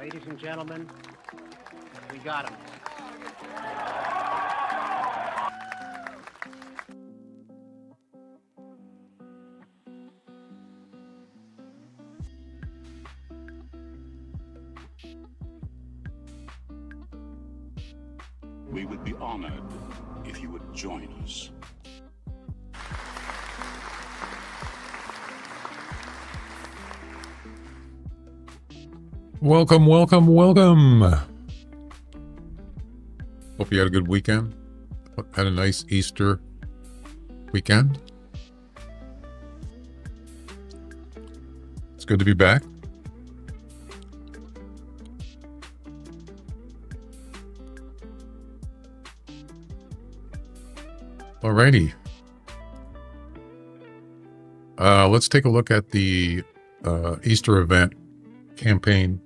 Ladies and gentlemen, we got him. We would be honored if you would join us. Welcome, welcome, welcome. Hope you had a good weekend. Had a nice Easter weekend. It's good to be back. Alrighty. Let's take a look at the Easter event campaign.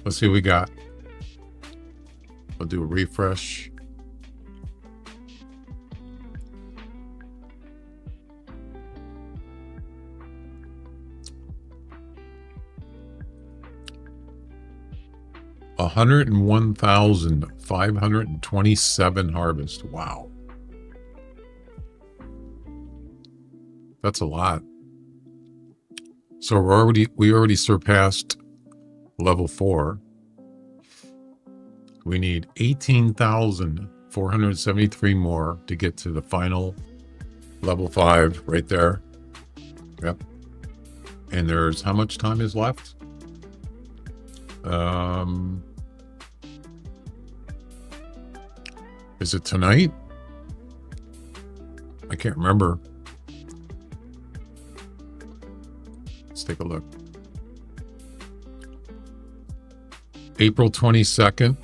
Let's see what we got. We'll do a refresh. $101,527 harvest. Wow. That's a lot. So we already surpassed level 4. We need 18,473 more to get to the final level 5 right there. Yep. And there's how much time is left? Is it tonight? I can't remember. Let's take a look. April 22nd,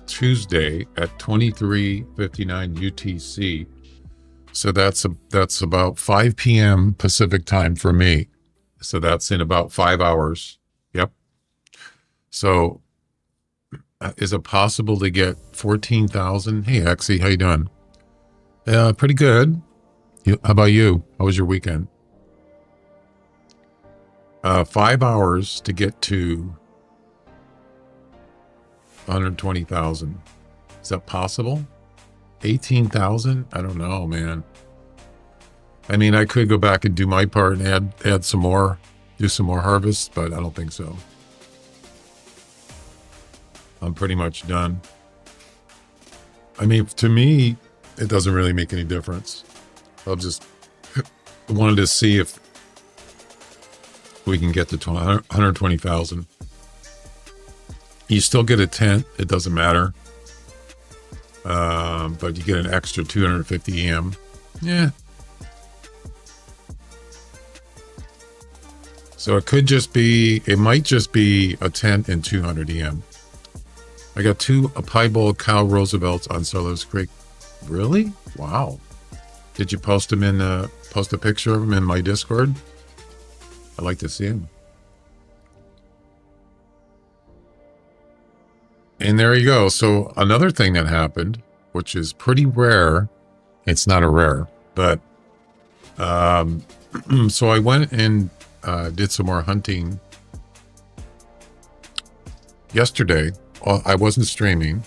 Tuesday at 23:59 UTC. So that's about 5 p.m. Pacific time for me. So that's in about 5 hours. Yep. So is it possible to get 14,000? Hey, Axie, how you doing? Pretty good. How about you? How was your weekend? 5 hours to get to 120,000. Is that possible? 18,000? I don't know, man. I mean, I could go back and do my part and add some more, do some more harvests, but I don't think so. I'm pretty much done. I mean, to me, it doesn't really make any difference. I'll just wanted to see if we can get to 120,000. You still get a tent. It doesn't matter. But you get an extra 250 EM. Yeah. So it might just be a tent and 200 EM. I got 2 piebald cow Roosevelts on Solos Creek. Really? Wow. Did you post a picture of them in my Discord? I'd like to see them. And there you go. So another thing that happened, which is pretty rare. It's not a rare, but so I went and did some more hunting yesterday. I wasn't streaming.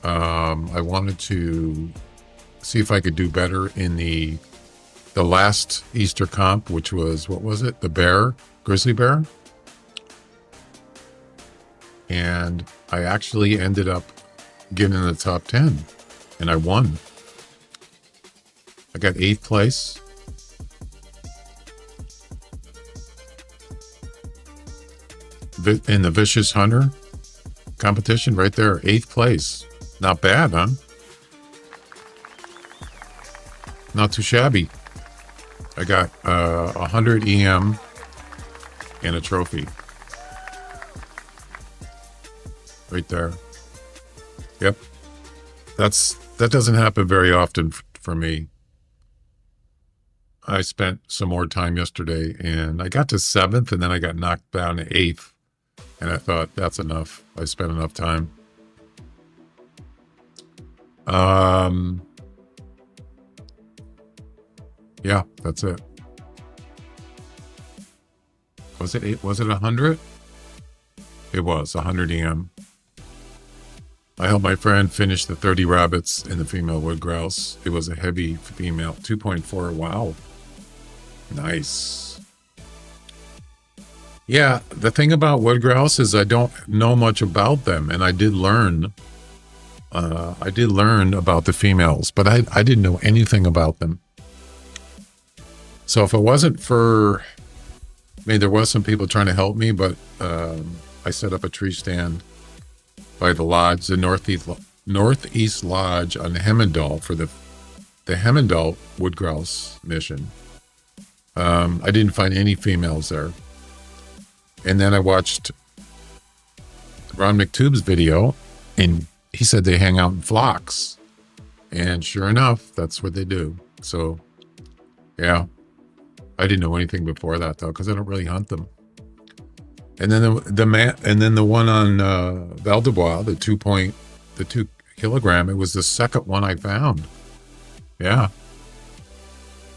I wanted to see if I could do better in the last Easter comp, which was, what was it? The grizzly bear. And I actually ended up getting in the top 10 and I won. I got 8th place. In the Vicious Hunter competition right there, 8th place. Not bad, huh? Not too shabby. I got 100 EM and a trophy. Right there. Yep. That doesn't happen very often for me. I spent some more time yesterday and I got to 7th and then I got knocked down to 8th. And I thought, that's enough. I spent enough time. Yeah, that's it. Was it 8? Was it 100? It was 100 EM. I helped my friend finish the 30 rabbits in the female wood grouse. It was a heavy female, 2.4. Wow. Nice. Yeah, the thing about wood grouse is I don't know much about them, and I did learn about the females, but I didn't know anything about them. So if it wasn't for, I mean, there was some people trying to help me, but I set up a tree stand by the lodge, the Northeast Lodge on Hemendal for the Hemendal wood grouse mission. I didn't find any females there. And then I watched Ron McTube's video, and he said they hang out in flocks. And sure enough, that's what they do. So, yeah. I didn't know anything before that, though, because I don't really hunt them. And then the one on Val de Bois, the 2 kilogram, it was the second one I found. Yeah.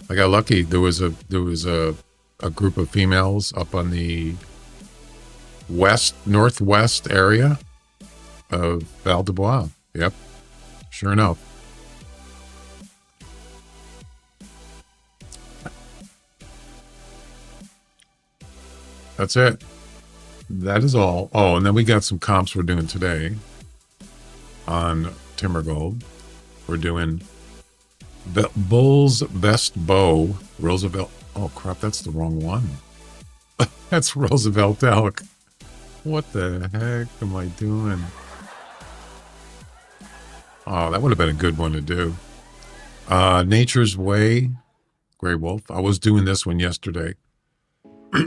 I got lucky. There was a group of females up on the northwest area of Val de Bois. Yep. Sure enough. That's it. That is all. Oh, and then we got some comps we're doing today on Timber Gold. We're doing Bull's Best Bow, Roosevelt. Oh, crap, that's the wrong one. That's Roosevelt elk. What the heck am I doing? Oh, that would have been a good one to do. Nature's Way, Gray Wolf. I was doing this one yesterday.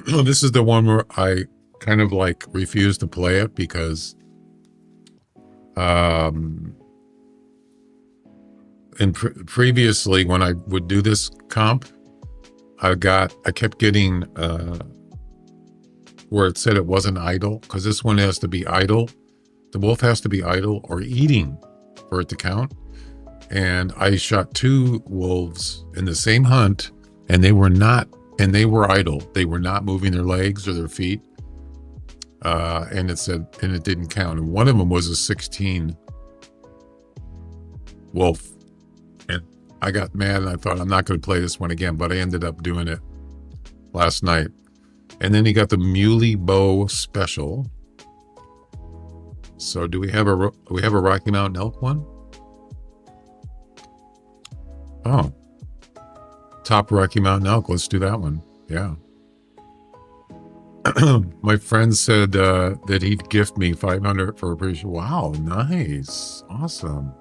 This is the one where I kind of like refused to play it because previously when I would do this comp, I kept getting where it said it wasn't idle, because this one has to be idle. The wolf has to be idle or eating for it to count. And I shot 2 wolves in the same hunt, and they were idle. They were not moving their legs or their feet. And it didn't count. And one of them was a 16 wolf. And I got mad and I thought, I'm not going to play this one again, but I ended up doing it last night. And then he got the Mule Bow Special. So do we have a Rocky Mountain elk one? Oh. Top Rocky Mountain elk. Let's do that one. Yeah. My friend said that he'd gift me 500 for appreciation. Wow, nice. Awesome.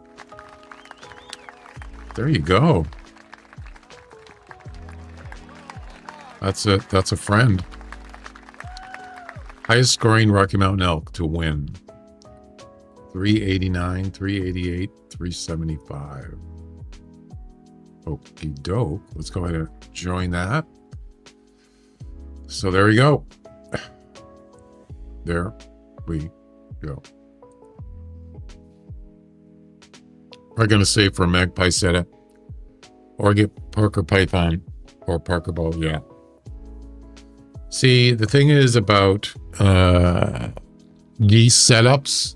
There you go. That's it. That's a friend. Highest scoring Rocky Mountain elk to win. 389, 388, 375. Okie doke. Let's go ahead and join that. So there we go. There we go. We're going to save for a magpie setup or get Parker Python or Parker Bow. Yeah. See, the thing is about these setups,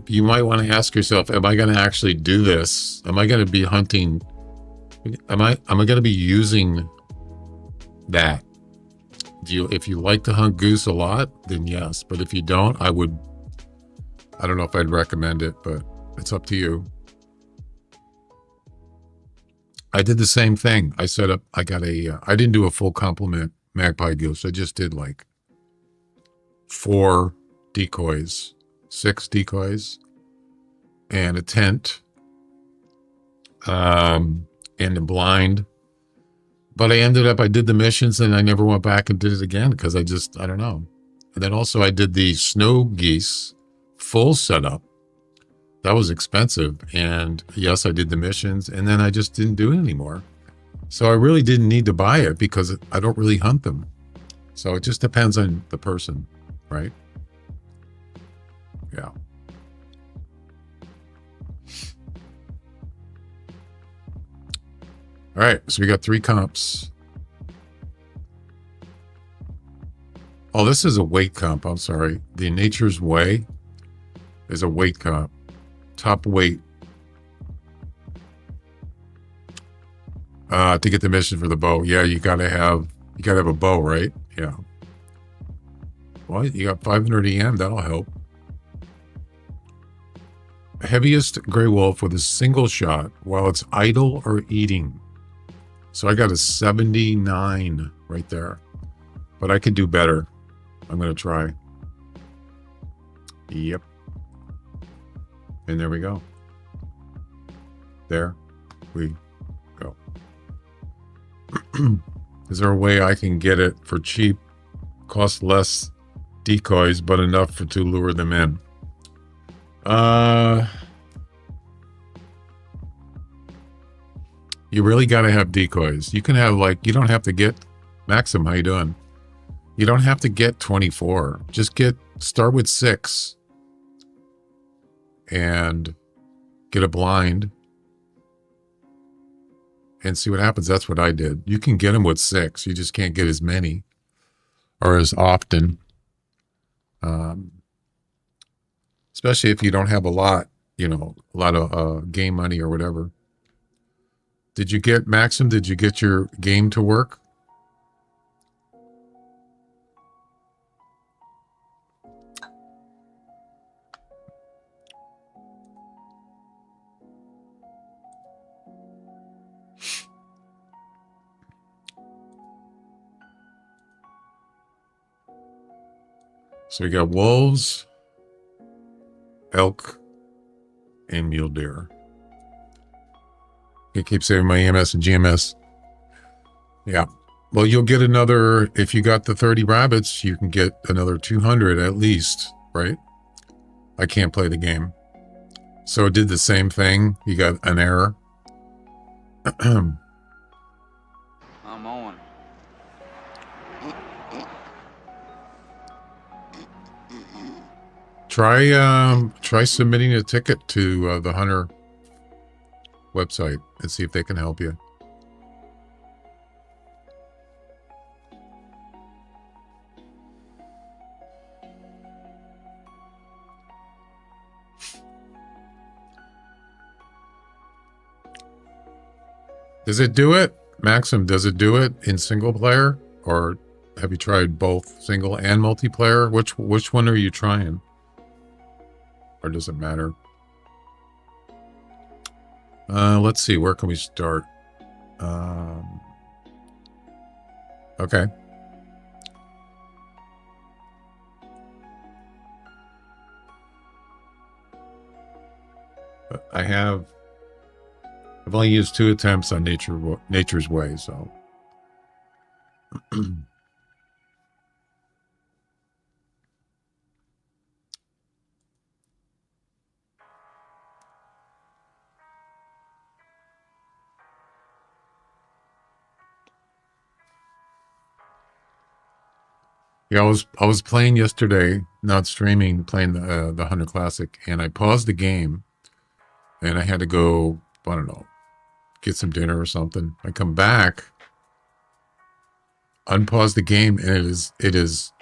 you might want to ask yourself, am I going to actually do this? Am I going to be hunting? Am I going to be using that? If you like to hunt goose a lot, then yes. But if you don't, I don't know if I'd recommend it, but it's up to you. I did the same thing. I didn't do a full complement magpie goose. I just did like 4 decoys, 6 decoys, and a tent, and a blind. But I did the missions and I never went back and did it again because I don't know. And then also I did the snow geese full setup. That was expensive. And yes, I did the missions and then I just didn't do it anymore. So I really didn't need to buy it because I don't really hunt them. So it just depends on the person, right? Yeah. All right, so we got 3 comps. Oh, this is a weight comp. I'm sorry. The Nature's Way is a weight comp. Top weight. To get the mission for the bow. Yeah, you gotta have a bow, right? Yeah. Well, you got 500 EM. That'll help. Heaviest gray wolf with a single shot while it's idle or eating. So I got a 79 right there, but I could do better. I'm going to try. Yep. And there we go. There we go. Is there a way I can get it for cheap, cost less decoys, but enough to lure them in? You really got to have decoys. You can have you don't have to get, Maxim, how you doing? You don't have to get 24. Just start with 6 and get a blind and see what happens. That's what I did. You can get them with 6. You just can't get as many or as often. Especially if you don't have a lot of game money or whatever. Did you get, Maxim, did you get your game to work? So we got wolves, elk, and mule deer. I keep saving my EMS and GMS. Yeah. Well, you'll get another, if you got the 30 rabbits, you can get another 200 at least, right? I can't play the game. So it did the same thing. You got an error. I'm on. Try submitting a ticket to the Hunter website and see if they can help you. Does it do it? Maxim, does it do it in single player? Or have you tried both single and multiplayer? Which one are you trying? Or does it matter? Let's see. Where can we start? Okay. I've only used 2 attempts on Nature's Way, so. Yeah, I was playing yesterday, not streaming, playing the Hunter Classic, and I paused the game, and I had to go, I don't know, get some dinner or something. I come back, unpause the game, and it is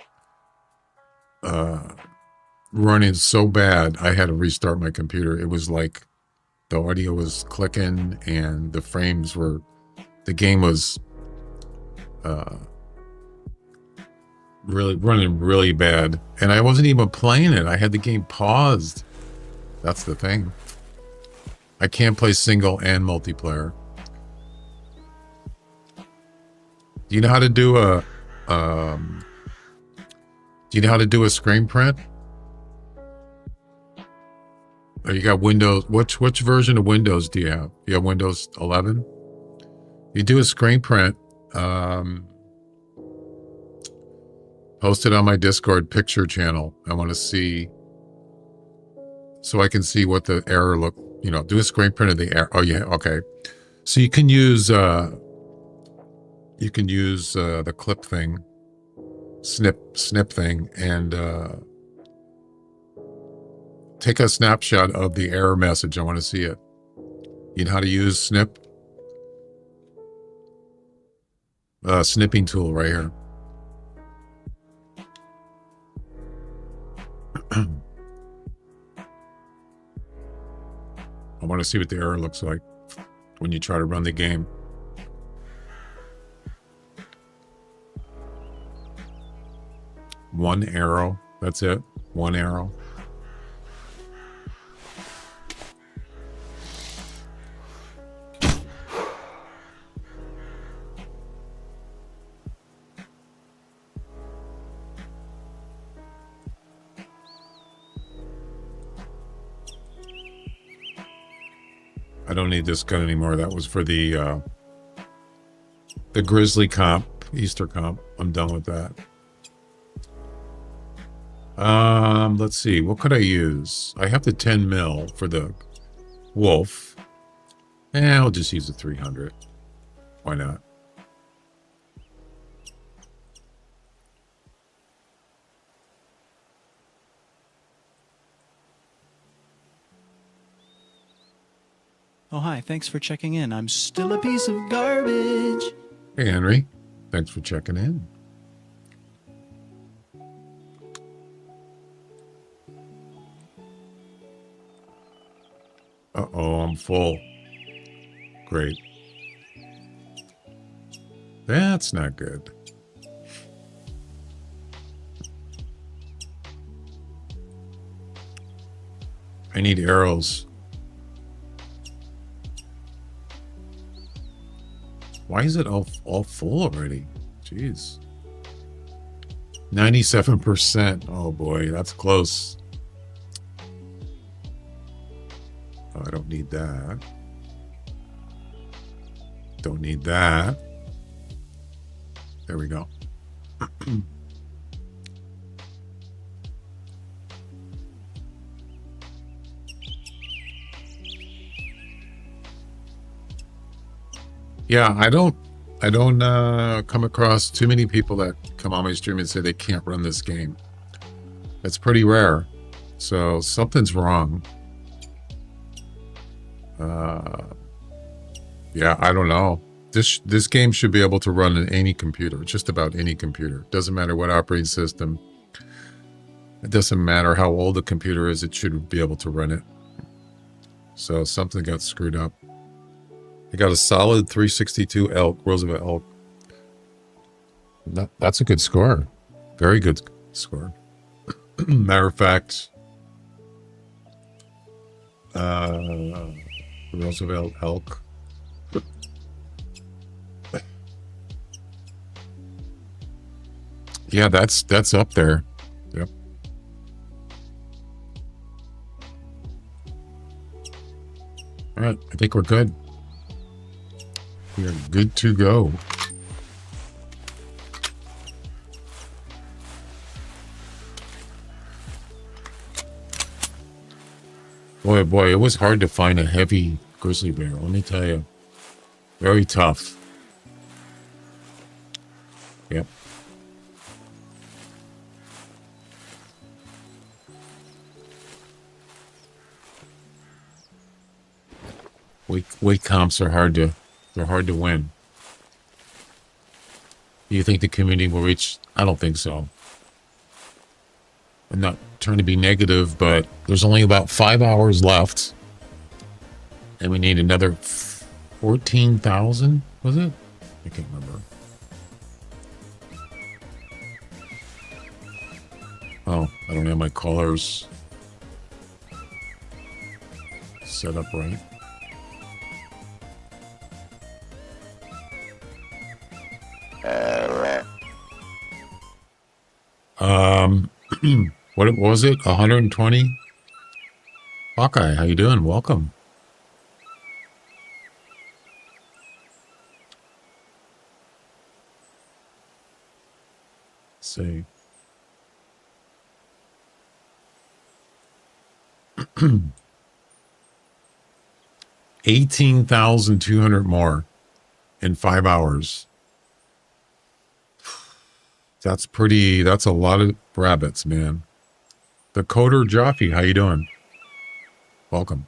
running so bad I had to restart my computer. It was like the audio was clicking and the frames were, the game was really running really bad, and I wasn't even playing it. I had the game paused. That's the thing. I can't play single and multiplayer. Do you know how to do a screen print? Or you got Windows, which version of Windows do you have? You have Windows 11? You do a screen print, post it on my Discord picture channel. I want to see, so I can see what the error look, do a screen print of the error. Oh yeah, okay. So you can use the clip thing, snip thing, and take a snapshot of the error message. I want to see it. You know how to use snip? snipping tool right here. I want to see what the error looks like when you try to run the game. One arrow. That's it. One arrow. I don't need this gun anymore. That was for the Grizzly comp, Easter comp. I'm done with that. Let's see. What could I use? I have the 10 mil for the Wolf. I'll just use the 300. Why not? Oh, hi. Thanks for checking in. I'm still a piece of garbage. Hey, Henry. Thanks for checking in. Uh-oh, I'm full. Great. That's not good. I need arrows. Why is it all full already? Jeez. 97%. Oh boy, that's close. Oh, I don't need that. Don't need that. There we go. Yeah, I don't come across too many people that come on my stream and say they can't run this game. That's pretty rare. So something's wrong. Yeah, I don't know. This game should be able to run on any computer, just about any computer. Doesn't matter what operating system. It doesn't matter how old the computer is, it should be able to run it. So something got screwed up. I got a solid 362 elk, Roosevelt elk. That's a good score. Very good score. Matter of fact, Roosevelt elk. Yeah, that's up there. Yep. All right, I think we're good. We are good to go. Boy, it was hard to find a heavy grizzly bear. Let me tell you. Very tough. Yep. Weight comps are hard to win. Do you think the community will reach? I don't think so. I'm not trying to be negative, but there's only about 5 hours left. And we need another 14,000, was it? I can't remember. Oh, I don't have my colors set up right. What was it? 120? Hawkeye, how you doing? Welcome. Let's see. $18,200 more in 5 hours. That's a lot of rabbits, man. The Coder Jaffe, how you doing? Welcome.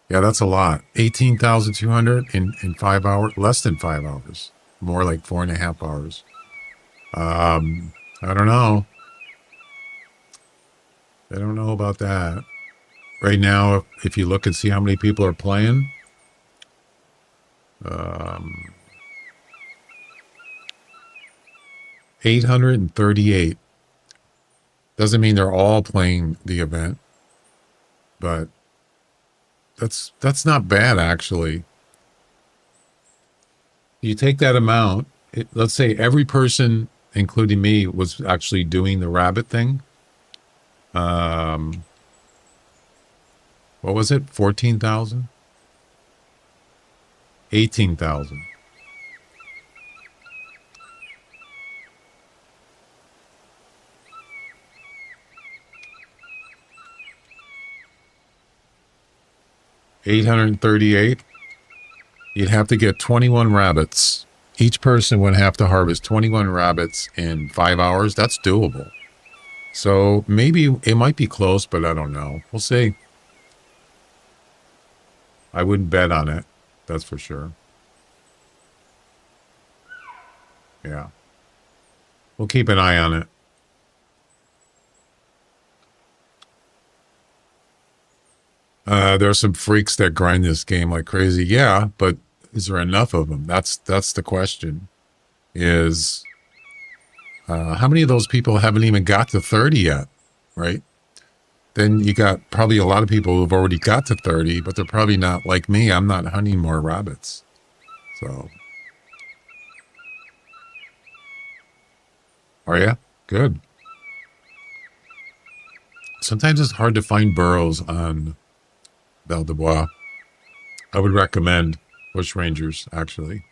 Yeah, that's a lot. 18,200 in 5 hours, less than 5 hours. more like 4.5 hours. I don't know. I don't know about that. Right now, if you look and see how many people are playing, 838. Doesn't mean they're all playing the event, but that's not bad, actually. You take that amount, let's say every person, including me, was actually doing the rabbit thing. What was it? 14,000? 18,000. $838. You'd have to get 21 rabbits. Each person would have to harvest 21 rabbits in 5 hours. That's doable. So maybe it might be close, but I don't know. We'll see. I wouldn't bet on it. That's for sure. Yeah. We'll keep an eye on it. There are some freaks that grind this game like crazy. Yeah, but is there enough of them? That's the question. Is how many of those people haven't even got to 30 yet, right? Then you got probably a lot of people who've already got to 30, but they're probably not like me. I'm not hunting more rabbits. So. Are you? Good. Sometimes it's hard to find burrows on Belle de Bois. I would recommend bush rangers, actually,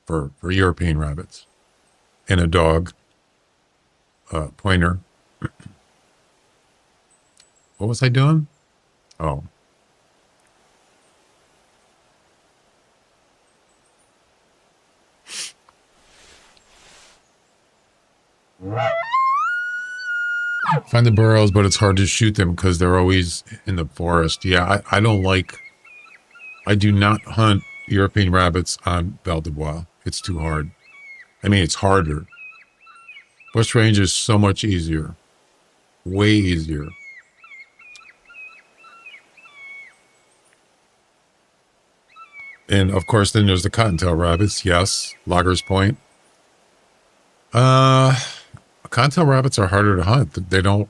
for European rabbits. And a dog, pointer. What was I doing? Oh. Find the burrows, but it's hard to shoot them because they're always in the forest. Yeah, I don't like... I do not hunt European rabbits on Belle de Bois. It's too hard. I mean, it's harder. Bush range is so much easier. Way easier. And, of course, then there's the cottontail rabbits. Yes, Logger's Point. Cottontail rabbits are harder to hunt. They don't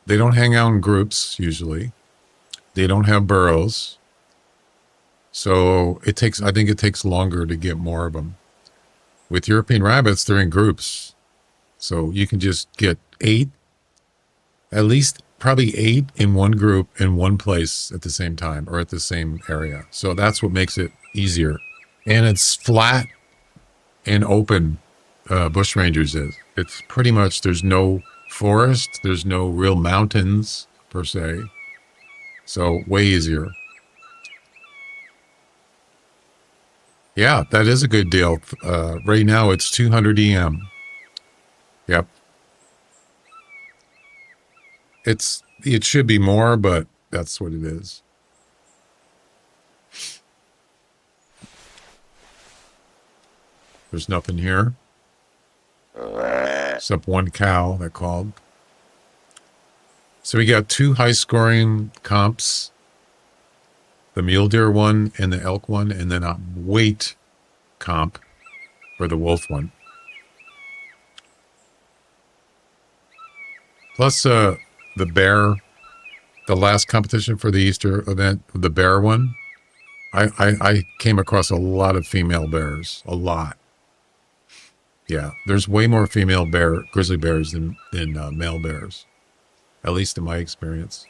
hang out in groups, usually. They don't have burrows. So I think it takes longer to get more of them. With European rabbits, they're in groups. So you can just get 8, at least probably 8 in one group in one place at the same time or at the same area. So that's what makes it easier. And it's flat and open, bush rangers is. It's pretty much, there's no forest, there's no real mountains per se. So way easier. Yeah, that is a good deal. Right now it's 200 EM. Yep. It should be more, but that's what it is. There's nothing here. Except one cow that called. So we got 2 high-scoring comps. The mule deer one and the elk one, and then a weight comp for the wolf one. Plus the bear, the last competition for the Easter event, the bear one, I came across a lot of female bears. A lot. Yeah, there's way more female grizzly bears than male bears. At least in my experience.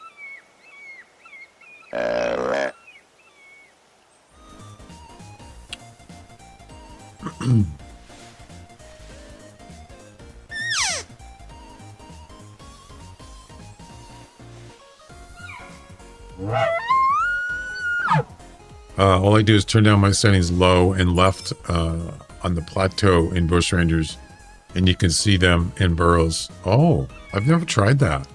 All I do is turn down my settings low and left on the plateau in bush rangers, and you can see them in burrows. Oh, I've never tried that.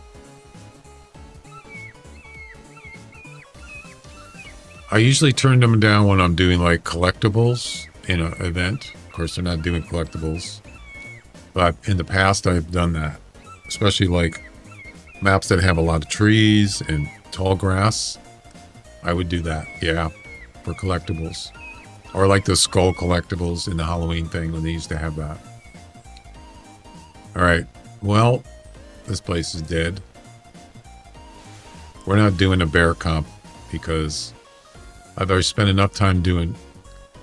I usually turn them down when I'm doing like collectibles in an event. Of course, they're not doing collectibles, but in the past I've done that, especially like maps that have a lot of trees and tall grass. I would do that, yeah, for collectibles. Or like the skull collectibles in the Halloween thing when they used to have that. All right, well, this place is dead. We're not doing a bear comp because I've already spent enough time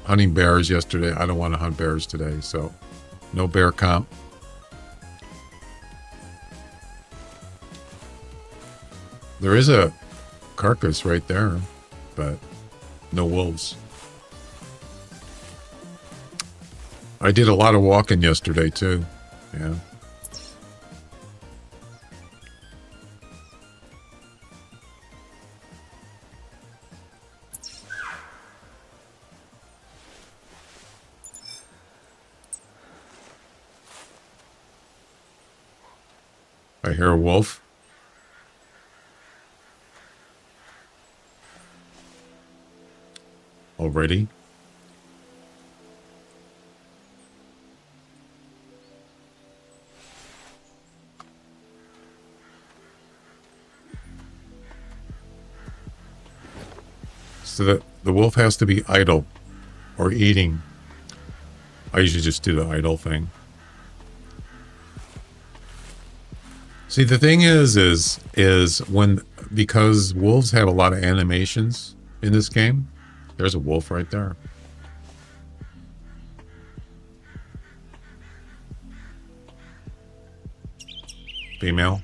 hunting bears yesterday. I don't want to hunt bears today, so no bear comp. There is a carcass right there, but no wolves. I did a lot of walking yesterday too. Yeah. I hear a wolf. Already? So the wolf has to be idle or eating. I usually just do the idle thing. See, the thing is because wolves have a lot of animations in this game. There's a wolf right there. Female.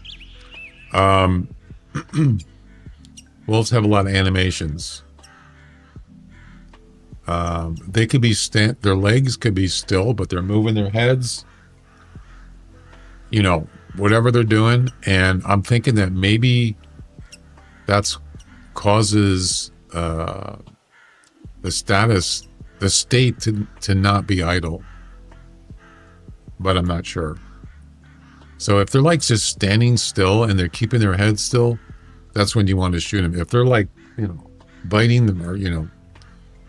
Wolves have a lot of animations. They could be their legs could be still, but they're moving their heads. You know, whatever they're doing. And I'm thinking that maybe that's causes the state to not be idle. But I'm not sure. So if they're like just standing still and they're keeping their heads still, that's when you want to shoot them. If they're like, you know, biting them or, you know,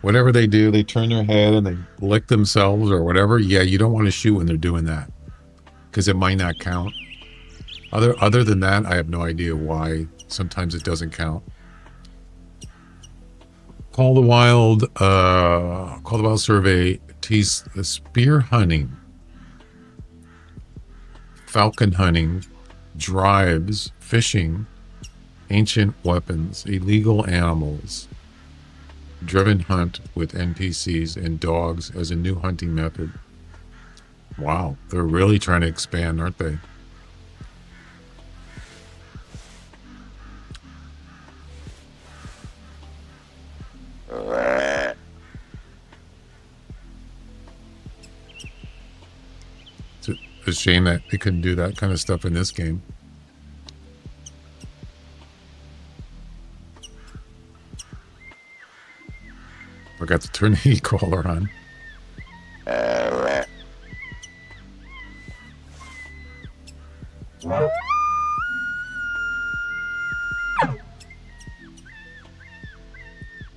whatever they do, they turn their head and they lick themselves or whatever. Yeah, you don't want to shoot when they're doing that because it might not count. Other than that, I have no idea why sometimes it doesn't count. Call the Wild survey tease the spear hunting, falcon hunting, drives, fishing, ancient weapons, illegal animals, driven hunt with NPCs and dogs as a new hunting method. Wow, they're really trying to expand, aren't they? It's a shame that they couldn't do that kind of stuff in this game. Forgot to turn the e-crawler on.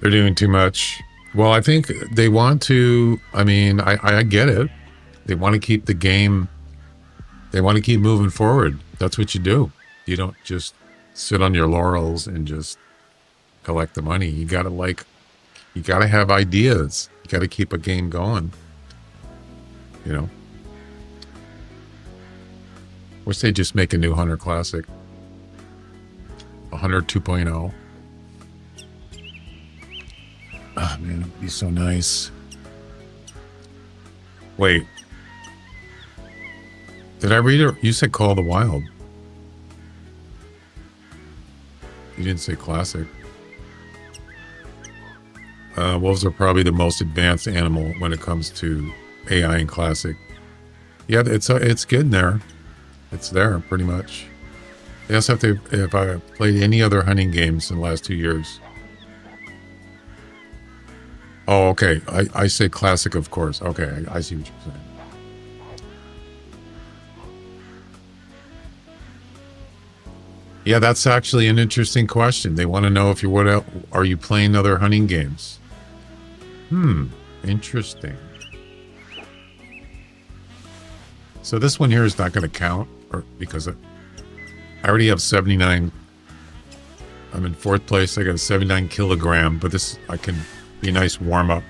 They're doing too much. Well, I think they want to, I mean, I get it. They want to keep the game, they want to keep moving forward. That's what you do. You don't just sit on your laurels and just collect the money. You gotta have ideas. You gotta keep a game going. You know? Wish they'd just make a new Hunter Classic. A Hunter 2.0. Oh man, it'd be so nice. Wait. Did I read it? You said Call of the Wild. You didn't say Classic. Wolves are probably the most advanced animal when it comes to AI in Classic. Yeah, it's getting there. It's there, pretty much. They also have to, if I played any other hunting games in the last 2 years. Oh, okay. I say Classic, of course. Okay, I see what you're saying. Yeah, that's actually an interesting question. They want to know if are you playing other hunting games? Interesting. So this one here is not going to count, because I already have 79. I'm in 4th place. I got a 79 kilogram, but this I can be a nice warm up.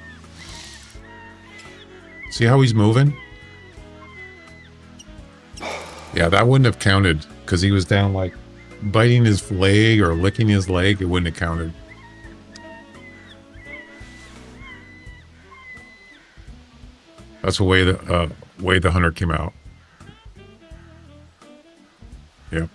See how he's moving? Yeah, that wouldn't have counted because he was down like biting his leg or licking his leg. It wouldn't have counted. That's the way the hunter came out. Yeah.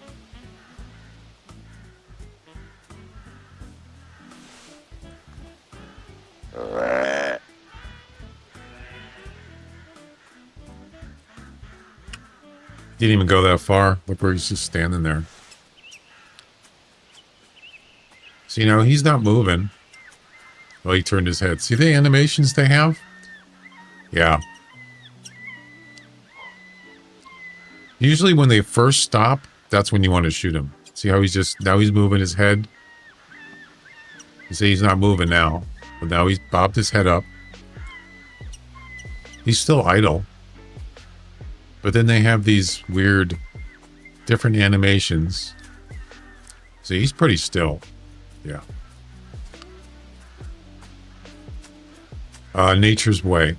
Didn't even go that far. Look where he's just standing there. See, now he's not moving. Well, he turned his head. See the animations they have? Yeah. Usually when they first stop, that's when you want to shoot him. See how now he's moving his head? You see he's not moving now. But now he's bobbed his head up. He's still idle. But then they have these weird, different animations. See, he's pretty still. Yeah. Nature's Way.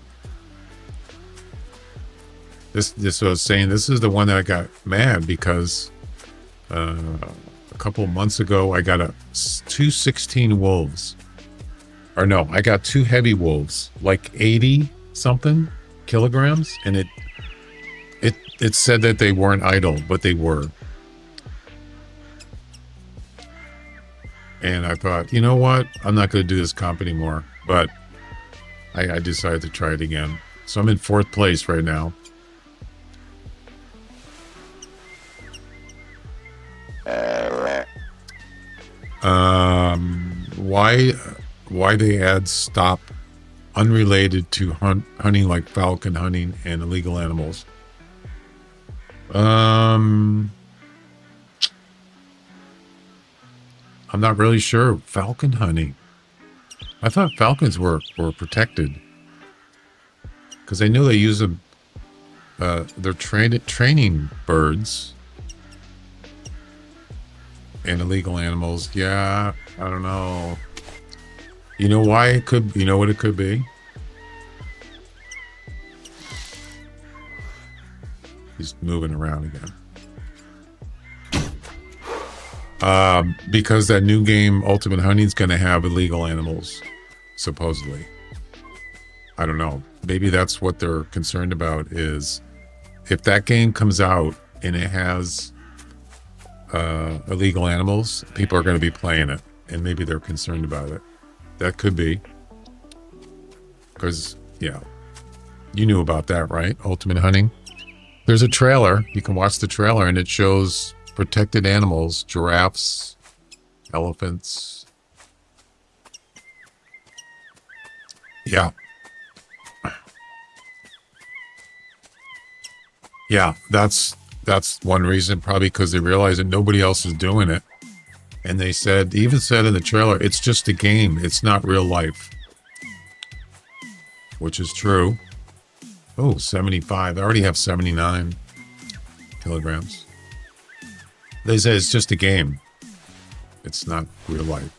This I was saying, this is the one that I got mad because a couple of months ago I got 216 wolves. Or no, I got 2 heavy wolves, like 80 something kilograms, and it said that they weren't idle, but they were. And I thought, you know what? I'm not going to do this comp anymore. But I decided to try it again. So I'm in 4th place right now. Why they add stop unrelated to hunting like falcon hunting and illegal animals? I'm not really sure. Falcon hunting. I thought falcons were protected because I knew they use them. They're training birds and illegal animals. Yeah, I don't know. You know why it could? You know what it could be? He's moving around again. Because that new game, Ultimate Hunting, is going to have illegal animals, supposedly. I don't know. Maybe that's what they're concerned about, is if that game comes out and it has illegal animals, people are going to be playing it, and maybe they're concerned about it. That could be. Because, yeah, you knew about that, right? Ultimate Hunting. There's a trailer. You can watch the trailer, and it shows protected animals, giraffes, elephants. Yeah. Yeah, that's one reason, probably because they realize that nobody else is doing it. And they even said in the trailer, it's just a game. It's not real life. Which is true. Oh, 75. I already have 79 kilograms. They say it's just a game. It's not real life.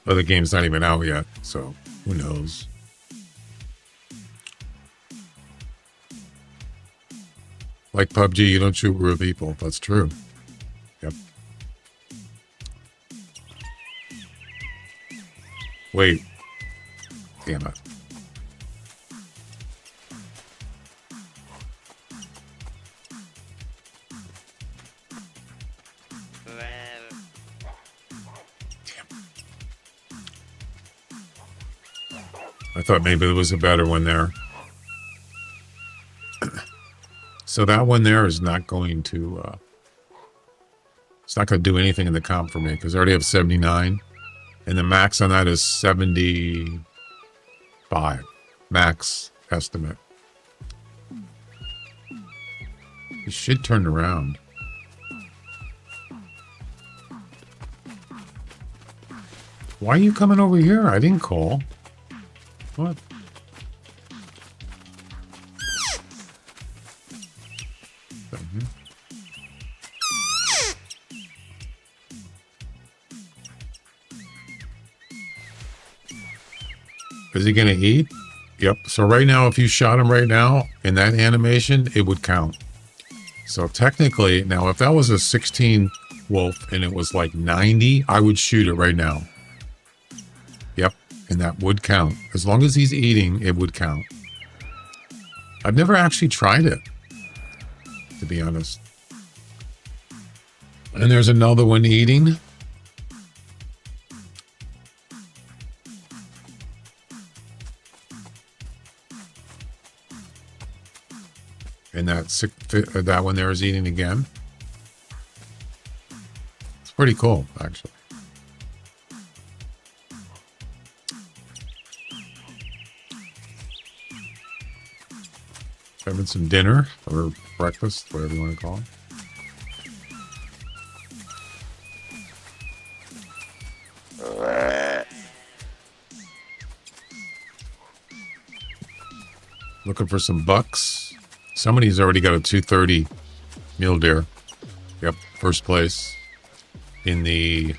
Well, the game's not even out yet, so who knows? Like PUBG, you don't shoot real people. That's true. Yep. Wait. Damn it. I thought maybe there was a better one there. So that one there is not going to, it's not going to do anything in the comp for me because I already have 79. And the max on that is 75. Max estimate. You should turn around. Why are you coming over here? I didn't call. What? Is he going to eat? Yep. So right now, if you shot him right now in that animation, it would count. So technically, now if that was a 16 wolf and it was like 90, I would shoot it right now. Yep. And that would count. As long as he's eating, it would count. I've never actually tried it, to be honest. And there's another one eating. And that one there is eating again. It's pretty cool, actually. Having some dinner or breakfast, whatever you want to call it. Looking for some bucks. Somebody's already got a 230 mule deer. Yep, first place in the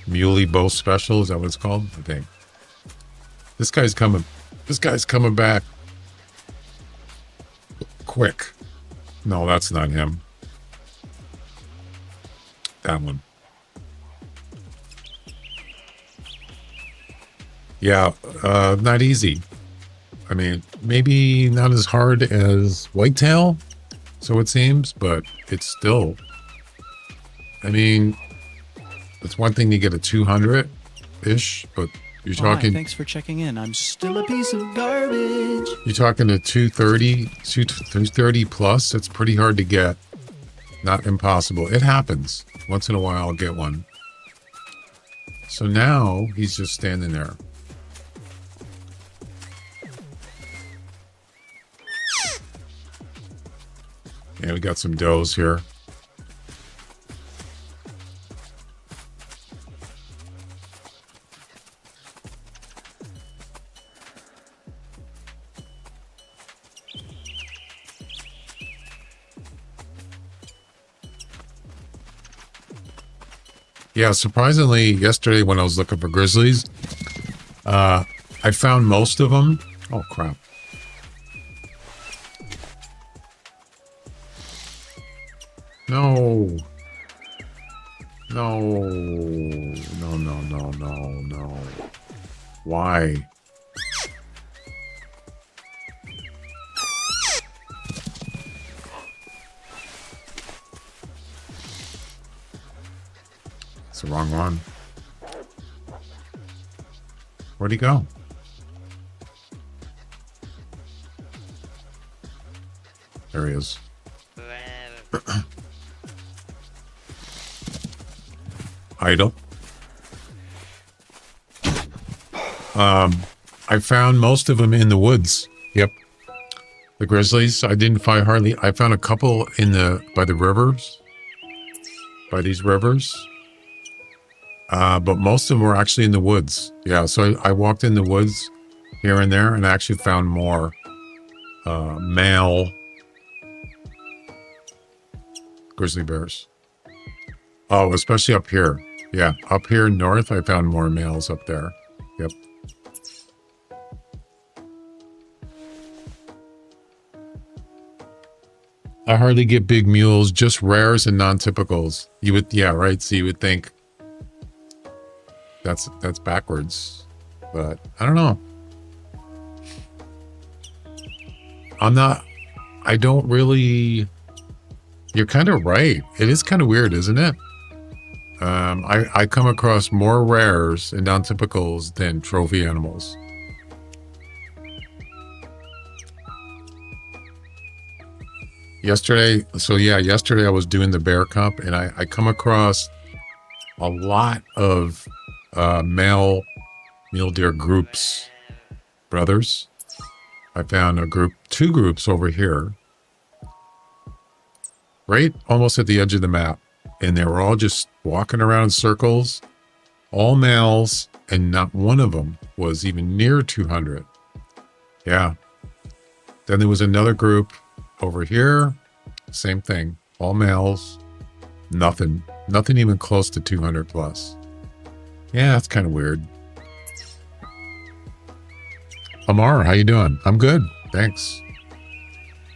Muley bow special. Is that what it's called? I think. This guy's coming. This guy's coming back quick. No, that's not him. That one. Yeah, not easy. I mean, maybe not as hard as whitetail, so it seems, but it's still, I mean, it's one thing to get a 200-ish, but you're talking... Hi, thanks for checking in. I'm still a piece of garbage. You're talking a 230 plus. It's pretty hard to get. Not impossible. It happens. Once in a while, I'll get one. So now, he's just standing there. Yeah, we got some does here. Yeah, surprisingly, yesterday when I was looking for grizzlies, I found most of them. Oh, crap. No. No. No, no, no, no, no. Why? It's the wrong one. Where'd he go? There he is. Idle. I found most of them in the woods. Yep. The grizzlies. I didn't find hardly. I found a couple by the rivers. By these rivers. But most of them were actually in the woods. Yeah, so I walked in the woods here and there and I actually found more male grizzly bears. Oh, especially up here. Yeah, up here north, I found more males up there. Yep. I hardly get big mules, just rares and non-typicals. You would, yeah, right. So you would think that's backwards, but I don't know. I don't really. You're kind of right. It is kind of weird, isn't it? I come across more rares and non-typicals than trophy animals. Yesterday I was doing the bear comp and I come across a lot of male mule deer groups, brothers. I found two groups over here, right almost at the edge of the map. And they were all just walking around in circles, all males, and not one of them was even near 200. Yeah. Then there was another group over here, same thing, all males, nothing even close to 200 plus. Yeah, that's kind of weird. Amar, how you doing? I'm good, thanks.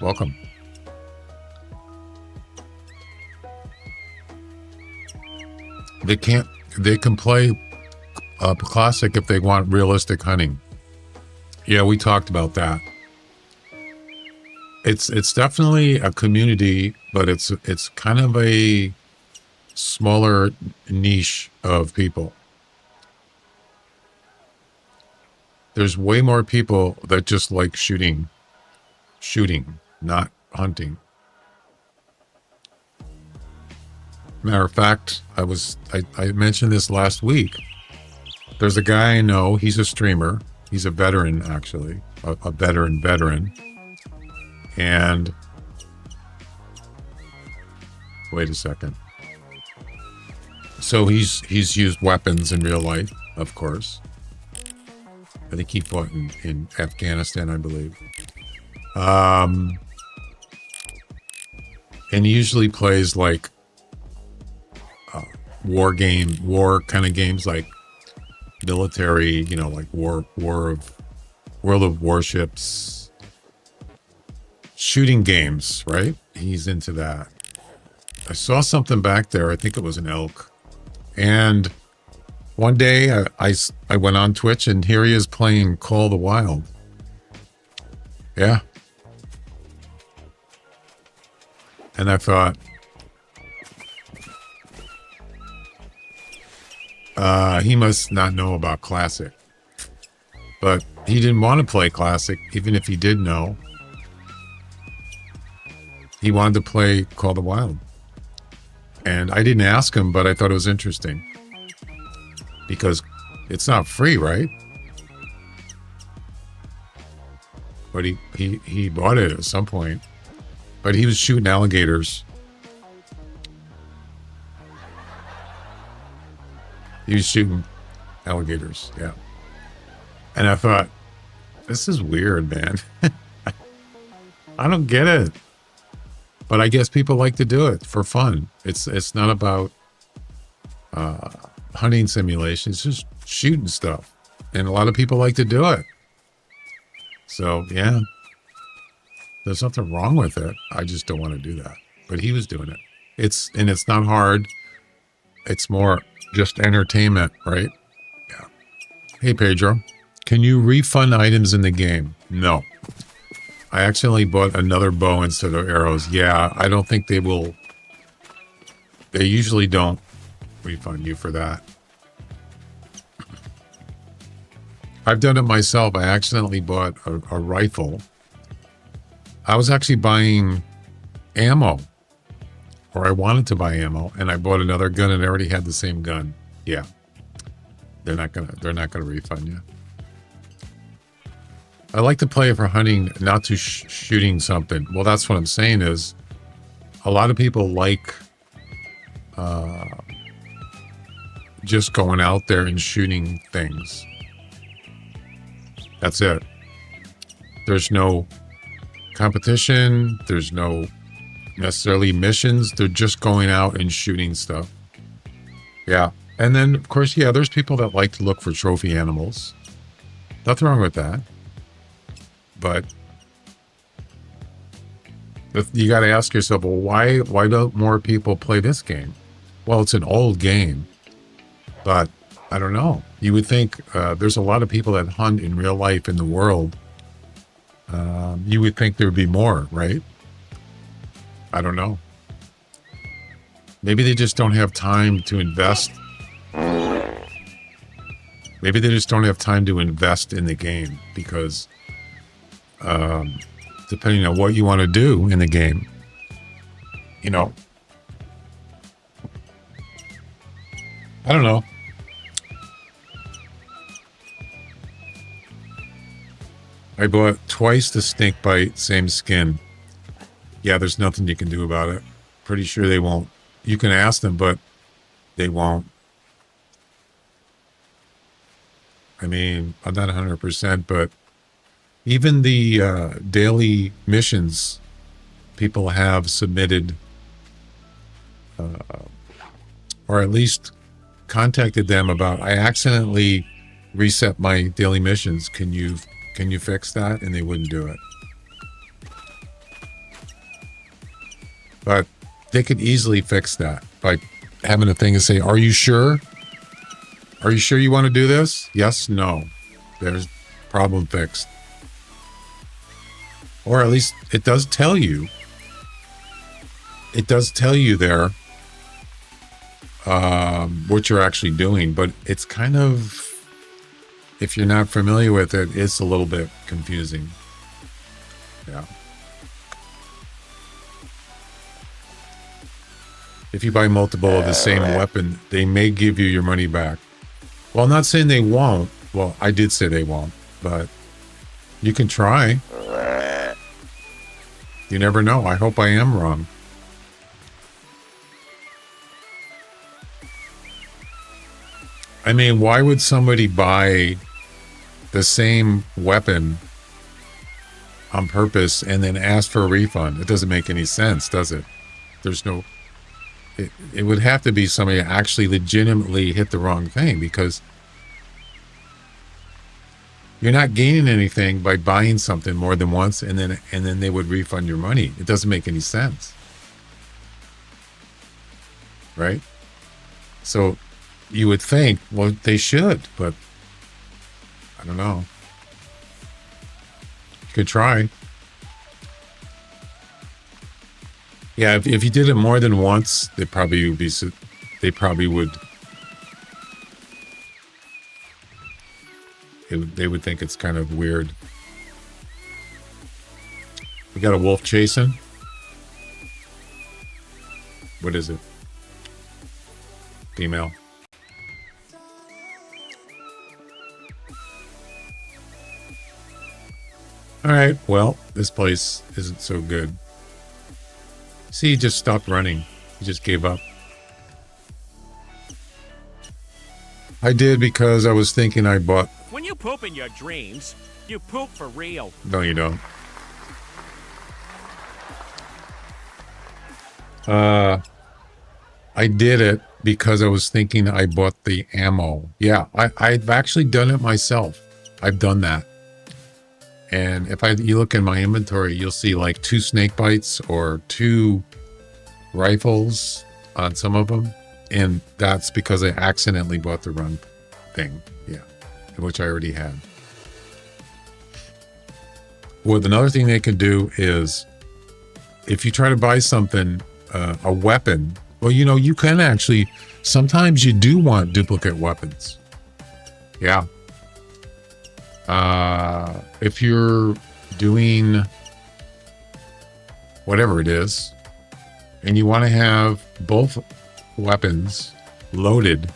Welcome. They can play classic if they want realistic hunting. Yeah, we talked about that. It's definitely a community, but it's kind of a smaller niche of people. There's way more people that just like shooting, not hunting. Matter of fact, I mentioned this last week. There's a guy I know, he's a streamer. He's a veteran, actually, a veteran. And wait a second. So he's used weapons in real life, of course. I think he fought in Afghanistan, I believe. And he usually plays like war kind of games, like military, like World of Warships, shooting games, right? He's into that. I saw something back there. I think it was an elk. And one day I went on Twitch and here he is playing Call of the Wild. Yeah. And I thought, he must not know about Classic. But he didn't want to play Classic, even if he did know. He wanted to play Call of the Wild. And I didn't ask him, but I thought it was interesting. Because it's not free, right? But he bought it at some point. But he was shooting alligators. He was shooting alligators, yeah. And I thought, this is weird, man. I don't get it. But I guess people like to do it for fun. It's not about hunting simulation. It's just shooting stuff. And a lot of people like to do it. So, yeah. There's nothing wrong with it. I just don't want to do that. But he was doing it. It's not hard. It's more just entertainment, right? Yeah. Hey, Pedro. Can you refund items in the game? No. I accidentally bought another bow instead of arrows. Yeah, I don't think they will. They usually don't refund you for that. I've done it myself. I accidentally bought a rifle. I was actually buying ammo, or I wanted to buy ammo, and I bought another gun and I already had the same gun. Yeah, they're not gonna refund you. I like to play it for hunting, not to shooting something. Well, that's what I'm saying is, a lot of people like just going out there and shooting things. That's it. There's no competition. There's no necessarily missions. They're just going out and shooting stuff. Yeah. And then, of course, yeah, there's people that like to look for trophy animals. Nothing wrong with that. But you got to ask yourself, well, why don't more people play this game? Well, it's an old game, but I don't know. You would think there's a lot of people that hunt in real life in the world. You would think there would be more, right? I don't know. Maybe they just don't have time to invest. Maybe they just don't have time to invest in the game because depending on what you want to do in the game, I don't know. I bought twice the snake bite, same skin. Yeah, there's nothing you can do about it. Pretty sure they won't. You can ask them, but they won't. I mean, I'm not 100%, but even the daily missions people have submitted, or at least contacted them about, I accidentally reset my daily missions. Can you fix that? And they wouldn't do it. But they could easily fix that by having a thing to say, are you sure? Are you sure you want to do this? Yes, no. There's problem fixed. Or at least it does tell you. It does tell you there what you're actually doing, but it's kind of, if you're not familiar with it, it's a little bit confusing. Yeah. If you buy multiple of the same weapon, they may give you your money back. Well, I'm not saying they won't. Well, I did say they won't, but you can try. You never know. I hope I am wrong. I mean, why would somebody buy the same weapon on purpose and then ask for a refund? It doesn't make any sense, does it? There's no... It would have to be somebody that actually legitimately hit the wrong thing, because you're not gaining anything by buying something more than once and then they would refund your money. It doesn't make any sense. Right? So you would think, well, they should, but I don't know. You could try. Yeah, if you did it more than once, they probably would. They would think it's kind of weird. We got a wolf chasing. What is it? Female. All right. Well, this place isn't so good. See, he just stopped running. He just gave up. I did because I was thinking I bought... When you poop in your dreams, you poop for real. No, you don't. I did it because I was thinking I bought the ammo. Yeah, I've actually done it myself. I've done that. And if you look in my inventory, you'll see like 2 snake bites or 2 rifles on some of them. And that's because I accidentally bought the wrong thing. Yeah, which I already had. Well, another thing they can do is if you try to buy something, a weapon, well, you know, you can actually, sometimes you do want duplicate weapons. Yeah. If you're doing whatever it is, and you want to have both weapons loaded,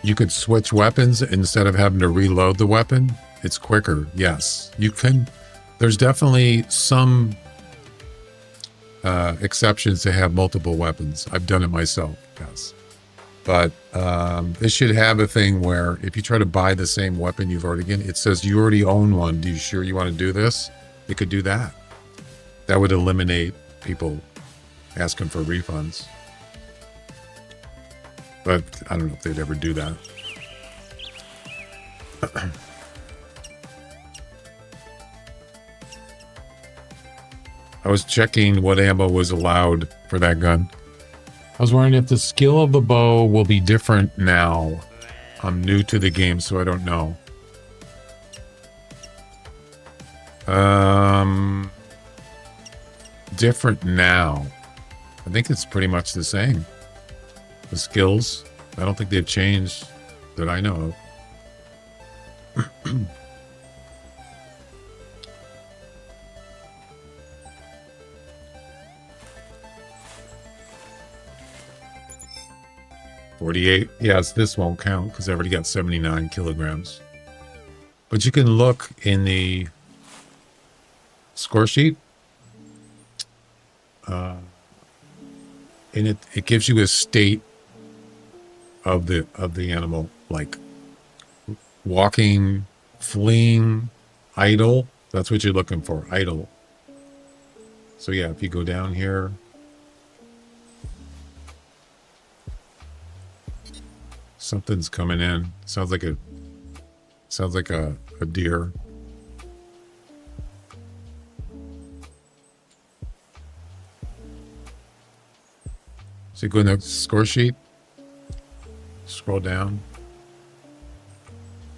you could switch weapons instead of having to reload the weapon. It's quicker. Yes, you can. There's definitely some exceptions to have multiple weapons. I've done it myself. Yes. But this should have a thing where if you try to buy the same weapon you've already gotten, it says you already own one. Do you sure you want to do this? It could do that. That would eliminate people asking for refunds. But I don't know if they'd ever do that. I was checking what ammo was allowed for that gun. I was wondering if the skill of the bow will be different now. I'm new to the game, so I don't know. Different now. I think it's pretty much the same. The skills, I don't think they've changed that I know of. 48. Yes, this won't count because I already got 79 kilograms. But you can look in the score sheet. And it gives you a state of the animal, like walking, fleeing, idle. That's what you're looking for, idle. So yeah, if you go down here, something's coming in. Sounds like a deer. So you go in the score sheet, scroll down,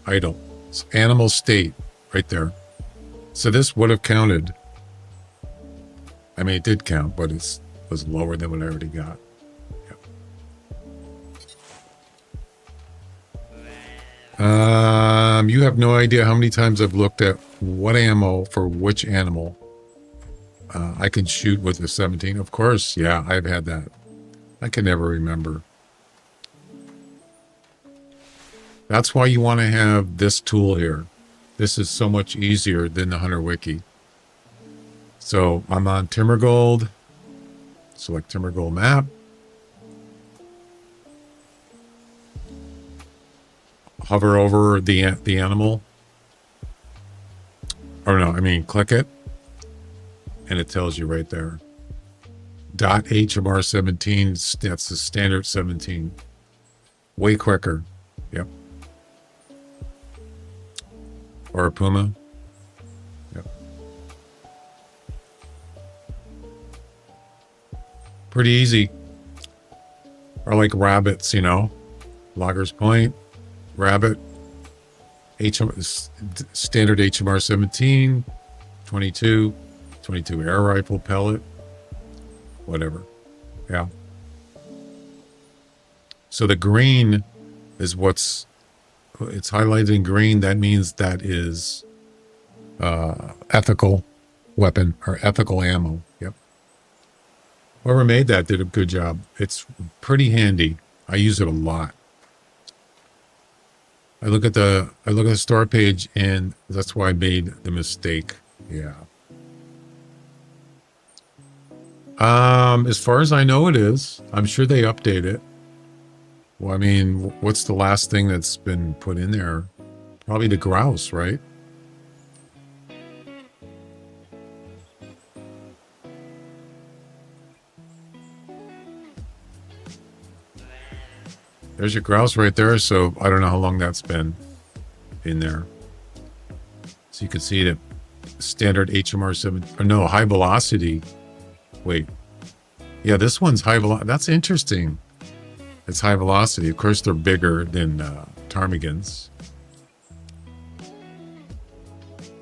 idle. It's animal state right there. So this would have counted. I mean, it did count, but it was lower than what I already got. Yep. You have no idea how many times I've looked at what ammo for which animal I can shoot with a 17. Of course, yeah, I've had that. I can never remember. That's why you want to have this tool here. This is so much easier than the Hunter Wiki. So I'm on Timbergold. Select Timbergold map. Hover over the animal. Or no, I mean click it. And it tells you right there. .HMR17, that's the standard 17. Way quicker. Yep. Or a Puma. Yep. Pretty easy. Or like rabbits, you know. Logger's Point, rabbit, standard HMR 17, 22 air rifle pellet. Whatever. Yeah. So the green is it's highlighted in green. That means that is ethical weapon or ethical ammo. Yep. Whoever made that did a good job. It's pretty handy. I use it a lot. I look at the store page, and that's why I made the mistake. Yeah. As far as I know, it is. I'm sure they update it. Well, I mean, what's the last thing that's been put in there? Probably the grouse, right? There's your grouse right there. So I don't know how long that's been in there. So you can see the standard HMR 7, or no, high velocity. Wait. Yeah, this one's high velocity. That's interesting. It's high velocity. Of course, they're bigger than ptarmigans.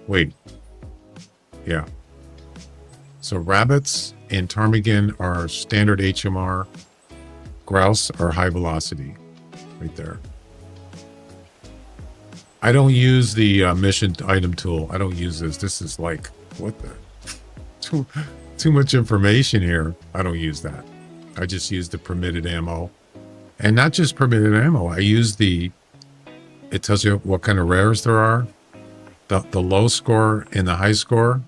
Wait. Yeah. So rabbits and ptarmigan are standard HMR. Grouse are high velocity. Right there. I don't use the mission item tool. I don't use this. This is like, what the? Too much information here. I don't use that. I just use the permitted ammo. And not just permitted ammo. I use it tells you what kind of rares there are. The low score and the high score.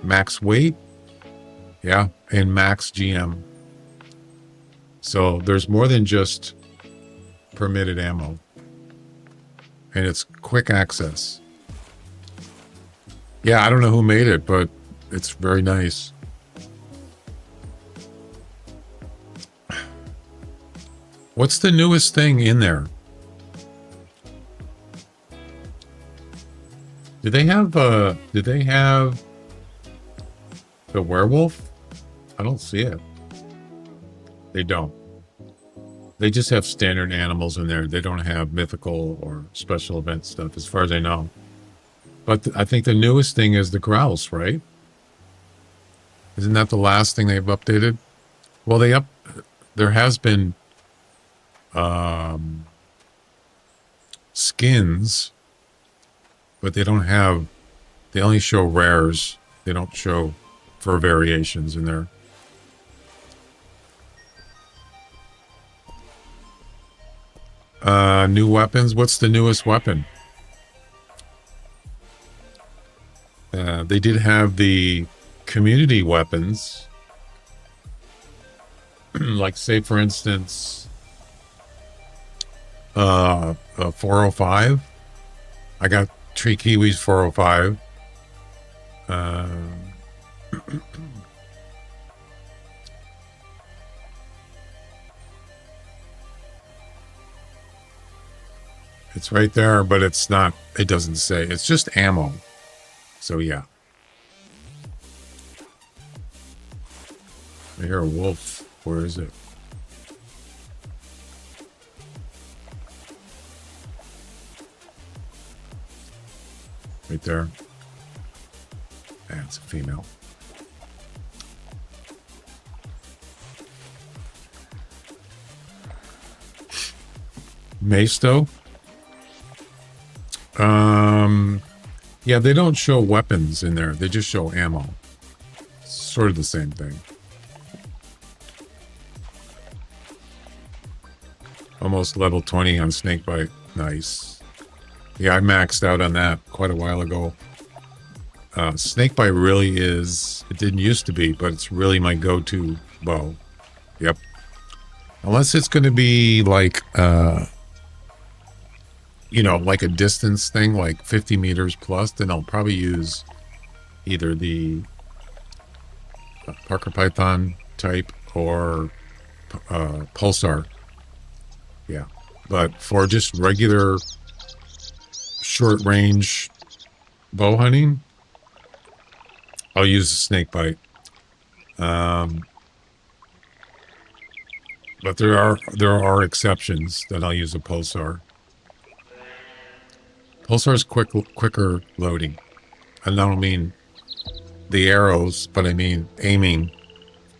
Max weight. Yeah. And max GM. So there's more than just permitted ammo. And it's quick access. Yeah, I don't know who made it, but it's very nice. What's the newest thing in there? Did they have the werewolf? I don't see it. They don't. They just have standard animals in there. They don't have mythical or special event stuff, as far as I know. But I think the newest thing is the grouse, right? Isn't that the last thing they've updated? Well, there has been skins, but they only show rares. They don't show for variations in there. New weapons. What's the newest weapon? They did have the community weapons. Like, say, for instance, 405. I got Tree Kiwis 405. It's right there, but it's not, it doesn't say. It's just ammo. So, yeah. I hear a wolf. Where is it? Right there. That's a female. Masto. Yeah, they don't show weapons in there. They just show ammo. Sort of the same thing. Almost level 20 on Snakebite. Nice. Yeah, I maxed out on that quite a while ago. Snakebite really is, it didn't used to be, but it's really my go-to bow. Yep. Unless it's going to be like, you know, like a distance thing, like 50 meters plus, then I'll probably use either the Parker Python type or Pulsar. Yeah. But for just regular short range bow hunting, I'll use a Snakebite. But there are exceptions that I'll use a Pulsar. Pulsar's quicker loading. And I don't mean the arrows, but I mean aiming.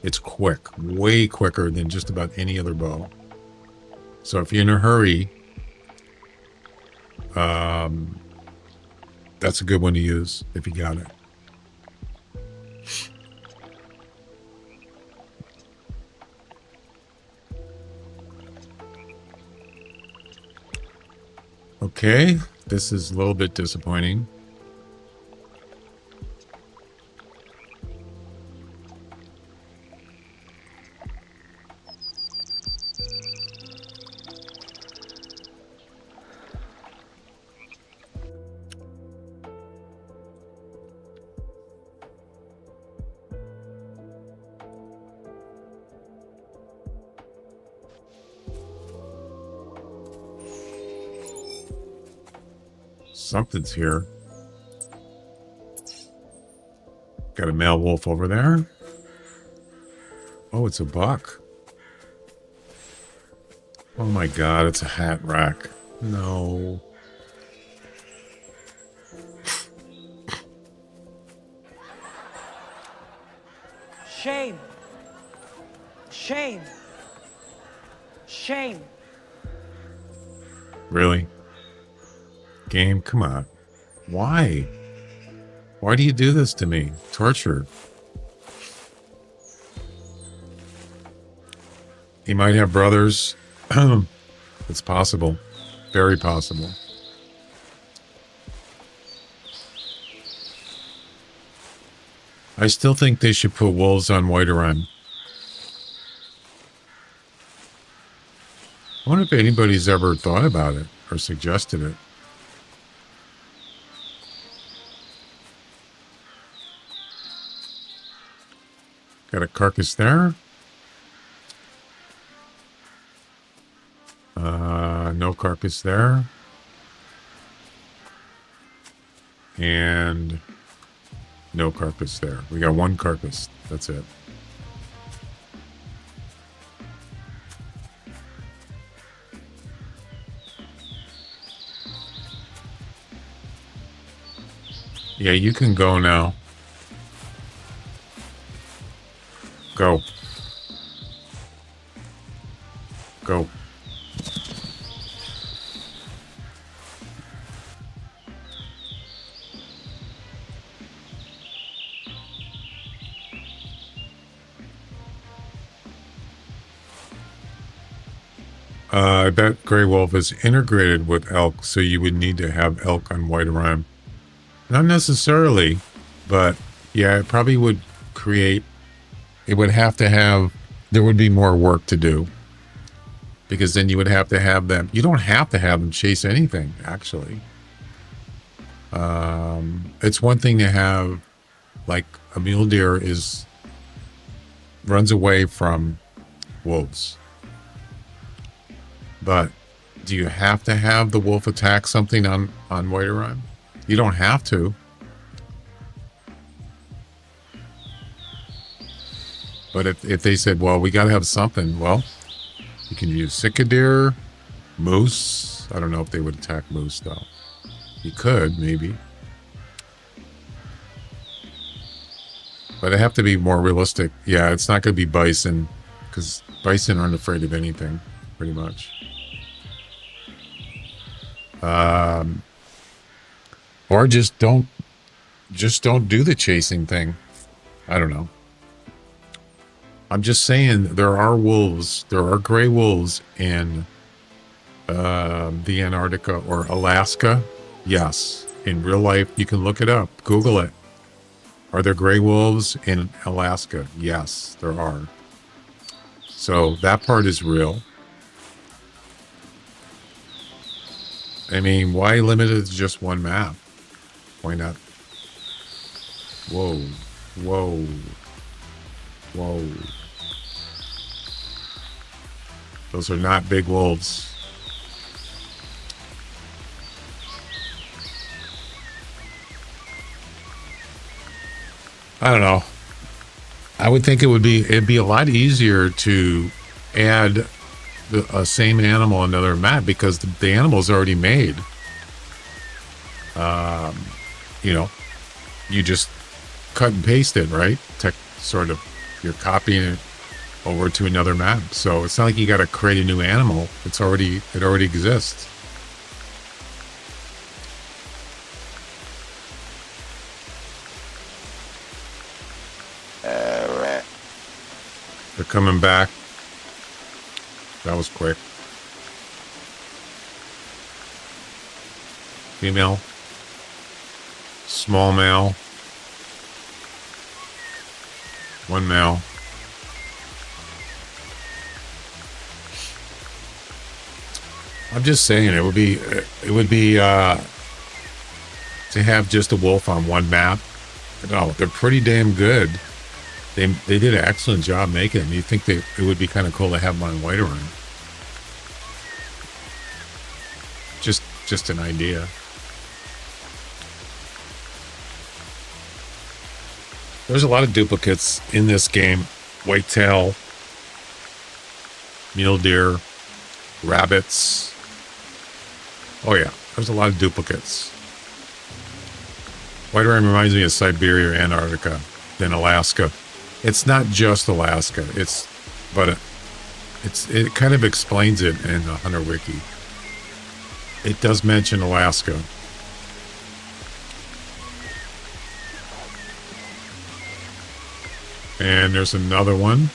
It's quick, way quicker than just about any other bow. So if you're in a hurry, that's a good one to use if you got it. Okay, this is a little bit disappointing. Something's here. Got a male wolf over there. Oh, it's a buck. Oh my god, it's a hat rack. No. Shame. Shame. Shame. Really? Game, come on. Why? Why do you do this to me? Torture. He might have brothers. It's possible. Very possible. I still think they should put wolves on Whiterun. I wonder if anybody's ever thought about it or suggested it. Got a carcass there. No carcass there. And no carcass there. We got one carcass. That's it. Yeah, you can go now. Go. Go. I bet Grey Wolf is integrated with elk, so you would need to have elk on Whiterun. Not necessarily. But yeah, it probably would create, it would have to have, there would be more work to do, because then you would have to have them, you don't have to have them chase anything, actually. It's one thing to have, like, a mule deer runs away from wolves. But do you have to have the wolf attack something on white rhyme? You don't have to. But if they said, well, we got to have something, well, you can use sitka deer, moose. I don't know if they would attack moose, though. You could, maybe. But they have to be more realistic. Yeah, it's not going to be bison, because bison aren't afraid of anything, pretty much. Or just don't do the chasing thing. I don't know. I'm just saying there are wolves. There are gray wolves in the Antarctica or Alaska. Yes, in real life, you can look it up. Google it. Are there gray wolves in Alaska? Yes, there are. So that part is real. I mean, why limit it to just one map? Why not? Whoa, whoa, whoa. Those are not big wolves. I don't know. I would think it'd be a lot easier to add the same animal on another map, because the animal's already made. You know, you just cut and paste it, right? Sort of, you're copying it over to another map. So it's not like you got to create a new animal. It already exists. They're coming back. That was quick. Female. Small male. One male. I'm just saying it would be to have just a wolf on one map. No, they're pretty damn good. They did an excellent job making them. You think it would be kind of cool to have them on white rhyme. Just an idea. There's a lot of duplicates in this game. Whitetail, mule deer, rabbits. Oh yeah, there's a lot of duplicates. White rhyme reminds me of Siberia or Antarctica, then Alaska. It's not just Alaska. It kind of explains it in the Hunter Wiki. It does mention Alaska. And there's another one.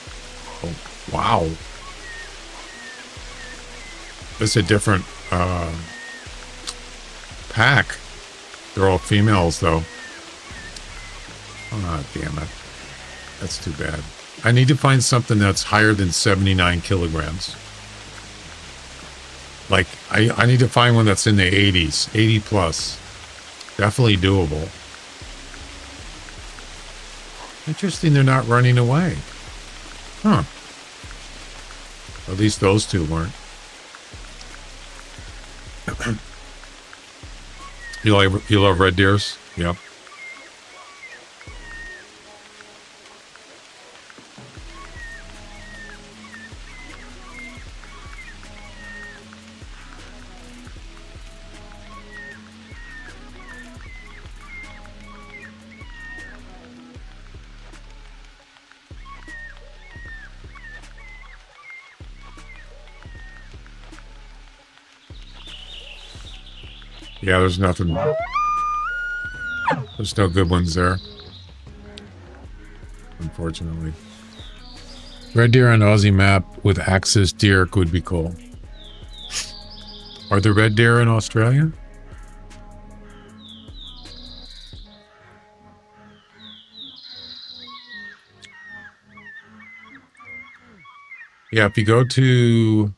Oh, wow. It's a different pack. They're all females, though. Oh, damn it. That's too bad. I need to find something that's higher than 79 kilograms. Like, I need to find one that's in the 80s. 80 plus. Definitely doable. Interesting they're not running away. Huh. At least those two weren't. You love red deers? Yep. Yeah, there's nothing. There's no good ones there. Unfortunately. Red deer on Aussie map with axis deer would be cool. Are there red deer in Australia? Yeah, if you go to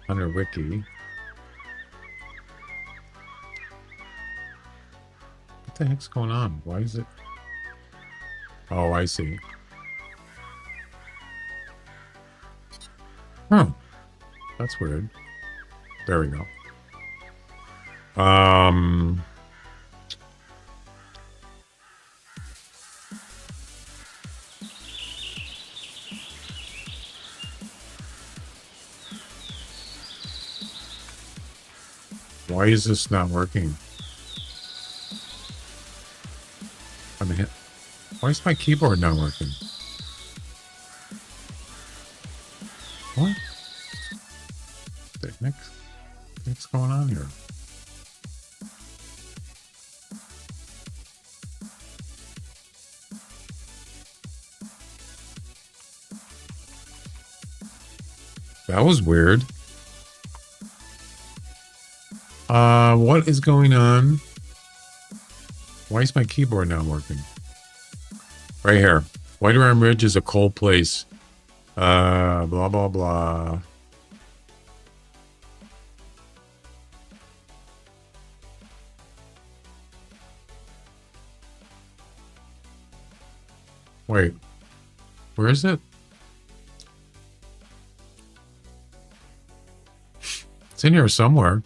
Hunter Wiki, what the heck's going on? Why is it? Oh, I see. Huh. That's weird. There we go. Why is this not working? I mean, why is my keyboard not working? What? The what's going on here? That was weird. What is going on? Why is my keyboard not working? Right here. White Arm Ridge is a cold place. Blah, blah, blah. Wait. Where is it? It's in here somewhere.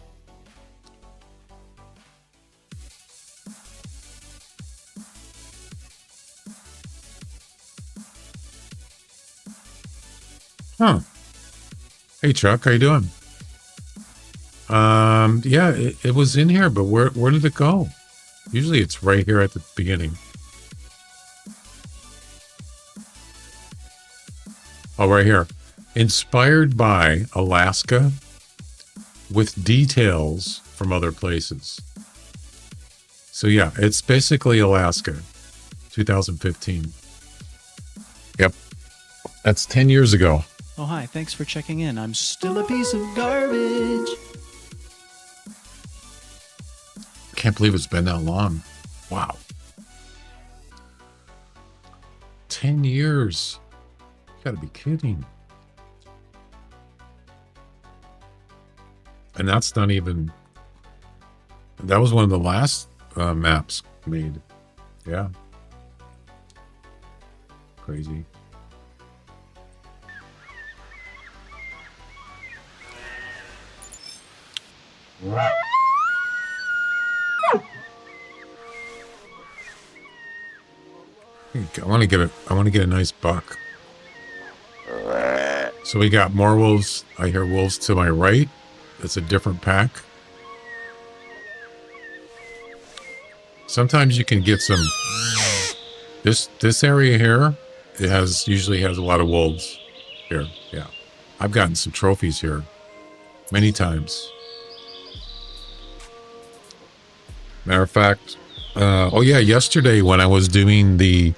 Huh. Hey Chuck, how you doing? Yeah, it was in here, but where did it go? Usually it's right here at the beginning. Oh, right here. Inspired by Alaska with details from other places. So yeah, it's basically Alaska, 2015. Yep. That's 10 years ago. Oh, hi. Thanks for checking in. I'm still a piece of garbage. Can't believe it's been that long. Wow. 10 years. You gotta be kidding. And that's not even... That was one of the last maps made. Yeah. Crazy. I want to get a nice buck. So we got more wolves. I hear wolves to my right. It's a different pack. Sometimes you can get some. This area here, it usually has a lot of wolves here. Yeah, I've gotten some trophies here many times. Matter of fact, oh yeah, yesterday when I was doing the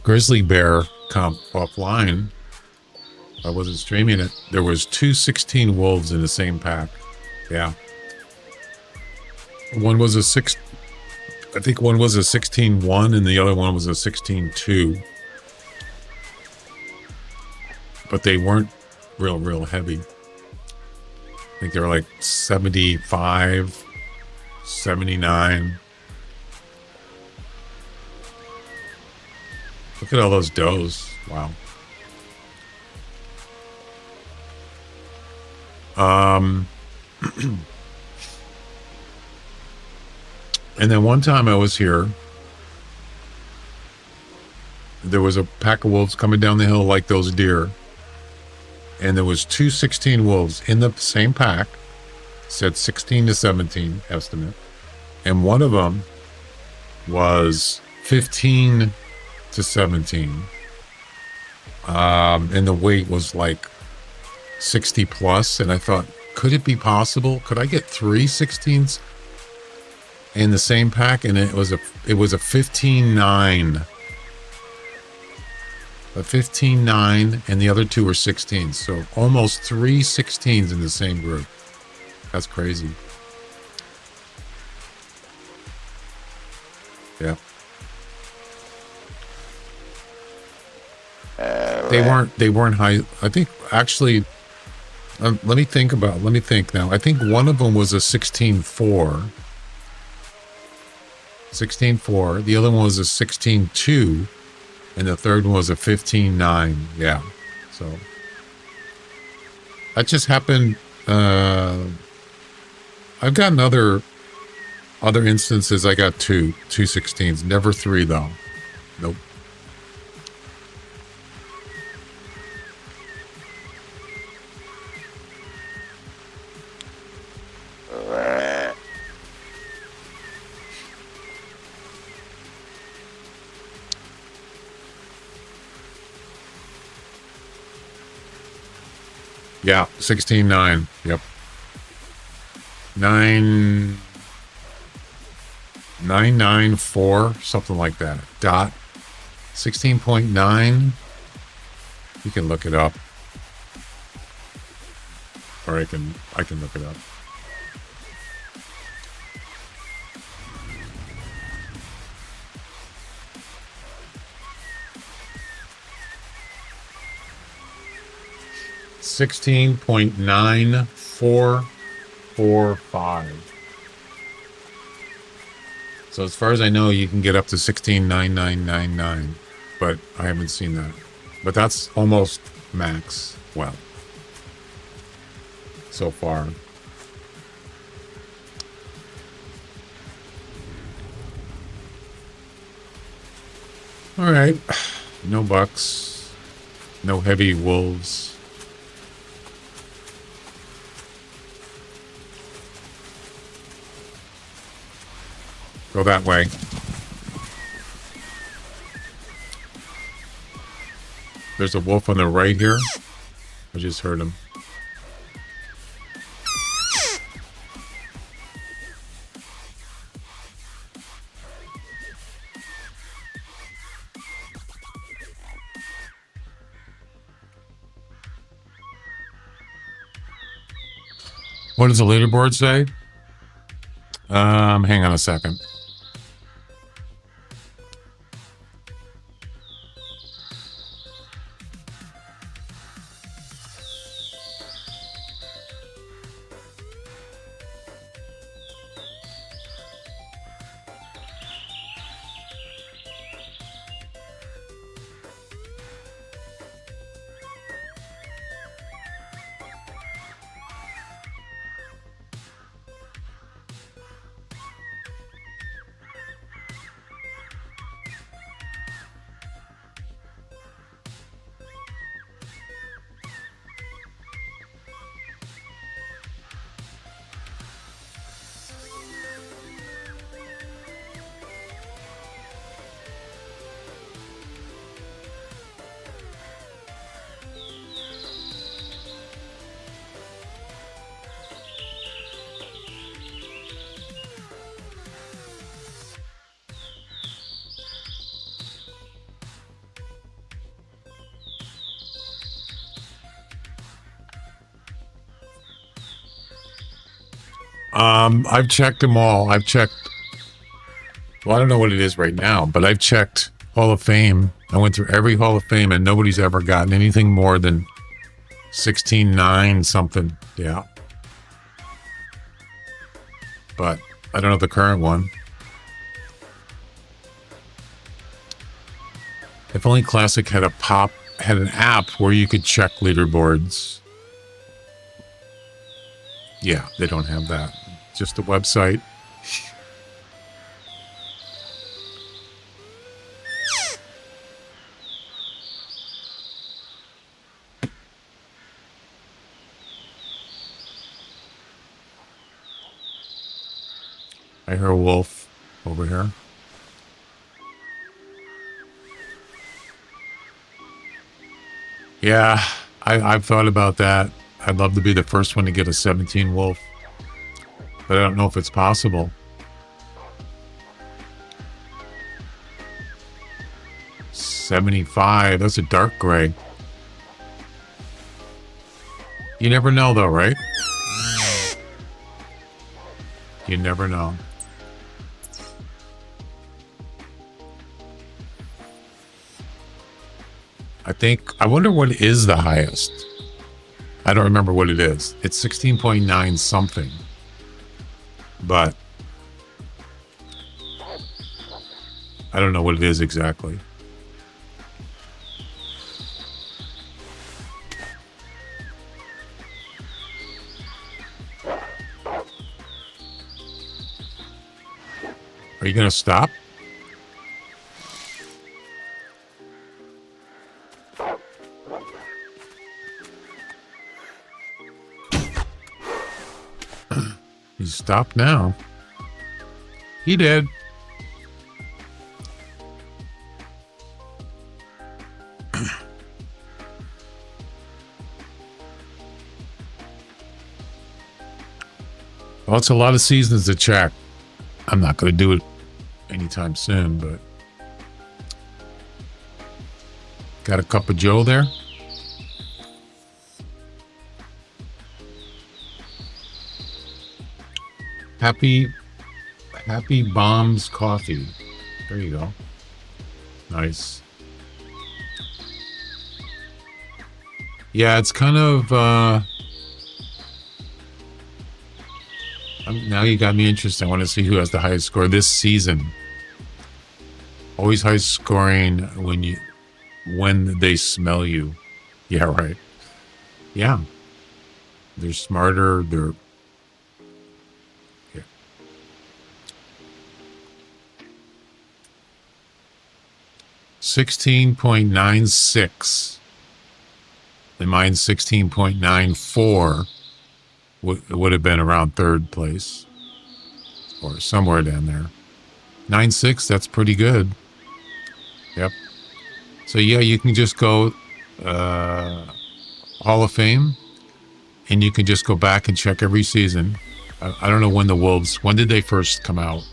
grizzly bear comp offline, I wasn't streaming it. There was 216 wolves in the same pack. Yeah. One was I think one was a 16-1 and the other one was a 16-2. But they weren't real heavy. I think they were like 75, 79. Look at all those does. Wow. And then one time I was here, there was a pack of wolves coming down the hill like those deer. And there was 216 wolves in the same pack, said 16 to 17 estimate. And one of them was 15 to 17. And the weight was like 60 plus. And I thought, could it be possible? Could I get 3 16s in the same pack? And it was a 15-9. A 15-9 and the other two were 16s. So almost 3 16s in the same group. That's crazy. Yeah. They weren't high. I think actually, let me think now. I think one of them was a 16.4. 16.4. The other one was a 16.2. And the third one was a 15.9. Yeah. So that just happened. I've gotten other instances. I got two 16s, never 3 though. Nope. Yeah, 16.9. Yep. 994, something like that. Dot 16.9. You can look it up. Or I can look it up. $16.9445. So as far as I know, you can get up to 16.9999, but I haven't seen that. But that's almost max. Well, so far. All right, no bucks, no heavy wolves. Go that way. There's a wolf on the right here. I just heard him. What does the leaderboard say? Hang on a second. I've checked them all. I've checked. Well, I don't know what it is right now, but I've checked Hall of Fame. I went through every Hall of Fame, and nobody's ever gotten anything more than 16.9 something. Yeah. But I don't know the current one. If only Classic had an app where you could check leaderboards. Yeah, they don't have that. Just a website. I hear a wolf over here. Yeah, I've thought about that. I'd love to be the first one to get a 17 wolf, but I don't know if it's possible. $75. That's a dark gray. You never know, though, right? You never know. I wonder what is the highest. I don't remember what it is. It's 16.9 something. But I don't know what it is exactly. Are you going to stop? He stopped now. He did. Well, it's a lot of seasons to check. I'm not going to do it anytime soon, but got a cup of Joe there. Happy Bombs Coffee. There you go. Nice. Yeah, it's kind of now you got me interested. I want to see who has the highest score this season. Always high scoring when they smell you. Yeah, right. Yeah. They're smarter, they're 16.96. And mine's 16.94. Would have been around third place. Or somewhere down there. 9.6, that's pretty good. Yep. So yeah, you can just go Hall of Fame. And you can just go back and check every season. I don't know when the Wolves, when did they first come out?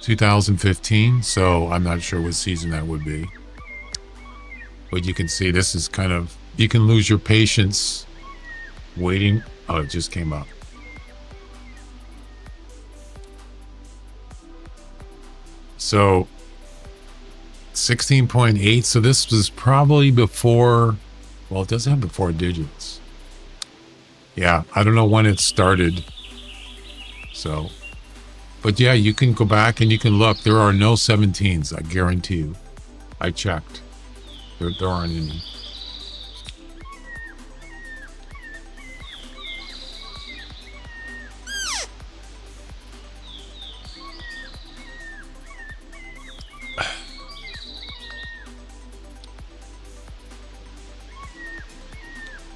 2015, so I'm not sure what season that would be. But you can see this is kind of, you can lose your patience waiting. Oh, it just came up. So 16.8, so this was probably before, well, it doesn't have the 4 digits. Yeah, I don't know when it started. So, but yeah, you can go back and you can look. There are no 17s, I guarantee you. I checked. There aren't any.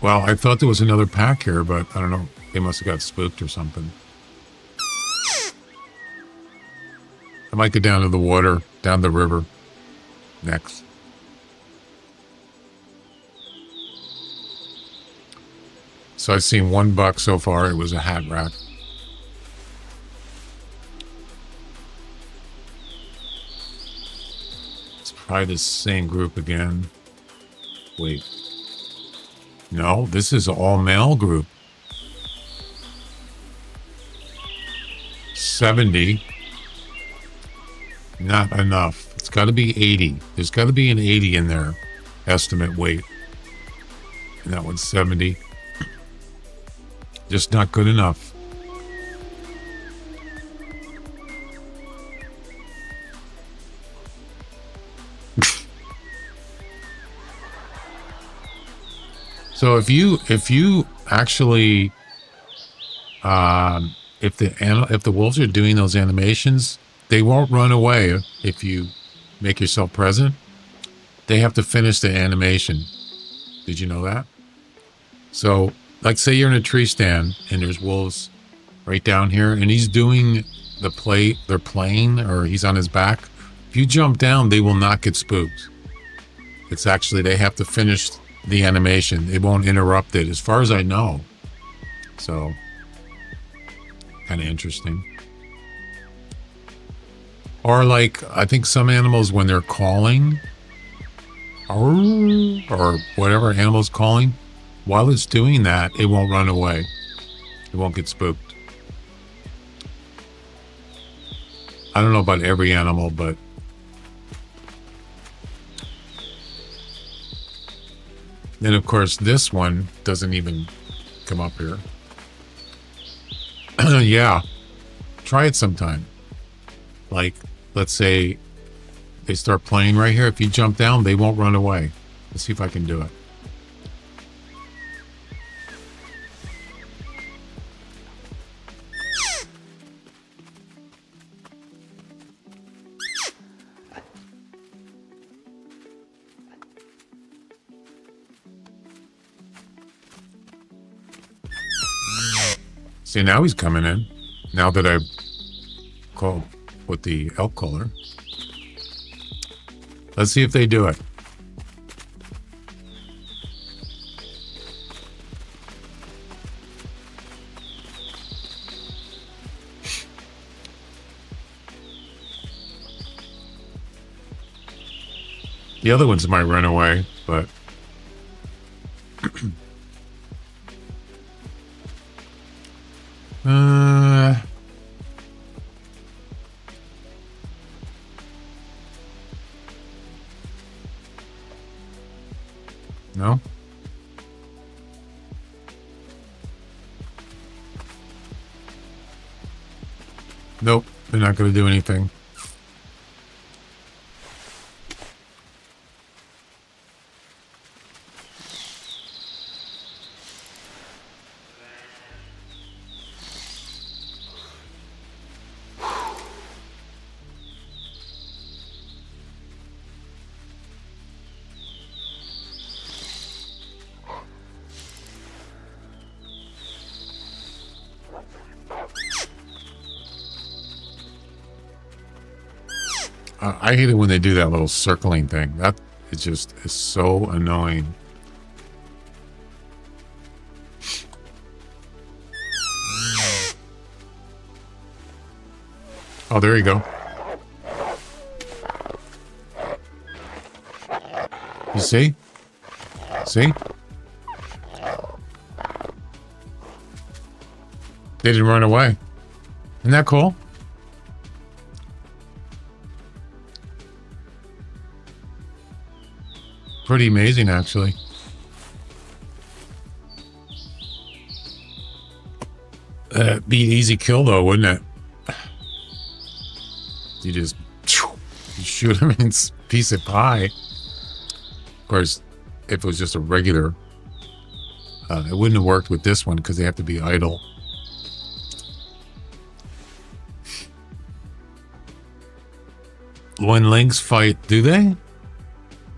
Well, I thought there was another pack here, but I don't know. They must have got spooked or something. I might go down to the water, down the river next. So I've seen $1 so far. It was a hat rack. It's probably the same group again. Wait. No, this is all male group. 70. Not enough. It's got to be 80. There's got to be an 80 in there. Estimate weight. And that one's 70. Just not good enough. So if you actually if the wolves are doing those animations, they won't run away if you make yourself present. They have to finish the animation. Did you know that? So, like, say you're in a tree stand and there's wolves right down here, and he's doing the play. They're playing, or he's on his back. If you jump down, they will not get spooked. It's actually, they have to finish the animation. It won't interrupt it, as far as I know. So, kind of interesting. Or like, I think some animals, when they're calling, or whatever animal's calling, while it's doing that, it won't run away. It won't get spooked. I don't know about every animal, but Then, of course, this one doesn't even come up here. Yeah. Try it sometime. Like, let's say they start playing right here. If you jump down, they won't run away. Let's see if I can do it. See, now he's coming in. Now that I've called with the elk caller. Let's see if they do it. The other ones might run away, but no. Nope, they're not going to do anything. I hate it when they do that little circling thing. That it just is so annoying. Oh, there you go. You see? See? They didn't run away. Isn't that cool? Pretty amazing, actually. Be an easy kill, though, wouldn't it? You just you shoot him in a piece of pie. Of course, if it was just a regular, it wouldn't have worked with this one because they have to be idle. When lynx fight, do they?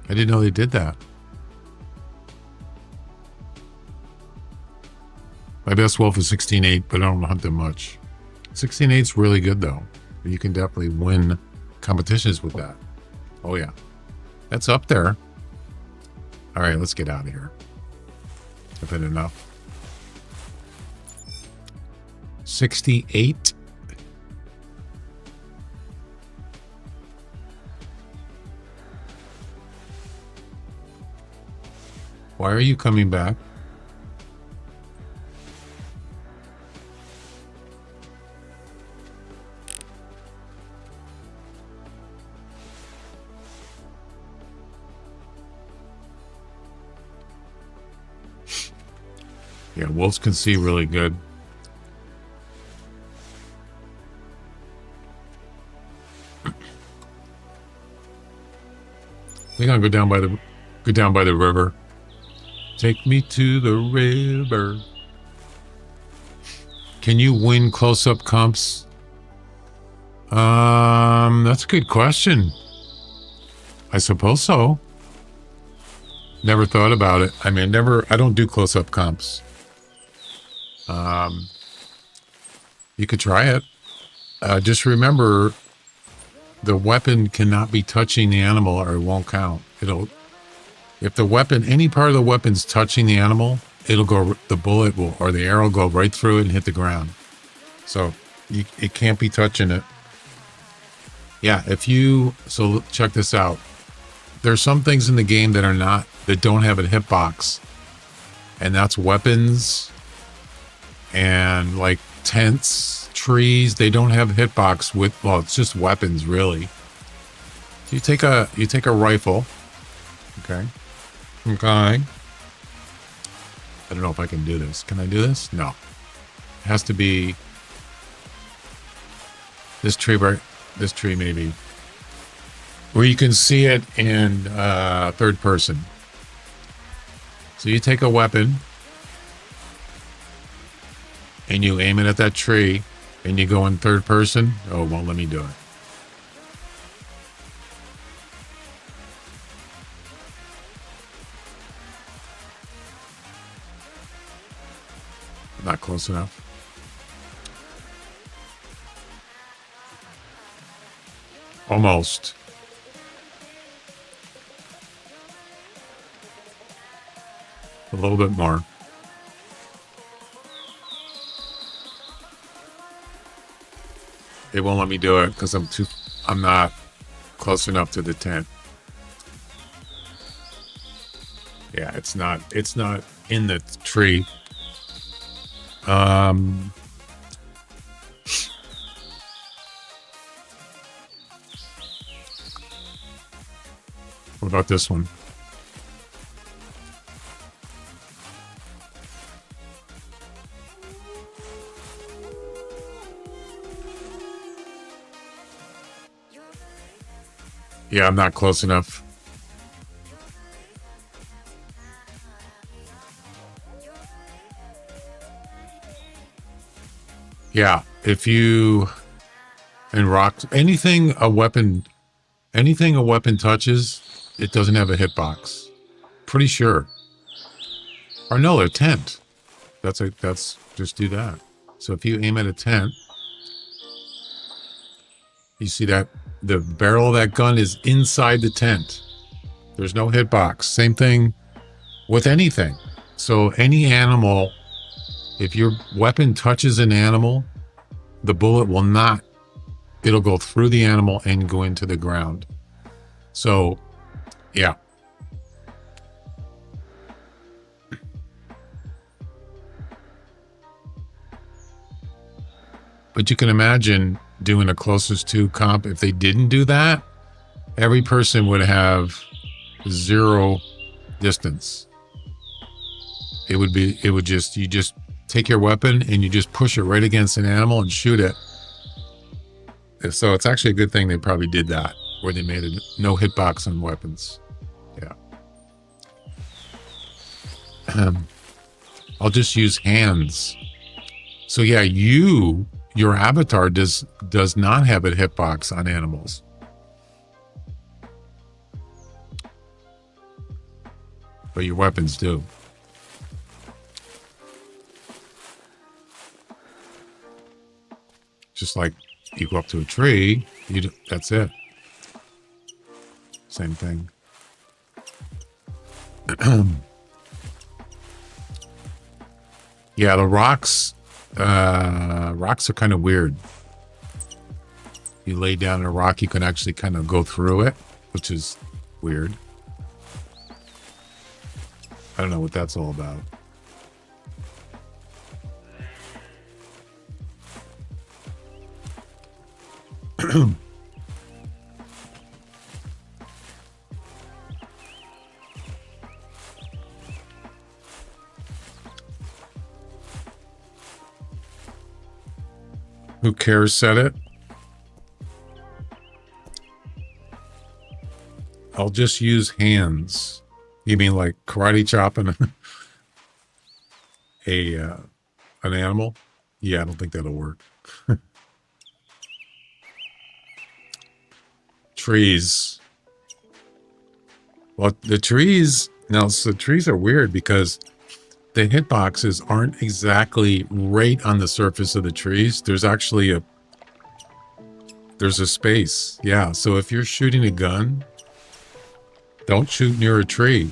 I didn't know they did that. My best wolf is 16.8, but I don't hunt them much. 16.8 is really good, though. You can definitely win competitions with that. Oh, yeah. That's up there. All right, let's get out of here. I've had enough. 68. Why are you coming back? Yeah, wolves can see really good. We're gonna go down by the river. Take me to the river. Can you win close-up comps? That's a good question. I suppose so. Never thought about it. I mean, I don't do close-up comps. You could try it. Just remember, the weapon cannot be touching the animal or it won't count. If the weapon, any part of the weapon's touching the animal, the bullet will, or the arrow go right through it and hit the ground. So it can't be touching it. Yeah, so check this out. There's some things in the game that don't have a hitbox. And that's weapons and like tents, trees. They don't have a hitbox it's just weapons really. You take a rifle. Okay. I don't know if I can do this. Can I do this? No. It has to be this tree, this tree maybe. Where you can see it in third person. So you take a weapon and you aim it at that tree and you go in third person. Oh, it won't let me do it. Not close enough. Almost. A little bit more. It won't let me do it because I'm not close enough to the tent. Yeah, it's not in the tree. What about this one? Yeah, I'm not close enough. Yeah, if you and rocks anything a weapon touches, it doesn't have a hitbox. Pretty sure. Or no, a tent. That's just do that. So if you aim at a tent, you see that the barrel of that gun is inside the tent. There's no hitbox. Same thing with anything. So any animal, if your weapon touches an animal, the bullet will not. It'll go through the animal and go into the ground. So, yeah. But you can imagine doing a closest to comp. If they didn't do that, every person would have 0 distance. You just take your weapon and you just push it right against an animal and shoot it. So it's actually a good thing they probably did that, where they made a no hitbox on weapons. Yeah. I'll just use hands. So yeah, your avatar does not have a hitbox on animals. But your weapons do. Just like you go up to a tree, that's it. Same thing. Yeah, the rocks are kind of weird. You lay down a rock, you can actually kind of go through it, which is weird. I don't know what that's all about. Who cares said it? I'll just use hands. You mean like karate chopping an animal? Yeah, I don't think that'll work. Trees. Well, the trees are weird because the hitboxes aren't exactly right on the surface of the trees. There's actually there's a space. Yeah, so if you're shooting a gun, don't shoot near a tree.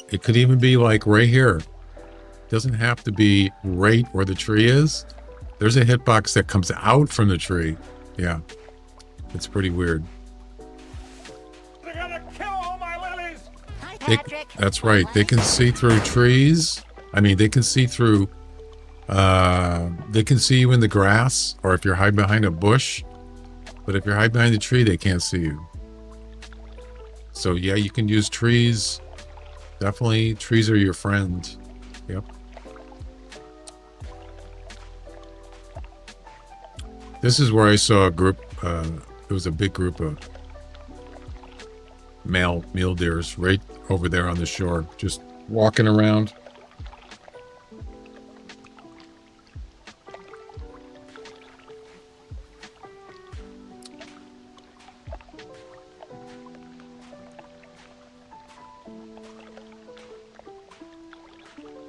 It could even be like right here. It doesn't have to be right where the tree is. There's a hitbox that comes out from the tree. Yeah, it's pretty weird. They're gonna kill all my lilies! That's right. They can see through trees. I mean, they can see through, they can see you in the grass, or if you're hiding behind a bush. But if you're hiding behind a tree, they can't see you. So yeah, you can use trees. Definitely, trees are your friend. This is where I saw a group. It was a big group of male mule deers right over there on the shore, just walking around.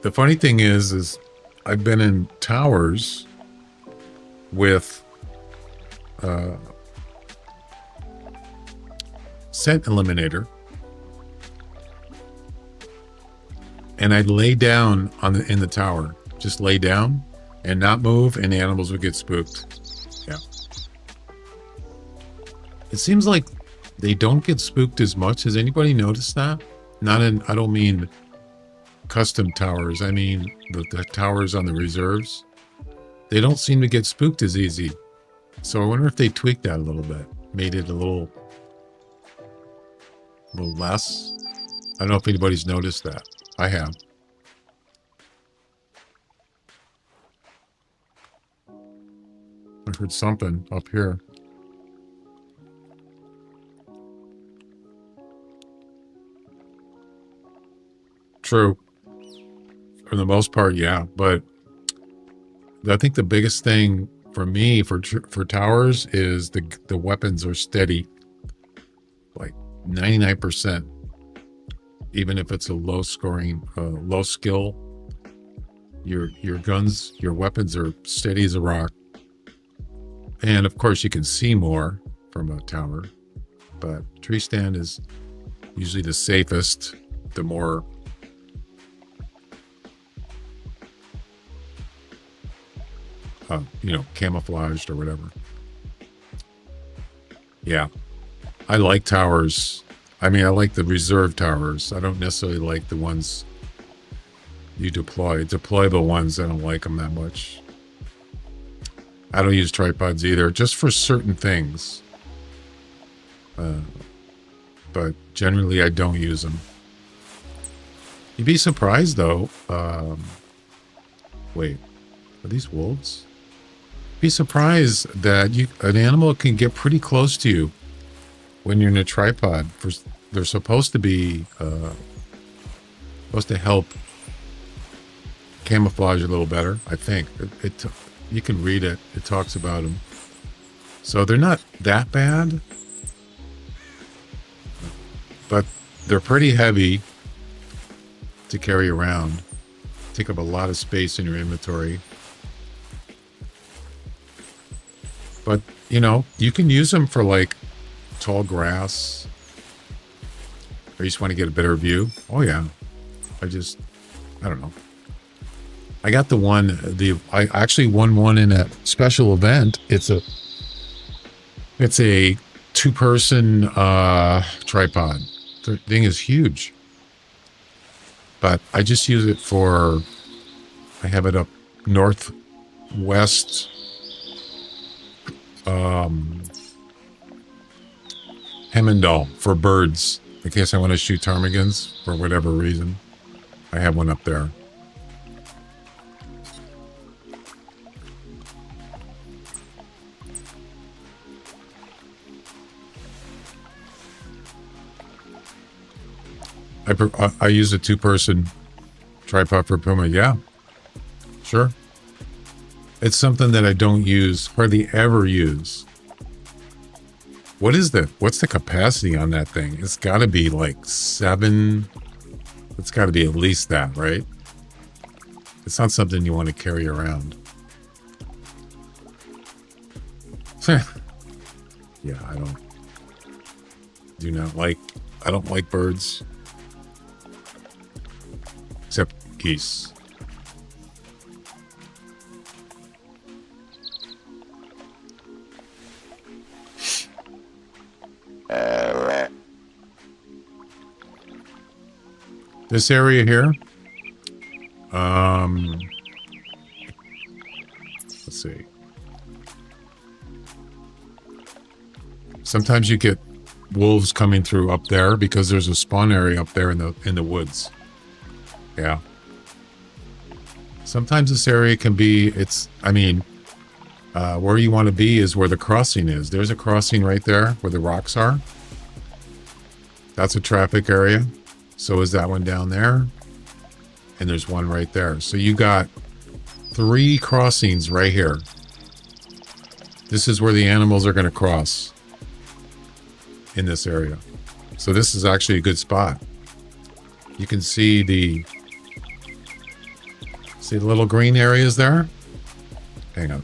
The funny thing is I've been in towers with scent eliminator, and I'd lay down in the tower, just lay down and not move, and the animals would get spooked. Yeah. It seems like they don't get spooked as much. Has anybody noticed that? I don't mean custom towers. I mean the towers on the reserves. They don't seem to get spooked as easy. So I wonder if they tweaked that a little bit, made it a little less. I don't know if anybody's noticed that. I have. I heard something up here. True. For the most part, yeah. But I think the biggest thing for me for towers is the weapons are steady, like 99%. Even if it's a low scoring, low skill, your guns, your weapons are steady as a rock. And of course, you can see more from a tower, but tree stand is usually the safest, the more camouflaged or whatever. Yeah, I like towers. I mean, I like the reserve towers. I don't necessarily like the ones you deploy. Deployable ones, I don't like them that much. I don't use tripods either, just for certain things. But generally, I don't use them. You'd be surprised, though. Wait, are these wolves? Be surprised that an animal can get pretty close to you when you're in a tripod. They're supposed to be supposed to help camouflage a little better. I think you can read it. It talks about them, so they're not that bad, but they're pretty heavy to carry around. Take up a lot of space in your inventory. But, you can use them for like tall grass. Or you just want to get a better view. Oh yeah. I don't know. I got I actually won one in a special event. It's a 2-person tripod. The thing is huge. But I just use it I have it up northwest Hemendal for birds. In case I want to shoot ptarmigans for whatever reason. I have one up there. I use a 2-person tripod for puma. Yeah, sure. It's something that I don't hardly ever use. What's the capacity on that thing? It's got to be like 7. It's got to be at least that, right? It's not something you want to carry around. Yeah, I don't like birds. Except geese. This area here, let's see. Sometimes you get wolves coming through up there because there's a spawn area up there in the woods. Yeah. Sometimes this area can be, Where you want to be is where the crossing is. There's a crossing right there where the rocks are. That's a traffic area. So is that one down there. And there's one right there. So you got 3 crossings right here. This is where the animals are going to cross in this area. So this is actually a good spot. You can see the little green areas there. Hang on.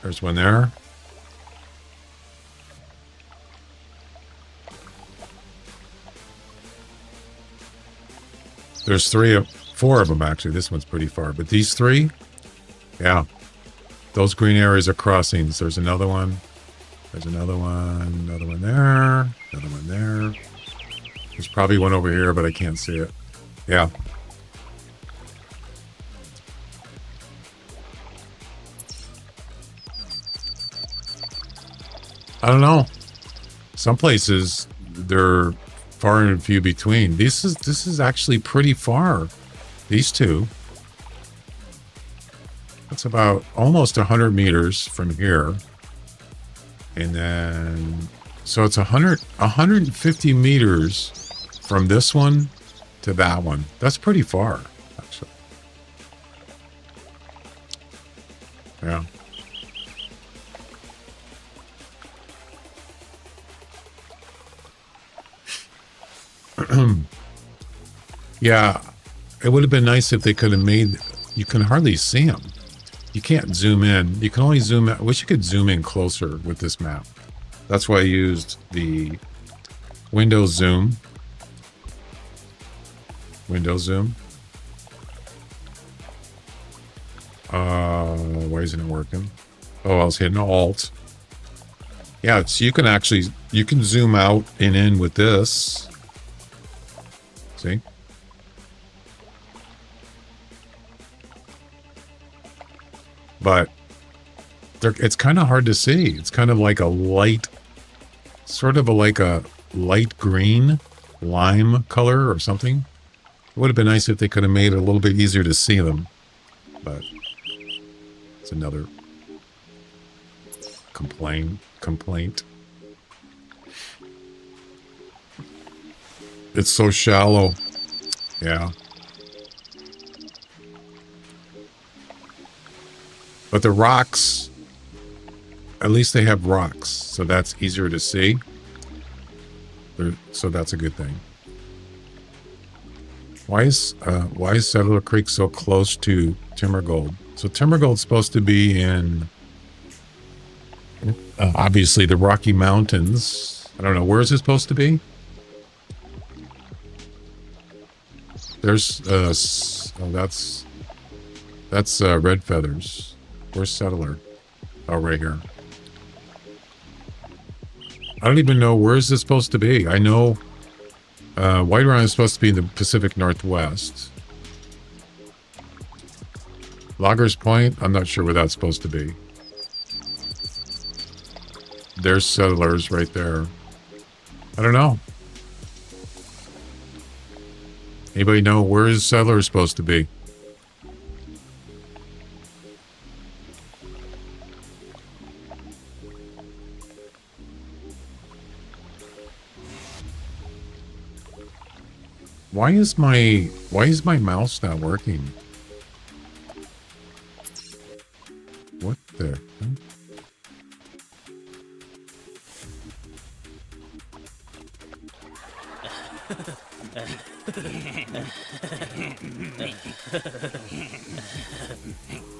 There's one there. There's 4 of them actually. This one's pretty far, but these 3, yeah, those green areas are crossings. There's another one. There's another one there, another one there. There's probably one over here, but I can't see it. Yeah. I don't know. Some places they're far and few between. This is actually pretty far. These 2. That's about almost 100 meters from here. And then so it's 150 meters from this one to that one. That's pretty far, actually. Yeah. Yeah, it would have been nice if they could have made. You can hardly see them. You can't zoom in. You can only zoom out. I wish you could zoom in closer with this map. That's why I used the window zoom. Window zoom. Why isn't it working? Oh, I was hitting Alt. Yeah, so you can zoom out and in with this. See? But it's kind of hard to see. It's kind of like a light, like a light green lime color or something. It would have been nice if they could have made it a little bit easier to see them. But it's another complaint. It's so shallow. Yeah. But the rocks, at least they have rocks, so that's easier to see. So that's a good thing. Why is Settler Creek so close to Timbergold? So Timbergold's supposed to be in, obviously, the Rocky Mountains. I don't know, where is it supposed to be? There's that's Red Feathers. Where's Settler? Oh, right here. I don't even know, where is this supposed to be? I know White Rhino is supposed to be in the Pacific Northwest. Loggers Point, I'm not sure where that's supposed to be. There's Settlers right there. I don't know. Anybody know where is Settler supposed to be? Why is my mouse not working? What the?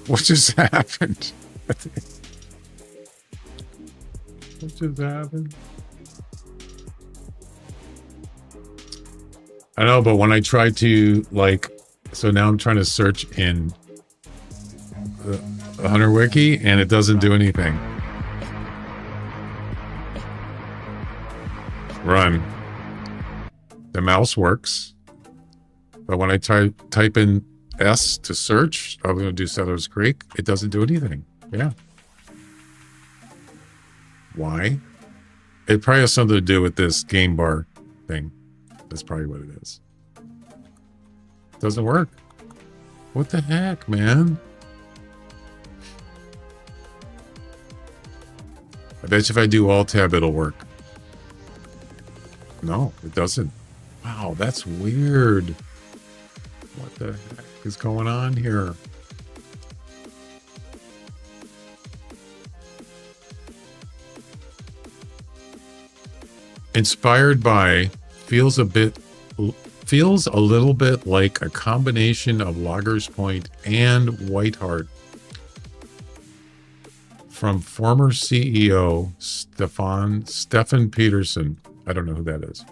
What just happened? What just happened? I know, but when I try to, like, so now I'm trying to search in the Hunter Wiki, and it doesn't do anything. Run. The mouse works, but when I type in S to search, I'm going to do Settlers Creek, it doesn't do anything. Yeah. Why? It probably has something to do with this game bar thing. That's probably what it is. Doesn't work. What the heck, man? I bet you if I do Alt Tab, it'll work. No, it doesn't. Wow, that's weird. What the heck is going on here? Inspired by feels a little bit like a combination of Loggers Point and Whiteheart from former CEO Stefan Peterson. I don't know who that is.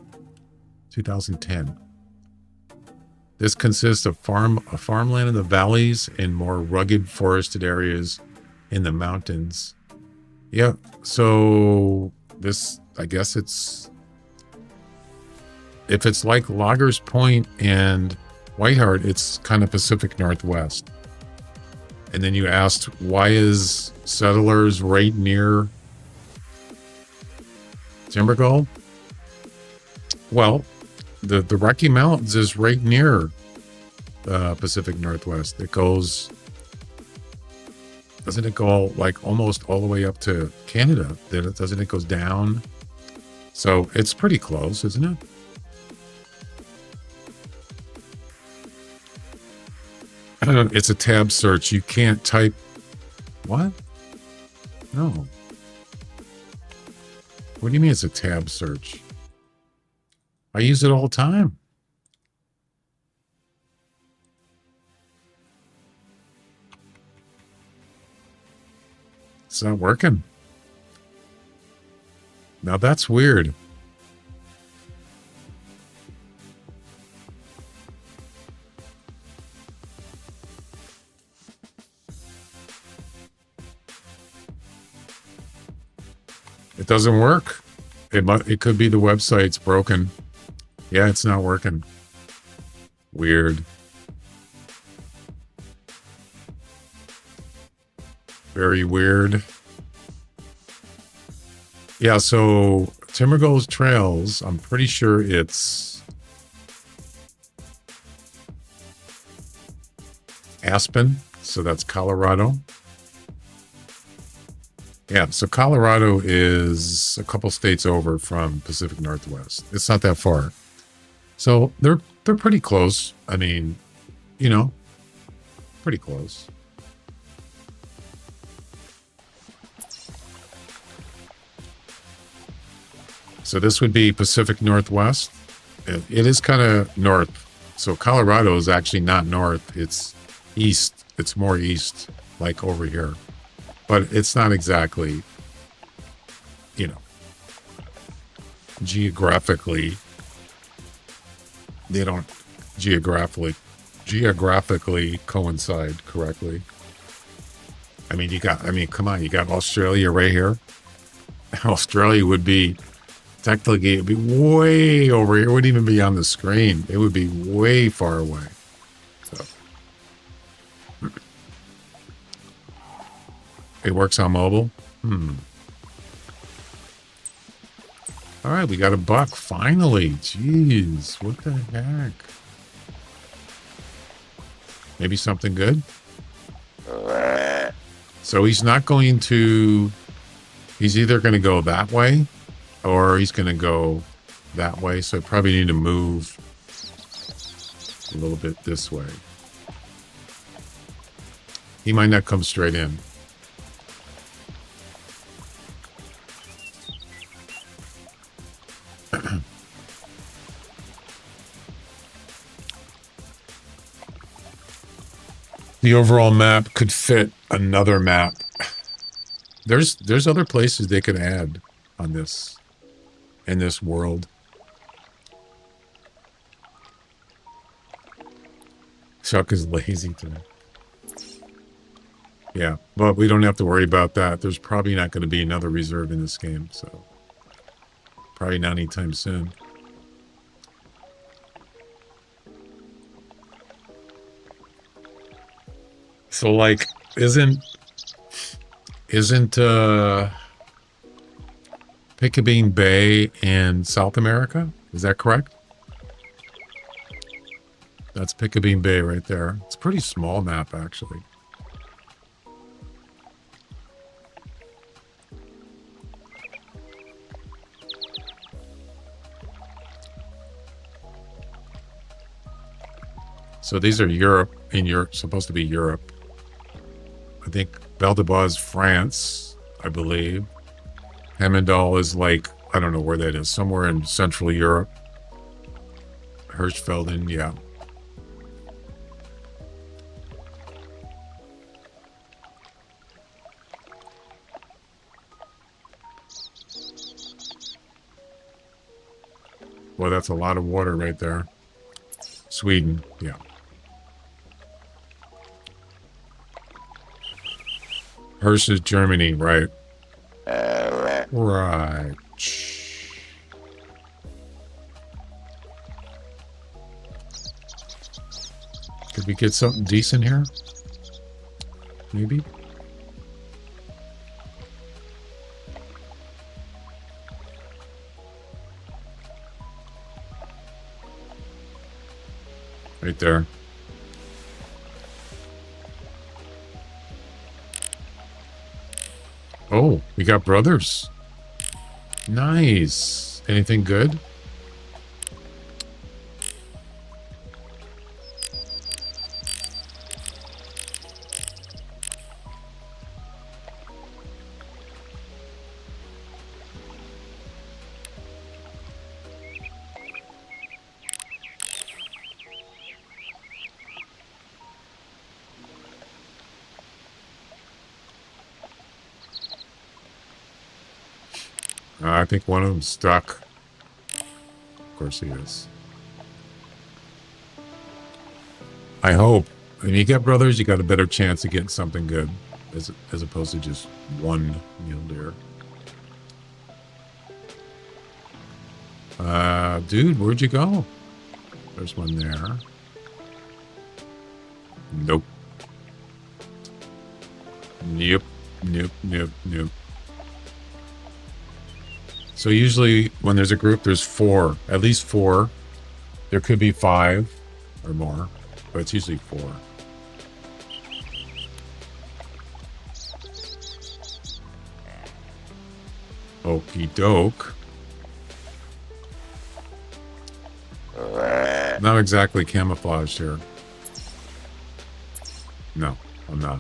2010. This consists of farmland in the valleys and more rugged forested areas in the mountains. Yeah, so this, I guess it's, if it's like Loggers Point and Whiteheart, it's kind of Pacific Northwest. And then you asked, why is Settlers right near Timbergold? Well, the Rocky Mountains is right near Pacific Northwest. It goes, doesn't it go like almost all the way up to Canada? Doesn't it goes down? So it's pretty close, isn't it? It's a tab search. You can't type. What? No. What do you mean it's a tab search? I use it all the time. It's not working. Now that's weird. It doesn't work. It could be the website's broken. Yeah, it's not working. Weird. Very weird. Yeah, so Timbergold's Trails, I'm pretty sure it's Aspen, so that's Colorado. Yeah, so Colorado is a couple states over from Pacific Northwest. It's not that far. So they're pretty close. I mean, you know, pretty close. So this would be Pacific Northwest. It is kind of north. So Colorado is actually not north. It's east. It's more east, like over here. But it's not exactly, you know, geographically. They don't geographically coincide correctly. I mean, come on, you got Australia right here. Australia would be, technically, it'd be way over here. It wouldn't even be on the screen. It would be way far away. So. It works on mobile? All right, we got a buck, finally. Jeez, what the heck? Maybe something good? So he's not going to... He's either going to go that way, or he's going to go that way. So I probably need to move a little bit this way. He might not come straight in. The overall map could fit another map. There's other places they could add on this, in this world. Chuck is lazy today. Yeah, but we don't have to worry about that. There's probably not going to be another reserve in this game, so probably not anytime soon. So like, isn't Picabine Bay in South America. Is that correct? That's Picabine Bay right there. It's a pretty small map, actually. So these are Europe, in Europe, supposed to be Europe. I think Val-de-Bois is France, I believe. Hemendal is like, I don't know where that is, somewhere in Central Europe. Hirschfelden, yeah. Well, that's a lot of water right there. Sweden, yeah. Hirsch is Germany, right? Right. Could we get something decent here? Maybe? Right there. Oh, we got brothers. Nice. Anything good? I think one of them's stuck. Of course he is. I hope. When you get brothers, you got a better chance of getting something good as opposed to just one mule deer. Dude, where'd you go? There's one there. Nope. Nope. Nope. Nope. Nope. So usually when there's a group, there's four, at least four. There could be 5 or more, but it's usually 4. Okie doke. Not exactly camouflaged here. No, I'm not.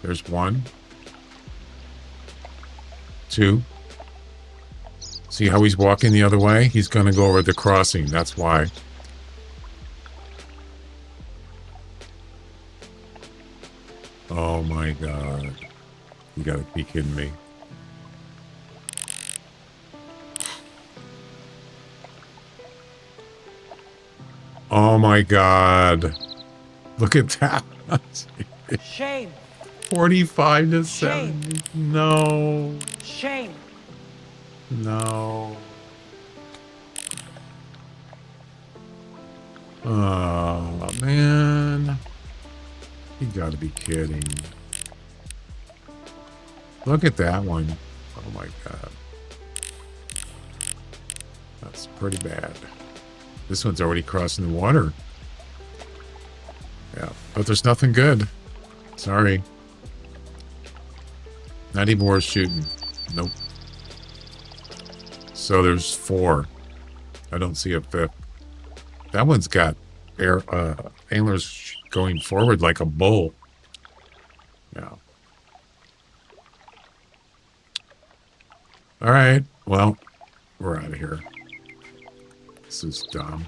There's 1, 2. See how he's walking the other way? He's going to go over the crossing. That's why. Oh my God. You got to be kidding me. Oh my God. Look at that. Shame. 45 to 7. No. Shame. No. Oh, man. You gotta be kidding. Look at that one. Oh my God. That's pretty bad. This one's already crossing the water. Yeah, but there's nothing good. Sorry. Not even worth shooting. Nope. So there's 4. I don't see a 5th. That one's got antlers going forward like a bull. Yeah. All right. Well, we're out of here. This is dumb.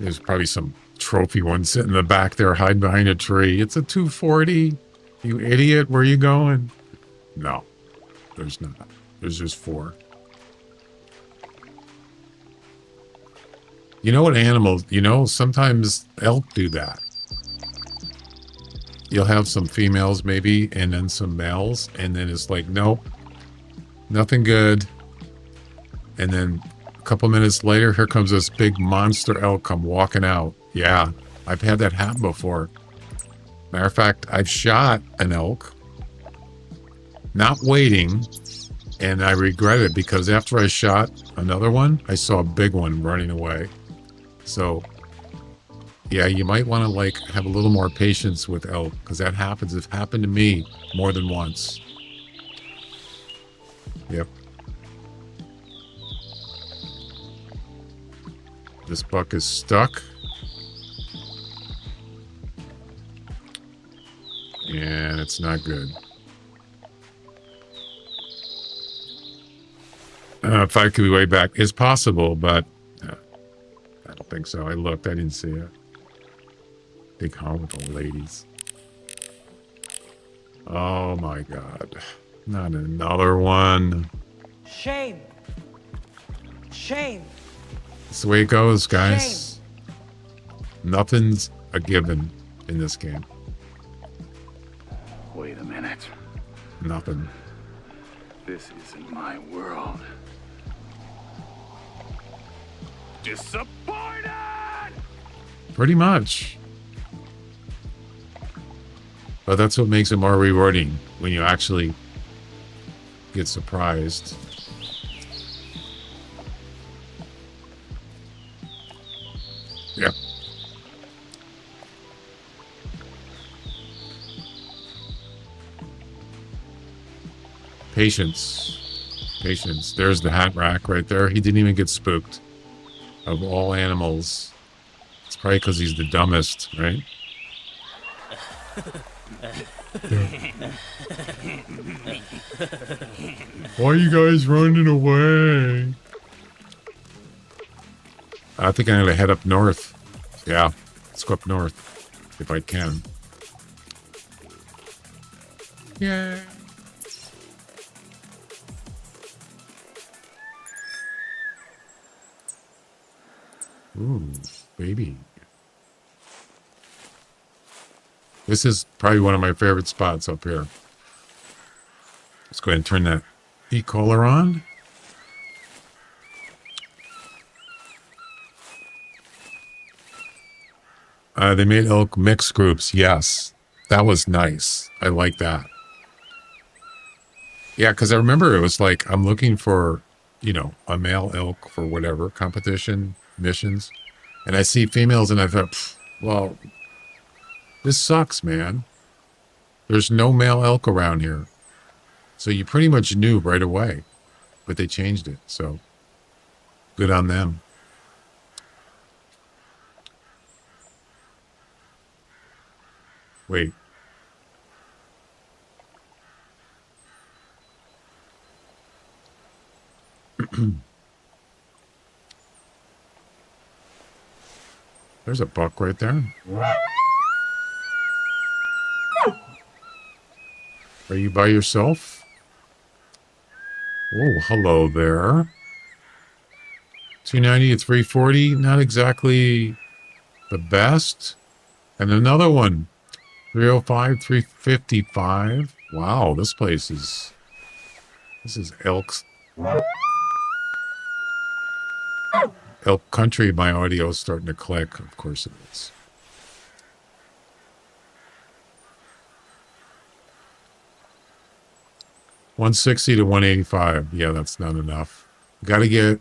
There's probably some trophy one sitting in the back there, hiding behind a tree. It's a 240. You idiot. Where are you going? No, there's not. There's just 4. You know what animals, sometimes elk do that. You'll have some females maybe, and then some males, and then it's like, nope, nothing good. And then a couple minutes later, here comes this big monster elk come walking out. Yeah, I've had that happen before. Matter of fact, I've shot an elk, not waiting, and I regret it because after I shot another one, I saw a big one running away. So, yeah, you might want to like have a little more patience with elk because that happens. It's happened to me more than once. Yep. This buck is stuck. And it's not good. 5 could be way back. It's possible, but I don't think so. I looked. I didn't see it. Big home with old ladies. Oh my God. Not another one. Shame. Shame. That's the way it goes, guys. Nothing's a given in this game. Wait a minute. Nothing. This isn't my world. Disappointed! Pretty much. But that's what makes it more rewarding when you actually get surprised. Yeah. Patience. Patience. There's the hat rack right there. He didn't even get spooked. Of all animals. It's probably because he's the dumbest, right? Why are you guys running away? I think I'm going to head up north. Yeah, let's go up north. If I can. Yeah. Ooh, baby. This is probably one of my favorite spots up here. Let's go ahead and turn that e-collar on. They made elk mix groups. Yes, that was nice. I like that. Yeah, because I remember it was like, I'm looking for, you know, a male elk for whatever competition missions. And I see females and I thought, well, this sucks, man. There's no male elk around here. So you pretty much knew right away, but they changed it. So good on them. Wait. There's a buck right there. Are you by yourself? Oh, hello there. 290 to 340, not exactly the best. And another one. 305, 355. Wow, this place is... This is elks. Elk country. My audio is starting to click. Of course it is. $160 to $185. Yeah, that's not enough. Got to get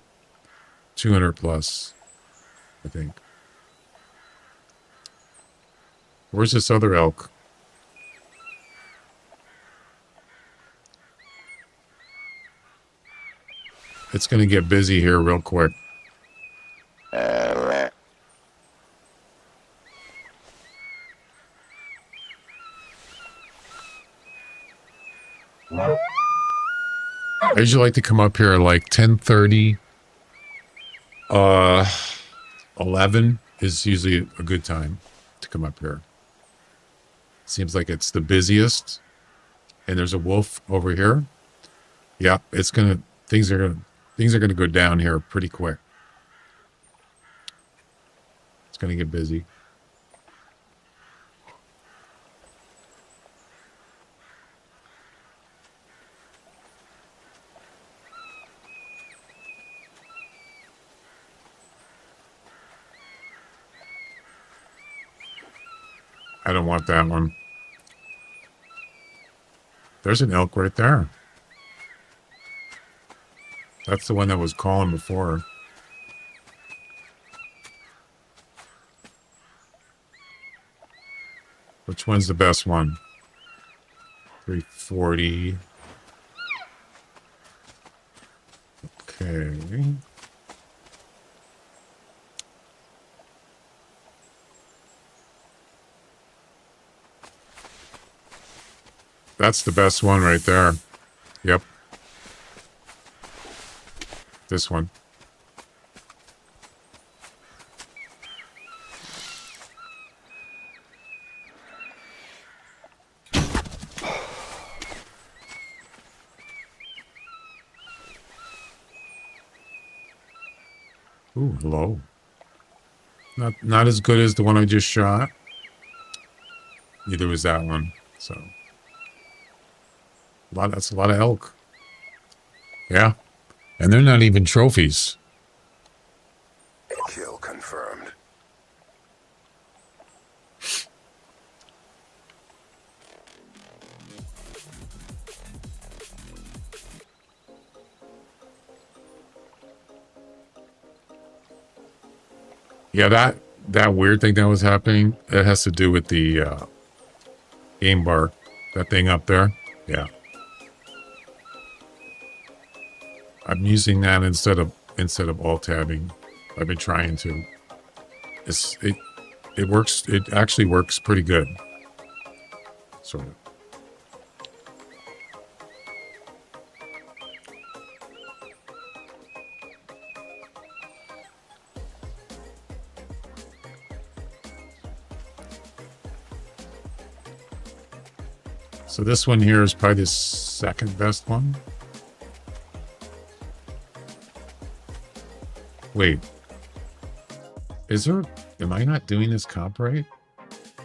200 plus, I think. Where's this other elk? It's going to get busy here real quick. I usually like to come up here at like 10:30. 11 is usually a good time to come up here. Seems like it's the busiest. And there's a wolf over here. Yeah, it's gonna things are gonna go down here pretty quick. It's gonna get busy. I don't want that one. There's an elk right there. That's the one that was calling before. Which one's the best one? 340. Okay. That's the best one right there. Yep. This one. Ooh, hello. Not as good as the one I just shot. Neither was that one. So that's a lot of elk. Yeah. And they're not even trophies. Kill confirmed. Yeah, that weird thing that was happening, it has to do with the game bar. That thing up there. Yeah. I'm using that instead of alt tabbing. I've been trying to. It works. It actually works pretty good. Sort of. So this one here is probably the second best one. Wait, am I not doing this comp right?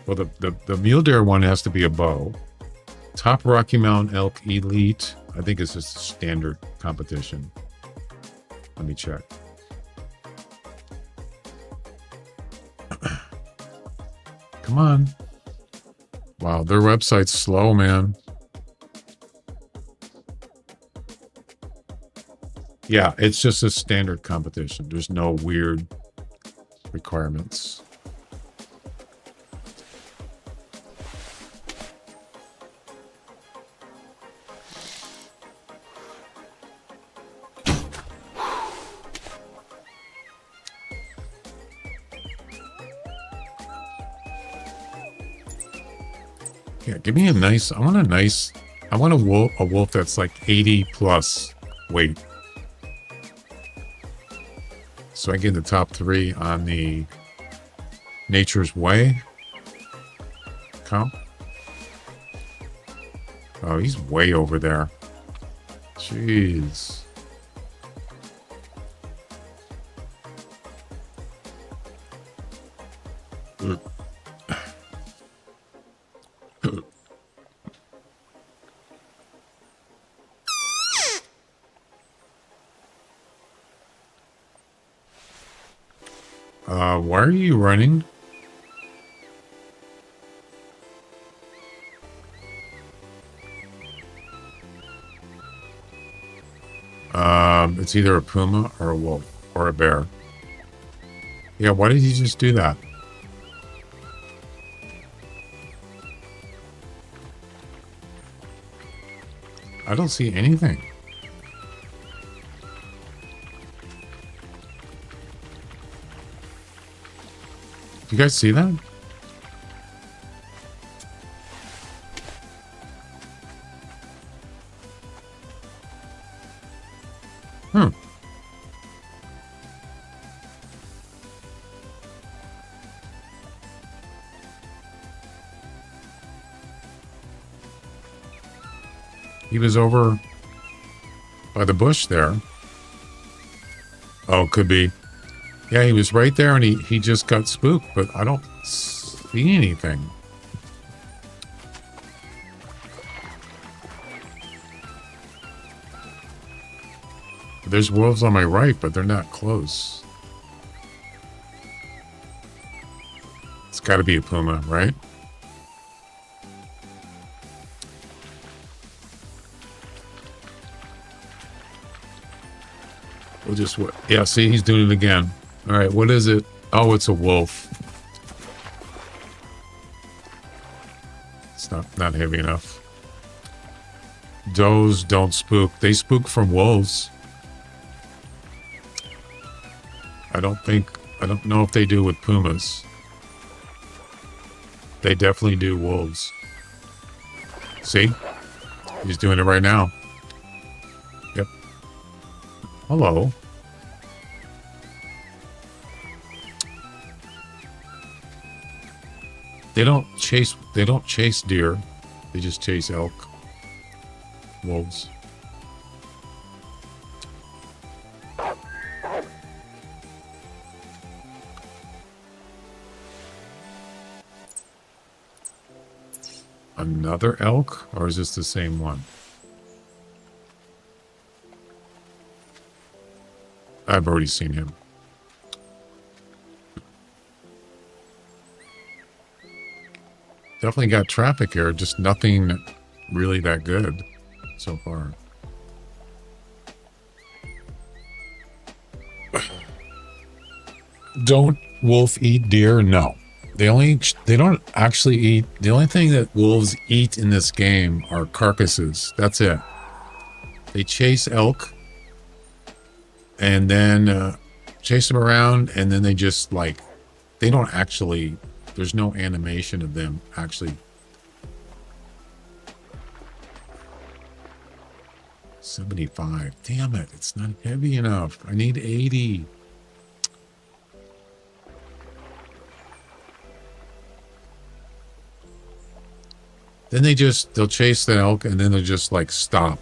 Well, the mule deer one has to be a bow. Top Rocky Mountain Elk Elite, I think it's just a standard competition. Let me check. Come on. Wow, their website's slow, man. Yeah, it's just a standard competition. There's no weird requirements. Yeah, give me a nice, I want a wolf that's like 80 plus weight. So I get the top 3 on the Nature's Way comp. Oh, he's way over there. Jeez. Why are you running? It's either a puma or a wolf or a bear. Yeah, why did you just do that? I don't see anything. You guys see that? He was over by the bush there. Oh, could be. Yeah, he was right there and he just got spooked, but I don't see anything. There's wolves on my right, but they're not close. It's got to be a puma, right? We'll just wait. Yeah, see, he's doing it again. All right, what is it? Oh, it's a wolf. It's not heavy enough. Does don't spook. They spook from wolves. I don't know if they do with pumas. They definitely do wolves. See? He's doing it right now. Yep. Hello. They don't chase deer. They just chase elk. Wolves. Another elk? Or is this the same one? I've already seen him. Definitely got traffic here, just nothing really that good so far. Don't wolf eat deer? No. They don't actually eat. The only thing that wolves eat in this game are carcasses. That's it. They chase elk and then chase them around, and then they just like, they don't actually, there's no animation of them actually. 75. Damn it. It's not heavy enough. I need 80. Then they'll chase the elk, and then they'll just like stop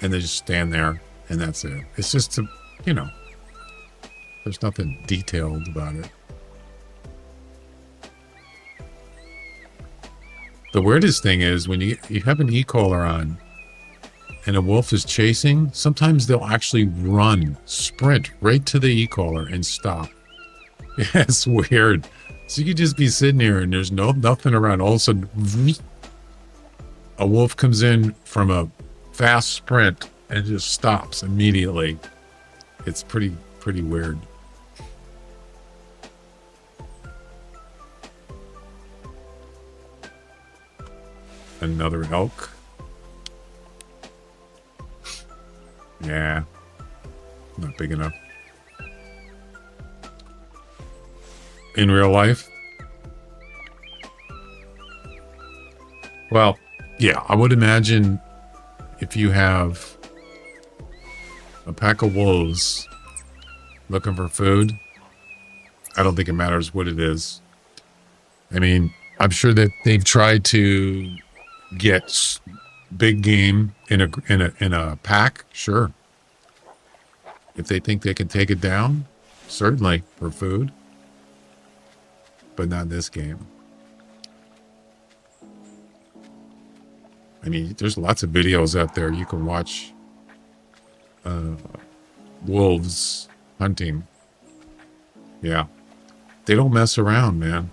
and they just stand there, and that's it. It's just, there's nothing detailed about it. The weirdest thing is when you have an e-collar on and a wolf is chasing, sometimes they'll actually sprint right to the e-collar and stop. Yeah, it's weird. So you could just be sitting here and there's nothing around. All of a sudden, a wolf comes in from a fast sprint and just stops immediately. It's pretty weird. Another elk. Yeah, not big enough. In real life? Well, yeah, I would imagine if you have a pack of wolves looking for food, I don't think it matters what it is. I mean, I'm sure that they've tried to get big game in a pack, sure. If they think they can take it down, certainly for food, but not in this game. I mean, there's lots of videos out there you can watch. Wolves hunting. Yeah, they don't mess around, man.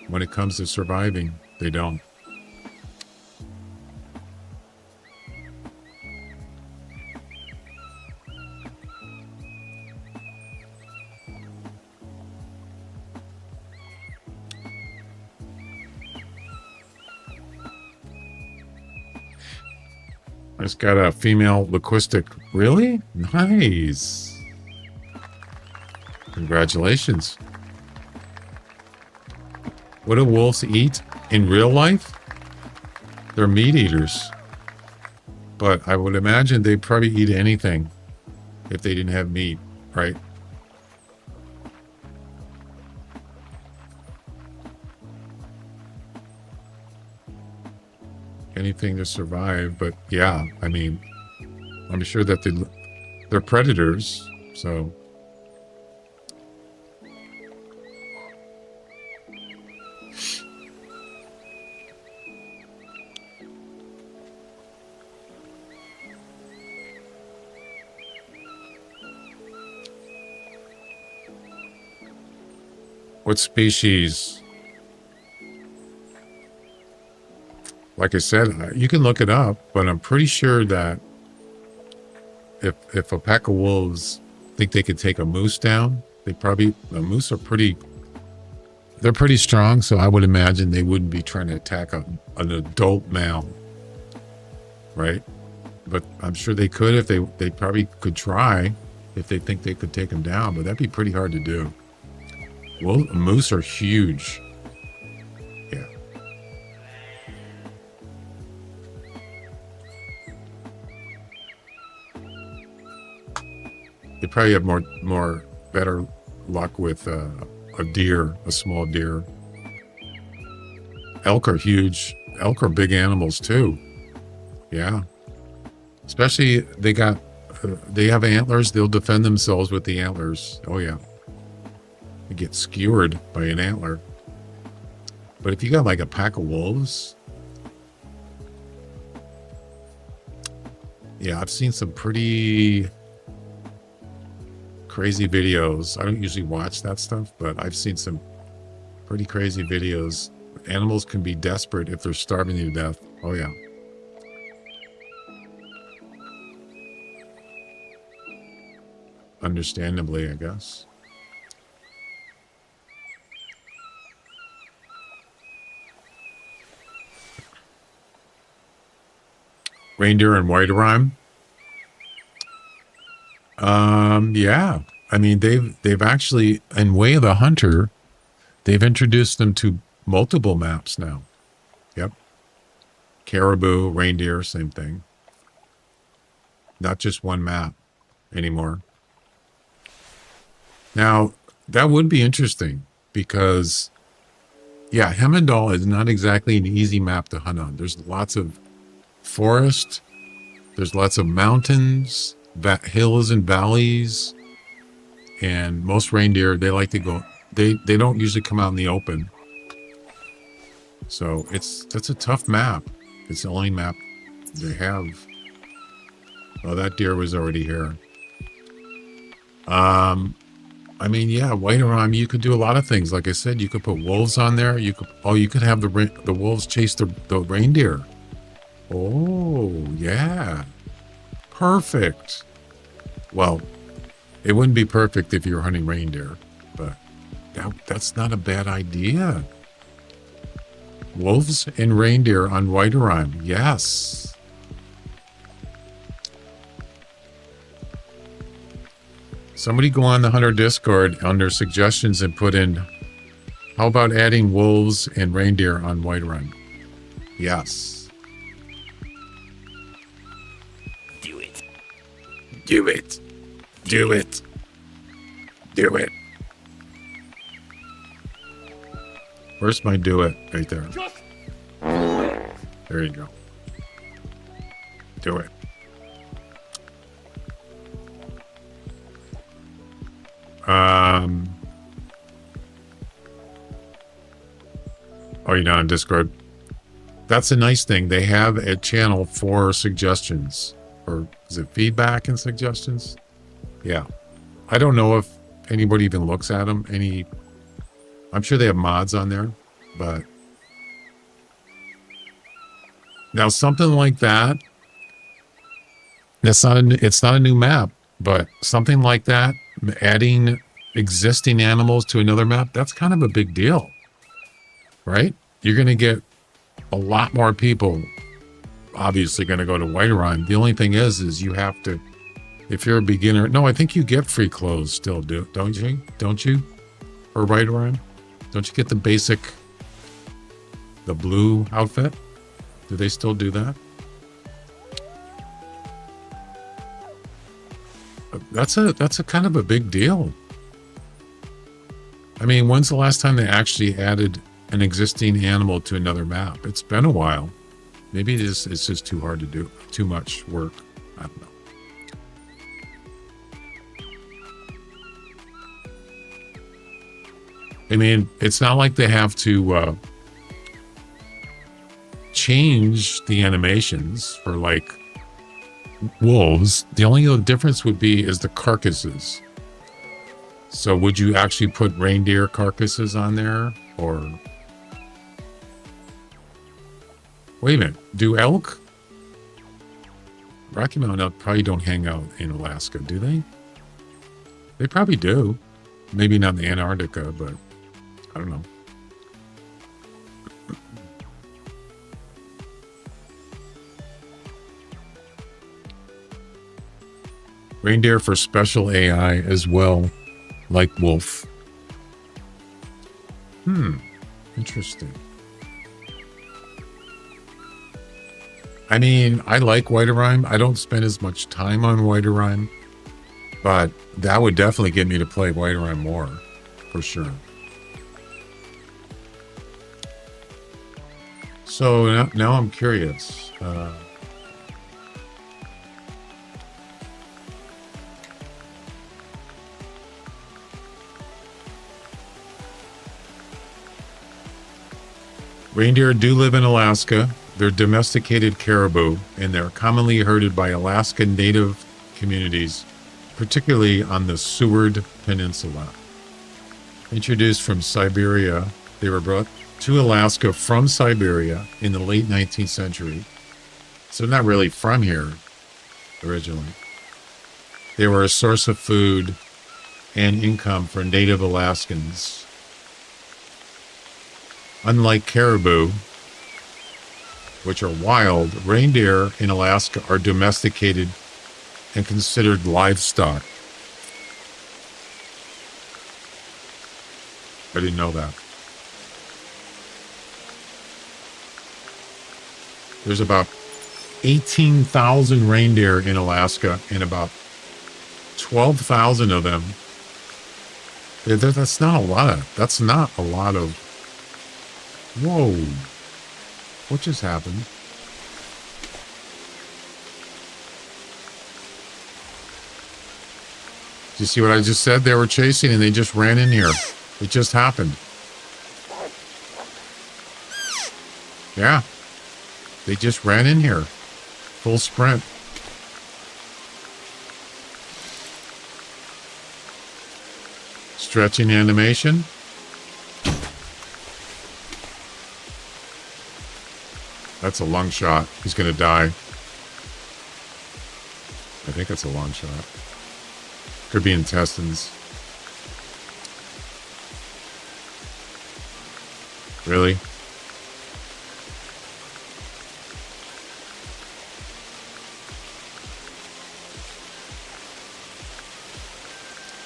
When it comes to surviving, they don't. It's got a female linguistic. Really? Nice. Congratulations. What do wolves eat in real life? They're meat eaters. But I would imagine they'd probably eat anything if they didn't have meat, right? Anything to survive, but yeah, I mean, I'm sure that they're predators, so. What species? Like I said, you can look it up, but I'm pretty sure that if a pack of wolves think they could take a moose down. The moose are they're pretty strong, so I would imagine they wouldn't be trying to attack an adult male, right? But I'm sure they could if they probably could try if they think they could take him down, but that'd be pretty hard to do. Well, moose are huge. Yeah. They probably have better luck with a deer, a small deer. Elk are huge. Elk are big animals too. Yeah. Especially they have antlers. They'll defend themselves with the antlers. Oh yeah. They get skewered by an antler. But if you got like a pack of wolves, yeah, I've seen some pretty crazy videos. I don't usually watch that stuff, but I've seen some pretty crazy videos. Animals can be desperate if they're starving to death. Oh yeah. Understandably, I guess. Reindeer and white rhyme. Yeah. I mean, they've actually, in Way of the Hunter, they've introduced them to multiple maps now. Yep. Caribou, reindeer, same thing. Not just one map anymore. Now, that would be interesting because, yeah, Hemendal is not exactly an easy map to hunt on. There's lots of forest. There's lots of mountains, hills and valleys. And most reindeer, they like to go, they don't usually come out in the open. So that's a tough map. It's the only map they have. Oh, that deer was already here. I mean, yeah, white rhyme, you could do a lot of things. Like I said, you could put wolves on there. You could have the wolves chase the reindeer. Oh, yeah. Perfect. Well, it wouldn't be perfect if you were hunting reindeer, but that's not a bad idea. Wolves and reindeer on white rhyme. Yes. Somebody go on the Hunter Discord under suggestions and put in, how about adding wolves and reindeer on white rhyme? Yes. Do it. Do it. Do it. Do it. Where's my do it? Right there. There you go. Do it. Oh, you're not on Discord. That's a nice thing. They have a channel for suggestions. Or is it feedback and suggestions? Yeah. I don't know if anybody even looks at them. I'm sure they have mods on there, but now something like that, it's not a new map, but something like that, adding existing animals to another map, that's kind of a big deal, right? You're going to get a lot more people obviously going to go to white rhyme. The only thing is you have to, if you're a beginner, no, I think you get free clothes still, don't you? For white rhyme? Don't you get the basic, the blue outfit? Do they still do that? That's a kind of a big deal. I mean, when's the last time they actually added an existing animal to another map? It's been a while. Maybe it's just too hard to do, too much work. I don't know. I mean, it's not like they have to change the animations for like wolves. The only difference would be is the carcasses. So would you actually put reindeer carcasses on there, or wait a minute, do elk? Rocky Mountain elk probably don't hang out in Alaska, do they? They probably do. Maybe not in Antarctica, but I don't know. Reindeer for special AI as well, like wolf. Interesting. I mean, I like Whiterime. I don't spend as much time on Whiterime, but that would definitely get me to play Whiterime more, for sure. So now I'm curious. Reindeer do live in Alaska. They're domesticated caribou, and they're commonly herded by Alaska Native communities, particularly on the Seward Peninsula. Introduced from Siberia, they were brought to Alaska from Siberia in the late 19th century. So not really from here originally. They were a source of food and income for Native Alaskans. Unlike caribou, which are wild, reindeer in Alaska are domesticated and considered livestock. I didn't know that. There's about 18,000 reindeer in Alaska, and about 12,000 of them. That's not a lot. That's not a lot of. Whoa. What just happened? Did you see what I just said? They were chasing and they just ran in here. It just happened. Yeah. They just ran in here. Full sprint. Stretching animation. That's a long shot. He's going to die. I think it's a long shot. Could be intestines. Really?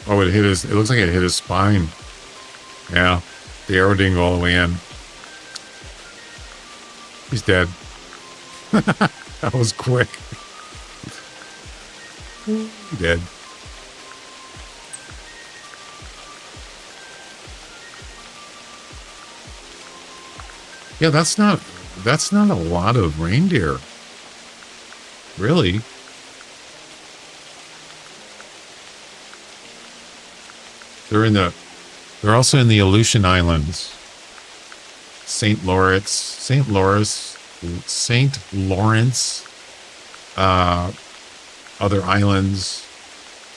Oh, it hit his, it looks like it hit his spine. Yeah. The arrow didn't go all the way in. He's dead. That was quick. Dead. Yeah, that's not a lot of reindeer. Really? They're also in the Aleutian Islands. St. Lawrence, other islands,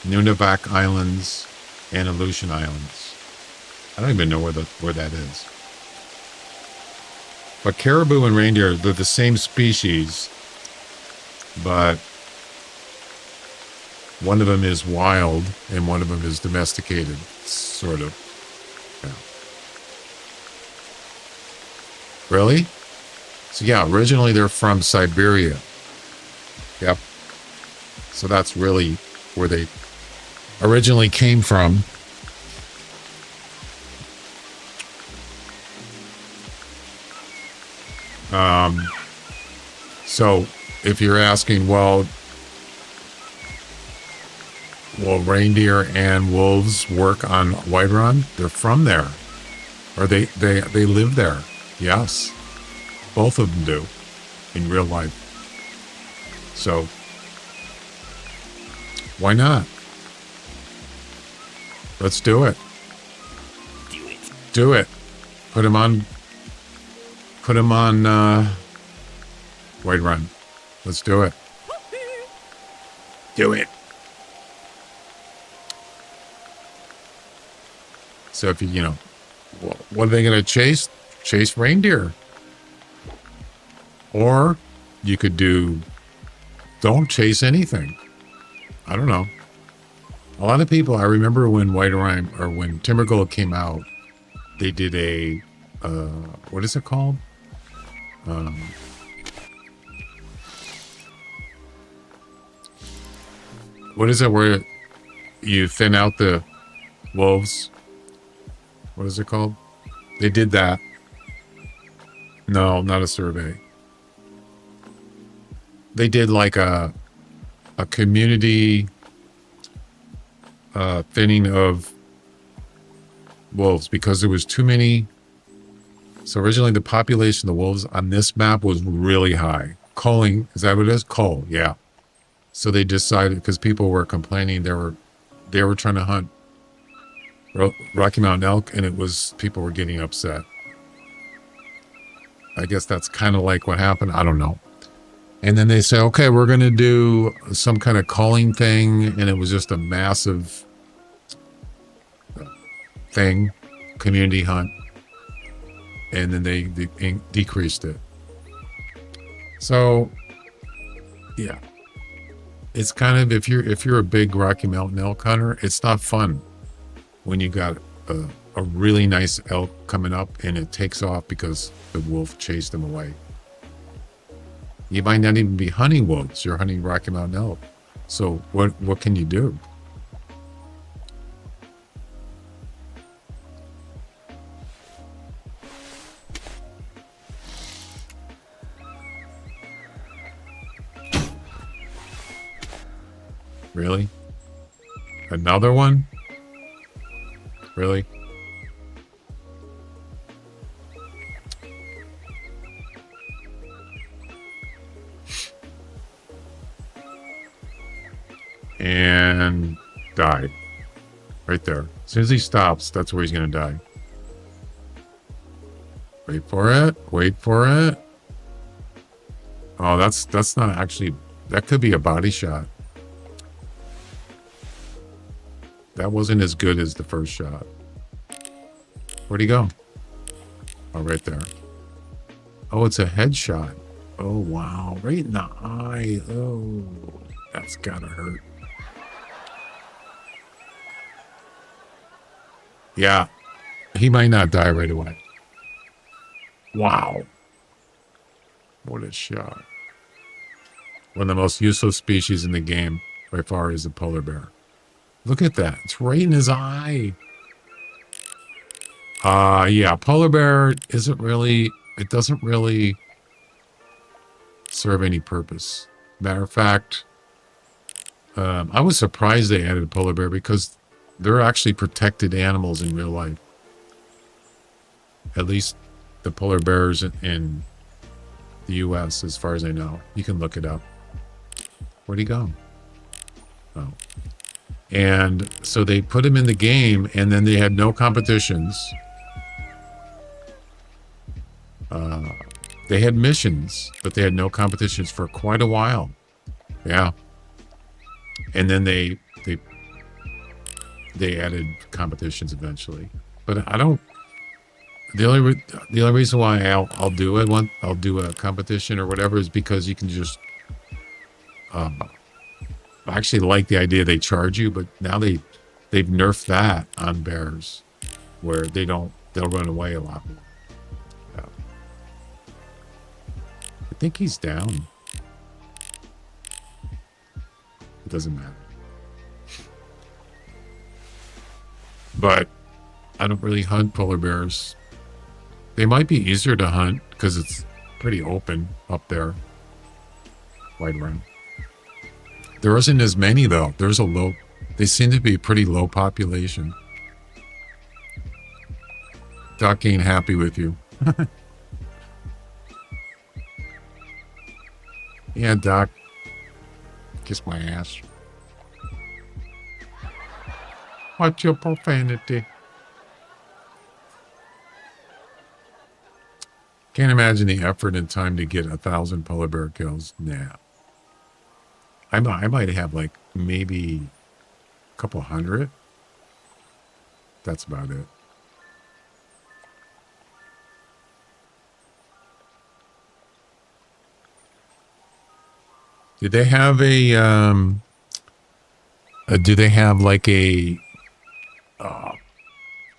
Nunivak Islands, and Aleutian Islands. I don't even know where that is. But caribou and reindeer, they're the same species, but one of them is wild and one of them is domesticated, sort of. Yeah. Really? So yeah, originally they're from Siberia. Yep. So that's really where they originally came from. So if you're asking, well, will reindeer and wolves work on Whiterun? They're from there, or they live there. Yes, both of them do in real life. So why not? Let's do it. Do it. Put him on Whiterun. Let's do it. Do it. So if you know, what are they going to chase? Chase reindeer. Or you could don't chase anything. I don't know. A lot of people, I remember when White Rhyme or when Timbergold came out, they did a, what is it called? What is it where you thin out the wolves? What is it called? They did that. No, not a survey. They did like a community thinning of wolves because there was too many. So originally the population of the wolves on this map was really high. Culling, is that what it is? Cull, yeah. So they decided, because people were complaining, they were trying to hunt Rocky Mountain elk, and people were getting upset. I guess that's kind of like what happened. I don't know. And then they say, okay, we're going to do some kind of calling thing. And it was just a massive thing, community hunt. And then they decreased it. So, yeah. It's kind of, if you're a big Rocky Mountain elk hunter, it's not fun when you got a really nice elk coming up and it takes off because the wolf chased him away. You might not even be hunting wolves. You're hunting Rocky Mountain elk. So what can you do? Really? Another one? Really? And died. Right there. As soon as he stops, that's where he's going to die. Wait for it. Wait for it. Oh, that's not actually... That could be a body shot. That wasn't as good as the first shot. Where'd he go? Oh, right there. Oh, it's a headshot. Oh, wow. Right in the eye. Oh, that's gotta hurt. Yeah. He might not die right away. Wow. What a shot. One of the most useless species in the game by far is the polar bear. Look at that. It's right in his eye. Yeah, polar bear isn't really, it doesn't really serve any purpose. Matter of fact, I was surprised they added polar bear because they're actually protected animals in real life. At least the polar bears in the U.S., as far as I know. You can look it up. Where'd he go? Oh. And so they put him in the game, and then they had no competitions. They had missions, but they had no competitions for quite a while. Yeah. And then they added competitions eventually. But I don't. The only reason why I'll do it, I'll do a competition or whatever, is because you can just. I actually like the idea they charge you, but now they've nerfed that on bears, where they'll run away a lot more. Yeah. I think he's down. It doesn't matter. But I don't really hunt polar bears. They might be easier to hunt because it's pretty open up there. Wide run. There isn't as many though. They seem to be a pretty low population. Doc ain't happy with you. Yeah, Doc. Kiss my ass. What's your profanity? Can't imagine the effort and time to get 1,000 polar bear kills. Nah. I might have like maybe a couple hundred. That's about it. Did they have a Do they have like a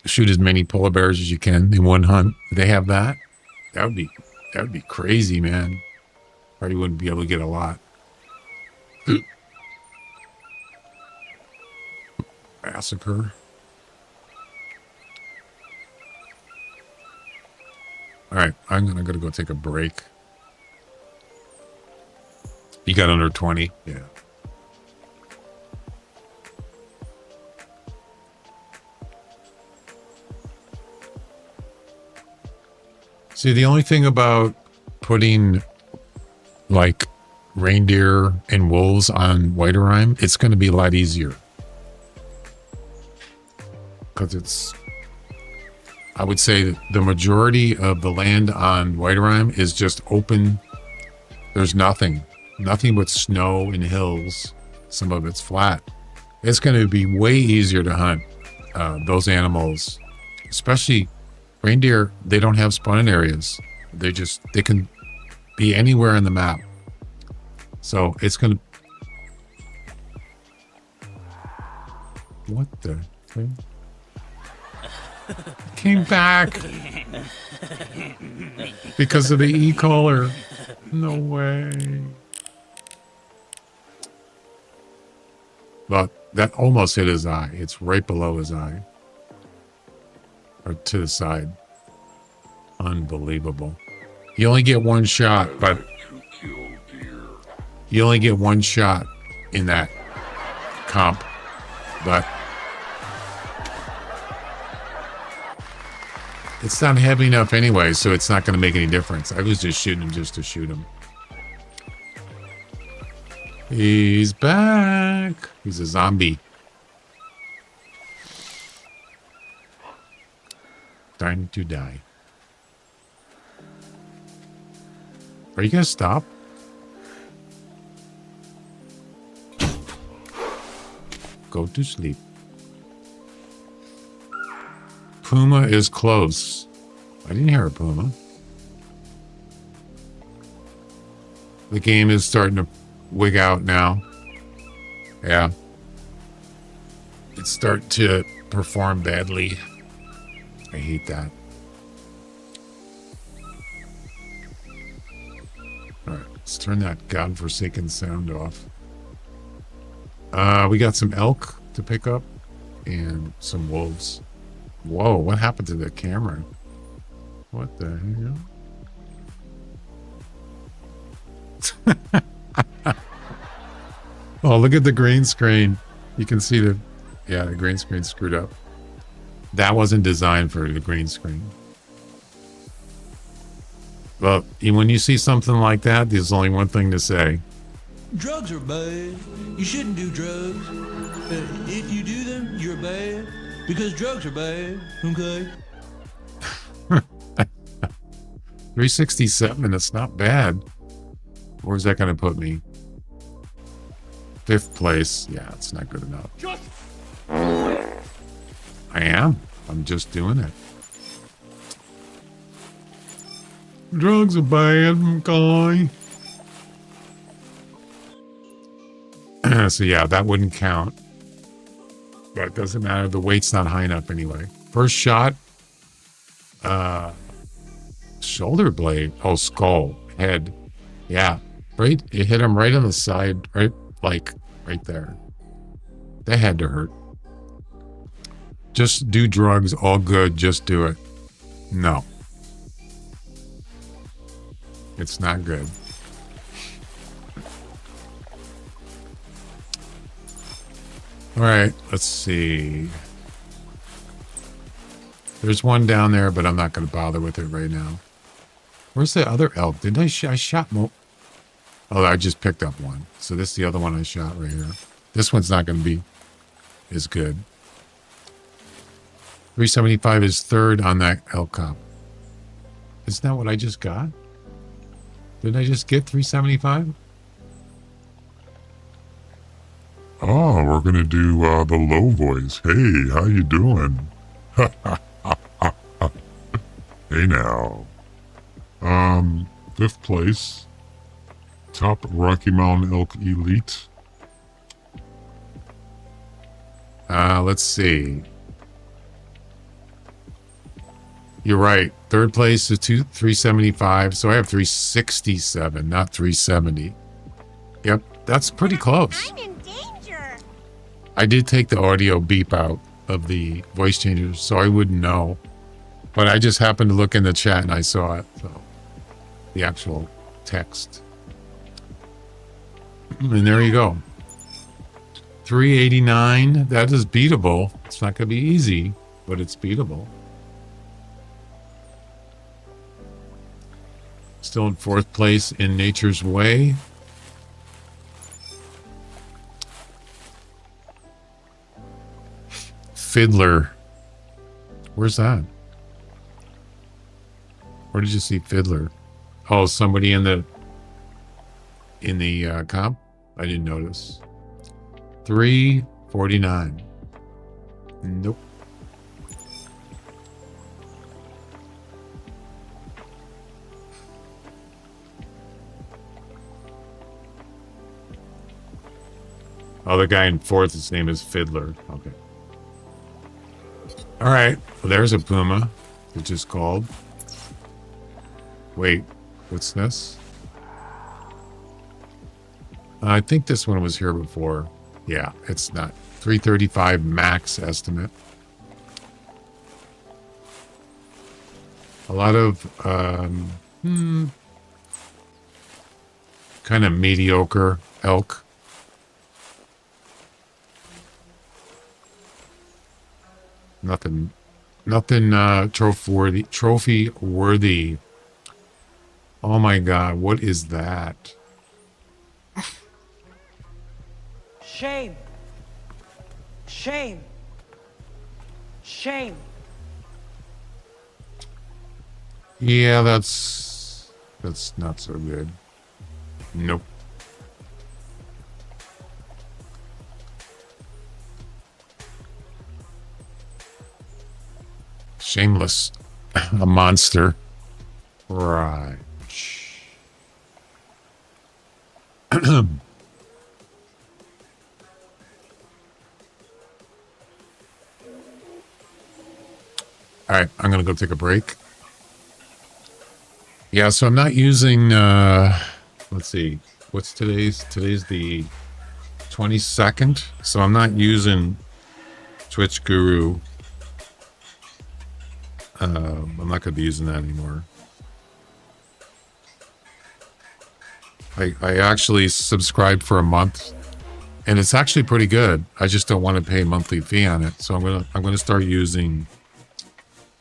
shoot as many polar bears as you can in one hunt? Do they have that? That would be crazy, man. Probably wouldn't be able to get a lot. Massacre. All right, I'm gonna go take a break. You got under 20? Yeah. See, the only thing about putting like reindeer and wolves on white rime, it's going to be a lot easier. Because it's, I would say that the majority of the land on white rime is just open. There's nothing but snow and hills. Some of it's flat. It's going to be way easier to hunt those animals, especially reindeer. They don't have spawning areas. They can be anywhere on the map. So it's going to, what the thing? Came back because of the e-collar. No way. But that almost hit his eye. It's right below his eye. Or to the side. Unbelievable. You only get one shot, but you only get one shot in that comp. But it's not heavy enough anyway, so it's not going to make any difference. I was just shooting him just to shoot him. He's back. He's a zombie. Time to die. Are you going to stop? Go to sleep. Puma is close. I didn't hear a puma. The game is starting to wig out now. Yeah. It's starting to perform badly. I hate that. All right, let's turn that godforsaken sound off. We got some elk to pick up and some wolves. Whoa, what happened to the camera? What the hell? Oh, look at the green screen. You can see the green screen screwed up. That wasn't designed for the green screen. Well, when you see something like that, there's only one thing to say. Drugs are bad. You shouldn't do drugs. If you do them, you're bad. Because drugs are bad, okay? 367, it's not bad. Where's that going to put me? 5th place. Yeah, it's not good enough. I am. I'm just doing it. Drugs are bad, guy. So yeah, that wouldn't count. But it doesn't matter. The weight's not high enough anyway. First shot. Shoulder blade. Oh, skull. Head. Yeah. Right? It hit him right on the side. Right? Like, right there. That had to hurt. Just do drugs. All good. Just do it. No. It's not good. All right, let's see. There's one down there, but I'm not going to bother with it right now. Where's the other elk? Didn't I shot more? Oh, I just picked up one. So this is the other one I shot right here. This one's not going to be as good. 375 is 3rd on that elk comp. Isn't that what I just got? Didn't I just get 375? Oh, we're going to do the low voice. Hey, how you doing? Hey now. 5th place. Top Rocky Mountain Elk Elite. Let's see. You're right. Third place is 375. So I have 367, not 370. Yep, that's pretty close. I'm in danger. I did take the audio beep out of the voice changer, so I wouldn't know. But I just happened to look in the chat and I saw it. So the actual text. And there you go. 389. That is beatable. It's not going to be easy, but it's beatable. Still in fourth place in Nature's Way. Fiddler. Where's that? Where did you see Fiddler? Oh, somebody in the comp? I didn't notice. 349. Nope. Oh, the guy in fourth, his name is Fiddler. Okay. All right. Well, there's a Puma, which is called. Wait, what's this? I think this one was here before. Yeah, it's not. 335 max estimate. A lot of kind of mediocre elk. Nothing trophy worthy. Oh my God, what is that? Shame. Shame. Shame. Yeah, that's not so good. Nope. Shameless. A monster. Right. All right, I'm going to go take a break. Yeah, so I'm not using, let's see, what's today's the 22nd. So I'm not using Twitch Guru. I'm not going to be using that anymore. I actually subscribed for a month, and it's actually pretty good. I just don't want to pay a monthly fee on it, so I'm gonna start using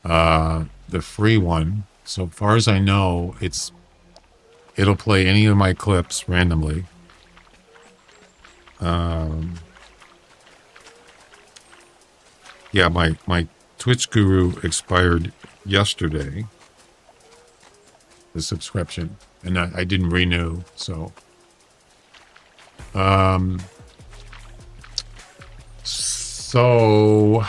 the free one. So far as I know, it'll play any of my clips randomly. Yeah, my Twitch Guru expired yesterday, the subscription, and I didn't renew, so so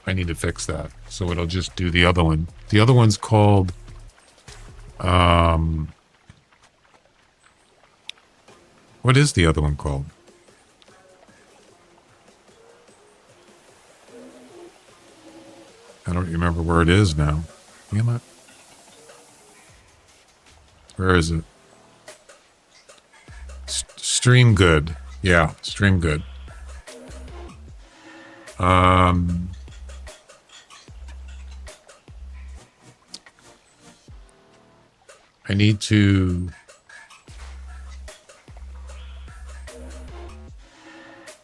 I need to fix that, so it'll just do the other one. The other one's called what is the other one called? I don't remember where it is now. Damn it. Where is it? Stream Good. Yeah, Stream Good. I need to...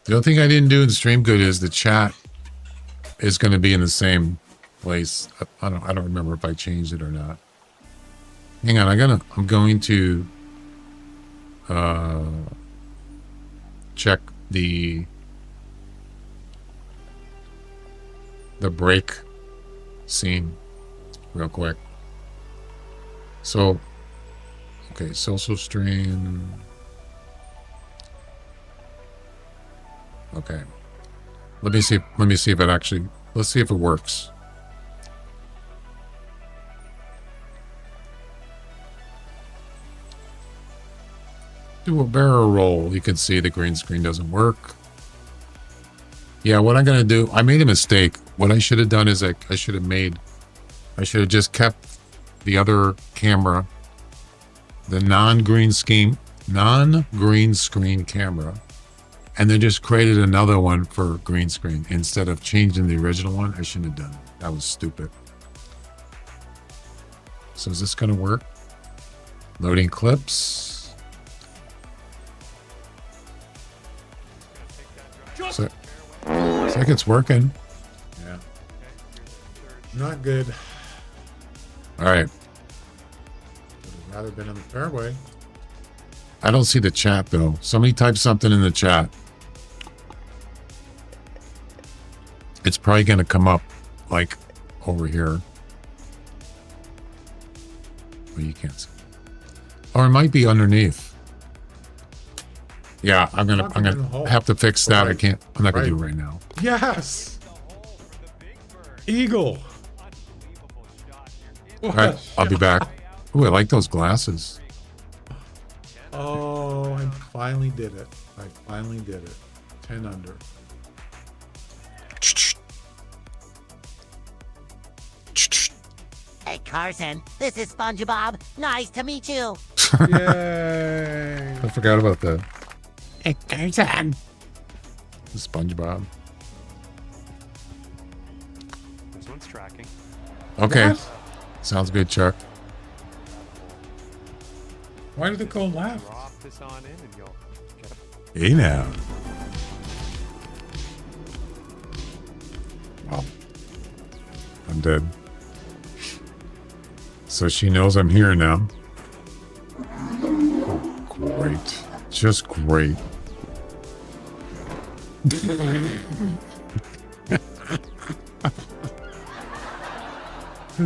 The only thing I didn't do in Stream Good is the chat is going to be in the same place. I don't remember if I changed it or not. Hang on, I'm going to check the break scene real quick. So, okay, social stream. Okay. Let me see if it actually, let's see if it works. Do a barrel roll. You can see the green screen doesn't work. Yeah, what I'm gonna do, I made a mistake. What I should have done is I should have just kept the other camera, the non-green screen camera, and then just created another one for green screen instead of changing the original one. I shouldn't have done it. That was stupid. So is this gonna work? Loading clips. So, looks like it's working. Yeah. Not good. All right. Would have rather been in the fairway. I don't see the chat though. Somebody type something in the chat. It's probably going to come up like over here. But you can't see. Or it might be underneath. Yeah, I'm gonna have to fix that. I can't. I'm not gonna do it right now. Yes. Eagle. All right, I'll be back. Ooh, I like those glasses. Oh, I finally did it. I finally did it. 10 under. Hey Carson, this is SpongeBob. Nice to meet you. Yay! I forgot about that. Hey Carson. SpongeBob. This one's tracking. Okay. What? Sounds good, Chuck. Why did it go left? Drop this on in and you'll get a... Hey now. Well, I'm dead. So she knows I'm here now. Oh, great. Just great.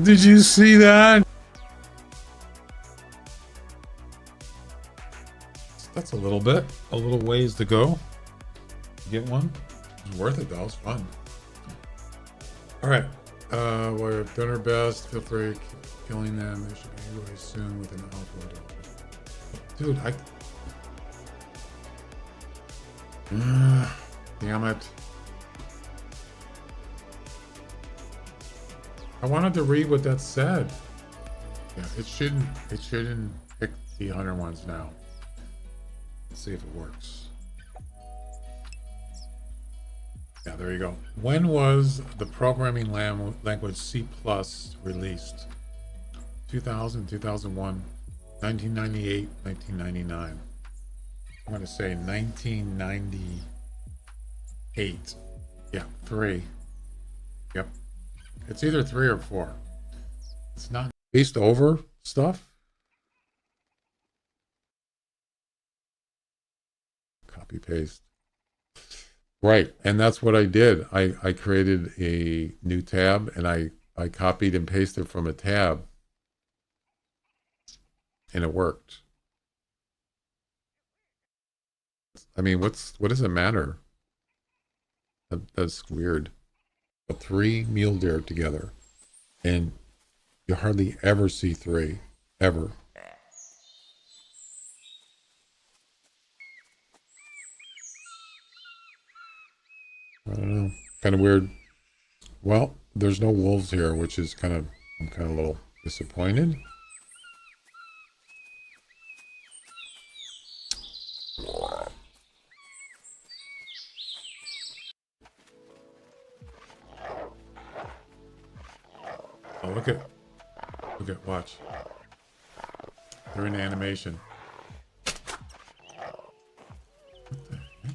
Did you see that? That's a little ways to go. Get one. It was worth it though. It was fun. All right. We've done our best. Feel free to keep killing them. They should be really soon with an outward. Dude, damn it. I wanted to read what that said. Yeah, it shouldn't pick the hunter ones now. Let's see if it works. Yeah, there you go. When was the programming language C+ released? 2000, 2001, 1998, 1999. I'm going to say 1998. Yeah, 3. Yep. It's either 3 or 4. It's not based over stuff. Copy paste. Right, and that's what I did. I created a new tab and I copied and pasted from a tab. And it worked. I mean, what does it matter? That's weird. 3 mule deer together, and you hardly ever see 3, ever. I don't know, kind of weird. Well, there's no wolves here, which is I'm kind of a little disappointed. Oh, look at, watch. They're in animation. What the heck?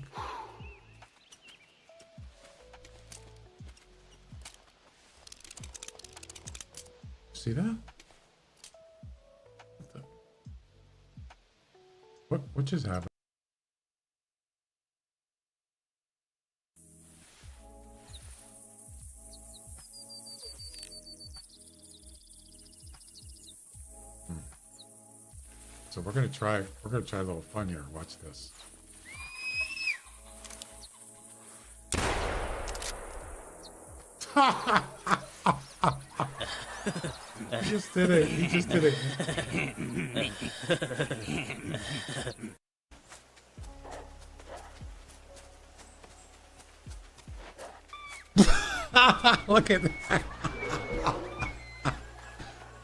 See that? What just happened? So we're gonna try a little fun here. Watch this. He just did it. He just did it. Look at that.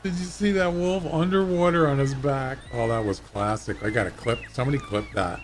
Did you see that wolf underwater on his back? Oh, that was classic. I got a clip. Somebody clip that.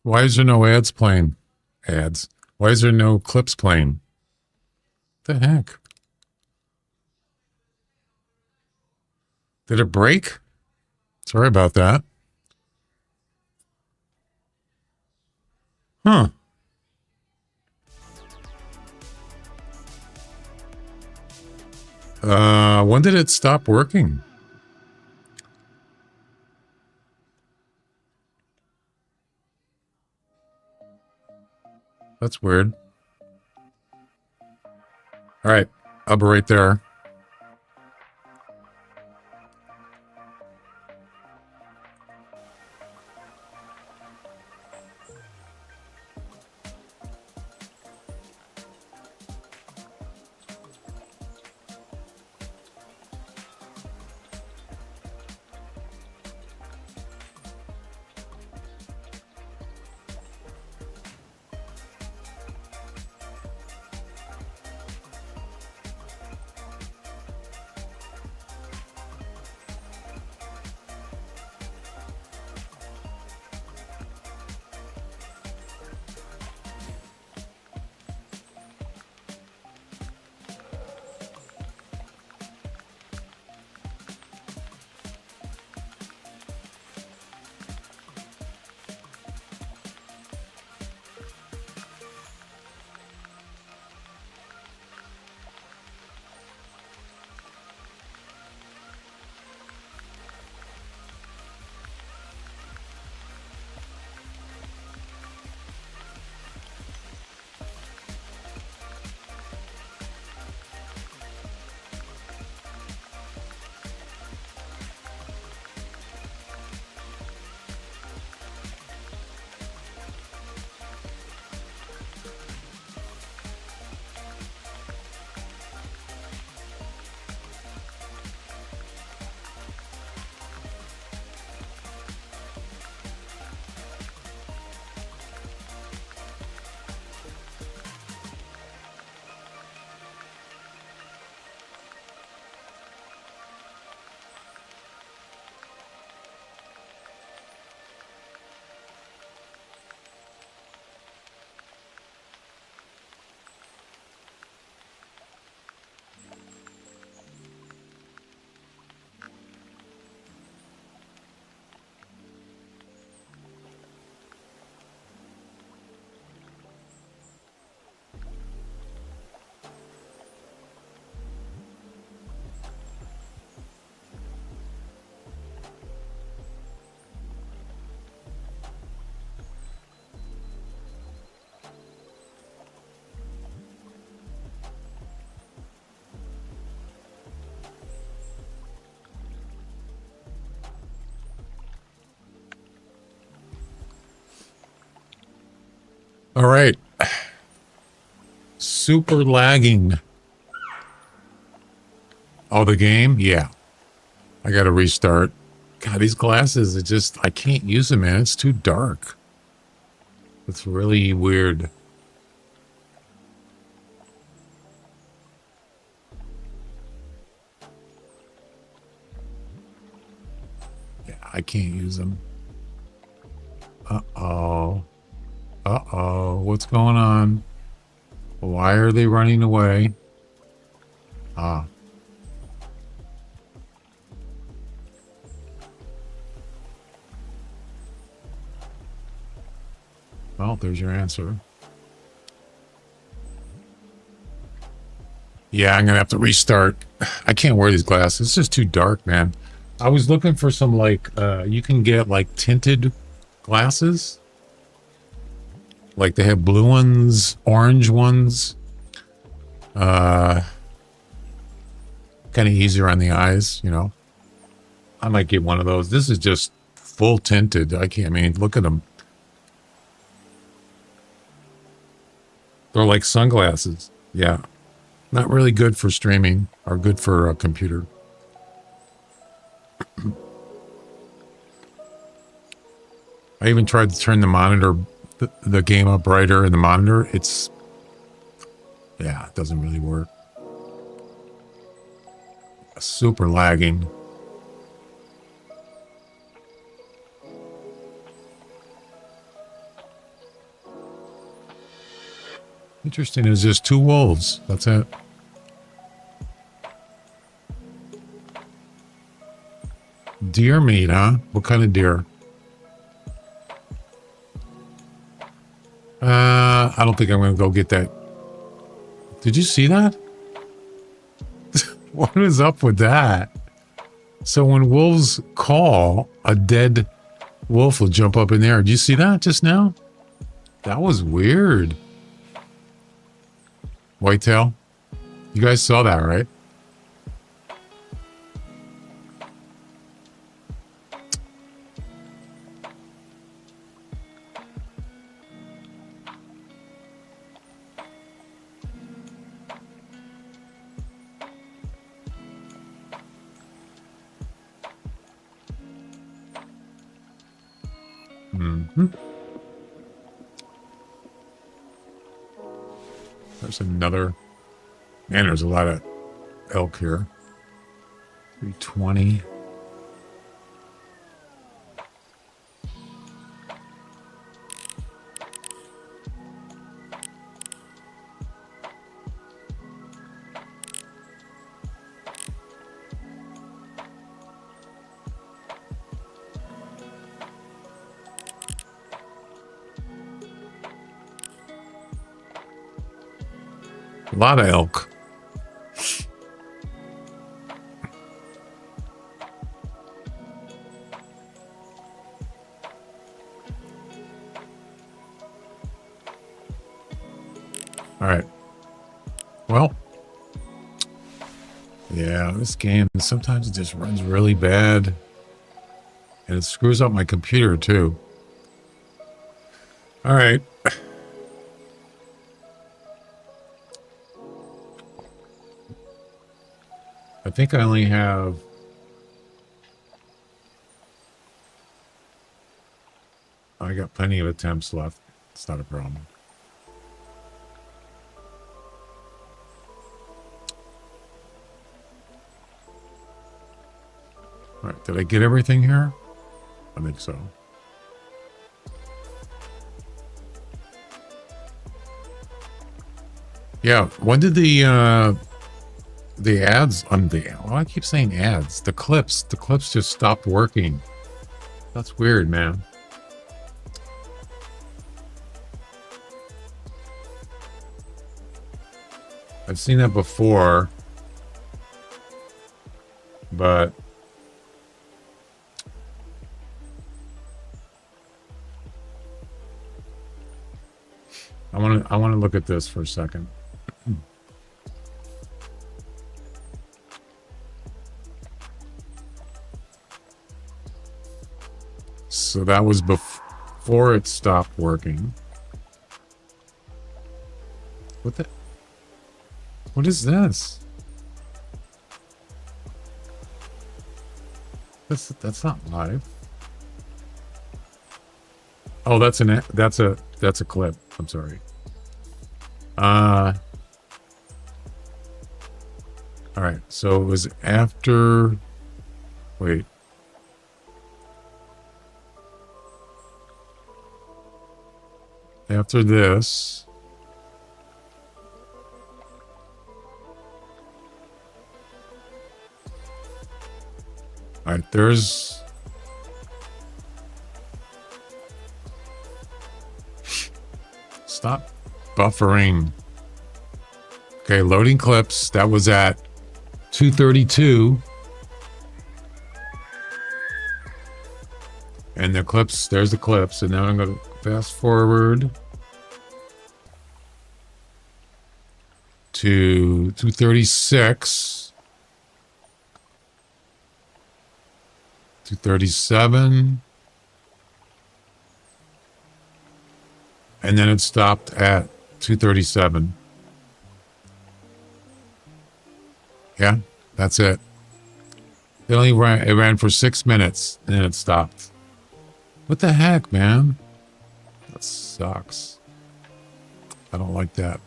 Why is there no ads playing? Ads. Why is there no clips playing? What the heck? Did it break? Sorry about that. Huh. When did it stop working? That's weird. All right, I'll be right there. All right. Super lagging. Oh, the game? Yeah. I got to restart. God, these glasses, it just, I can't use them, man. It's too dark. It's really weird. Yeah, I can't use them. Uh-oh. Uh-oh. What's going on? Why are they running away? Ah. Well, there's your answer. Yeah, I'm gonna have to restart. I can't wear these glasses. It's just too dark, man. I was looking for some, like, you can get, like, tinted glasses. Like, they have blue ones, orange ones. Kind of easier on the eyes, you know. I might get one of those. This is just full tinted. I mean, look at them. They're like sunglasses. Yeah. Not really good for streaming or good for a computer. I even tried to turn the monitor, the game up brighter in the monitor. It's, yeah, it doesn't really work. Super lagging. Interesting. It was just 2 wolves. That's it. Deer meat, huh? What kind of deer? I don't think I'm going to go get that. Did you see that? What is up with that? So when wolves call, a dead wolf will jump up in there. Did you see that just now? That was weird. Whitetail? You guys saw that, right? There's another. Man, there's a lot of elk here. 320. A lot of elk. All right. Well, yeah, this game, sometimes it just runs really bad. And it screws up my computer, too. All right. I think I only have... I got plenty of attempts left. It's not a problem. All right, did I get everything here? I think so. Yeah, when did the ads on the... Well, I keep saying ads. The clips just stopped working. That's weird, man. I've seen that before, but I want to look at this for a second. So that was before it stopped working. What is this? That's not live. Oh, that's a clip. I'm sorry. All right. So it was after. Wait. After this. All right, there's... Stop buffering. Okay, loading clips. That was at 2:32. And the clips, there's the clips. And now I'm going to fast forward to 2:36. 2:37. And then it stopped at 2:37. Yeah, that's it. It ran for 6 minutes and then it stopped. What the heck, man? That sucks. I don't like that.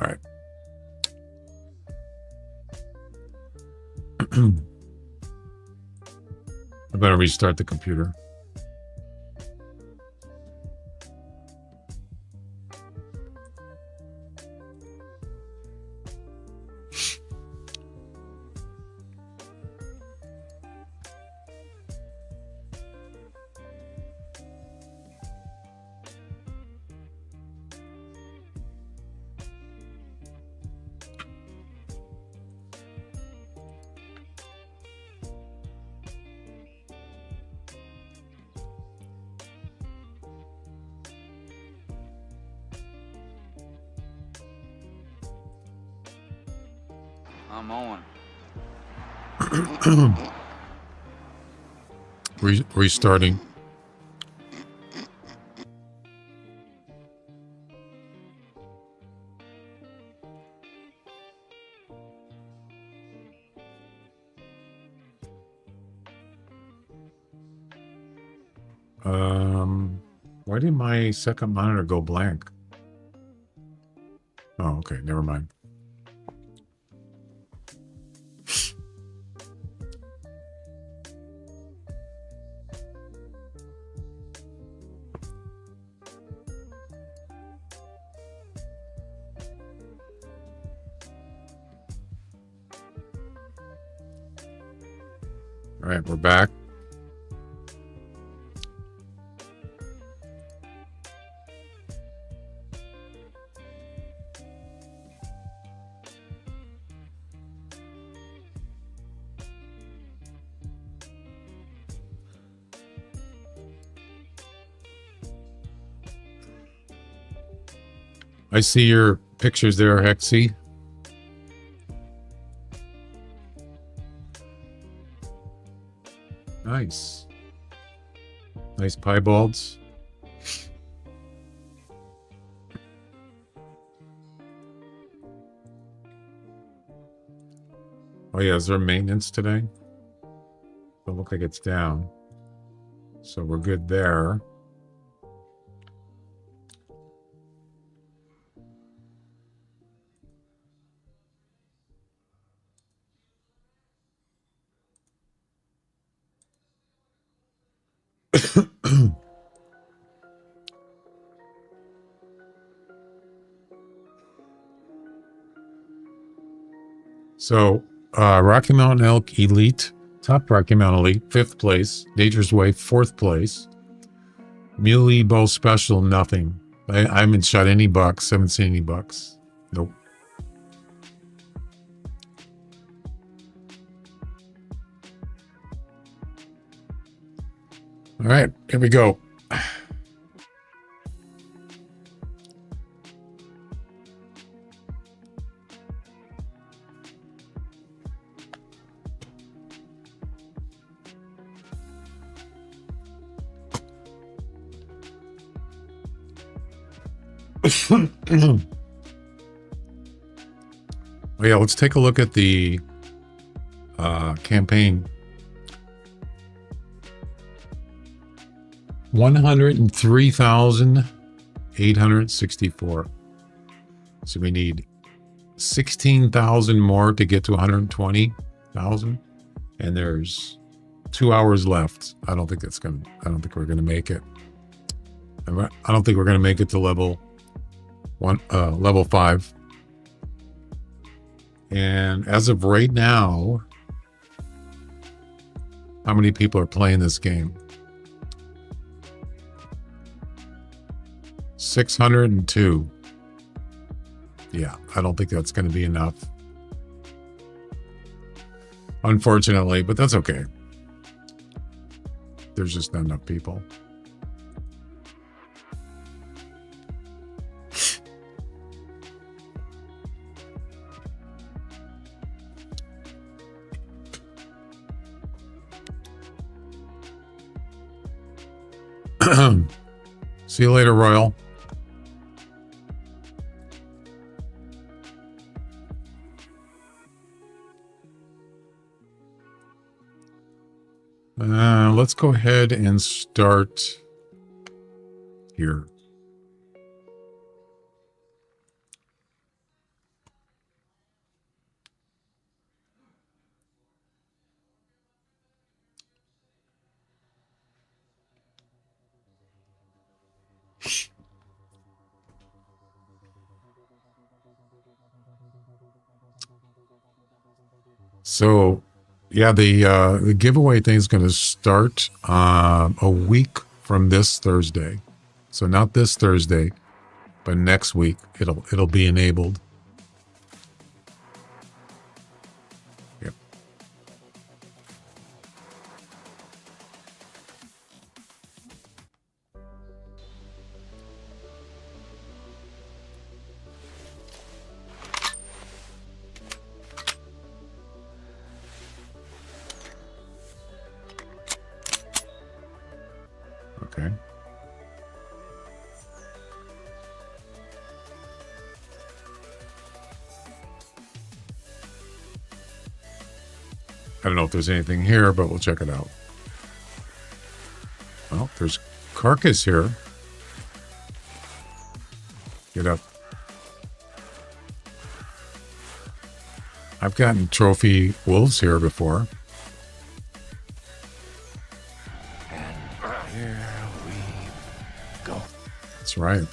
All right. I better restart the computer. I'm on. Restarting. Why did my second monitor go blank? Oh, okay, never mind. All right, we're back. I see your pictures there, Hexy. Nice. Nice piebalds. Oh yeah, is there maintenance today? Don't look like it's down. So we're good there. So, Rocky Mountain Elk Elite, top Rocky Mountain Elite, 5th place. Nature's Way, 4th place. Mule Bow Special, nothing. I haven't shot any bucks, haven't seen any bucks. Nope. All right, here we go. Oh yeah, let's take a look at the campaign. 103,864. So we need 16,000 more to get to 120,000, and there's 2 hours left. I don't think we're gonna make it. I don't think we're gonna make it to level 5. And as of right now, how many people are playing this game? 602. Yeah, I don't think that's going to be enough. Unfortunately, but that's okay. There's just not enough people. See you later, Royal. Let's go ahead and start here. So, yeah, the giveaway thing is going to start a week from this Thursday. So not this Thursday, but next week it'll be enabled. Yep. Okay. I don't know if there's anything here, but we'll check it out. Well, there's carcass here. Get up. I've gotten trophy wolves here before. And here we go. That's right.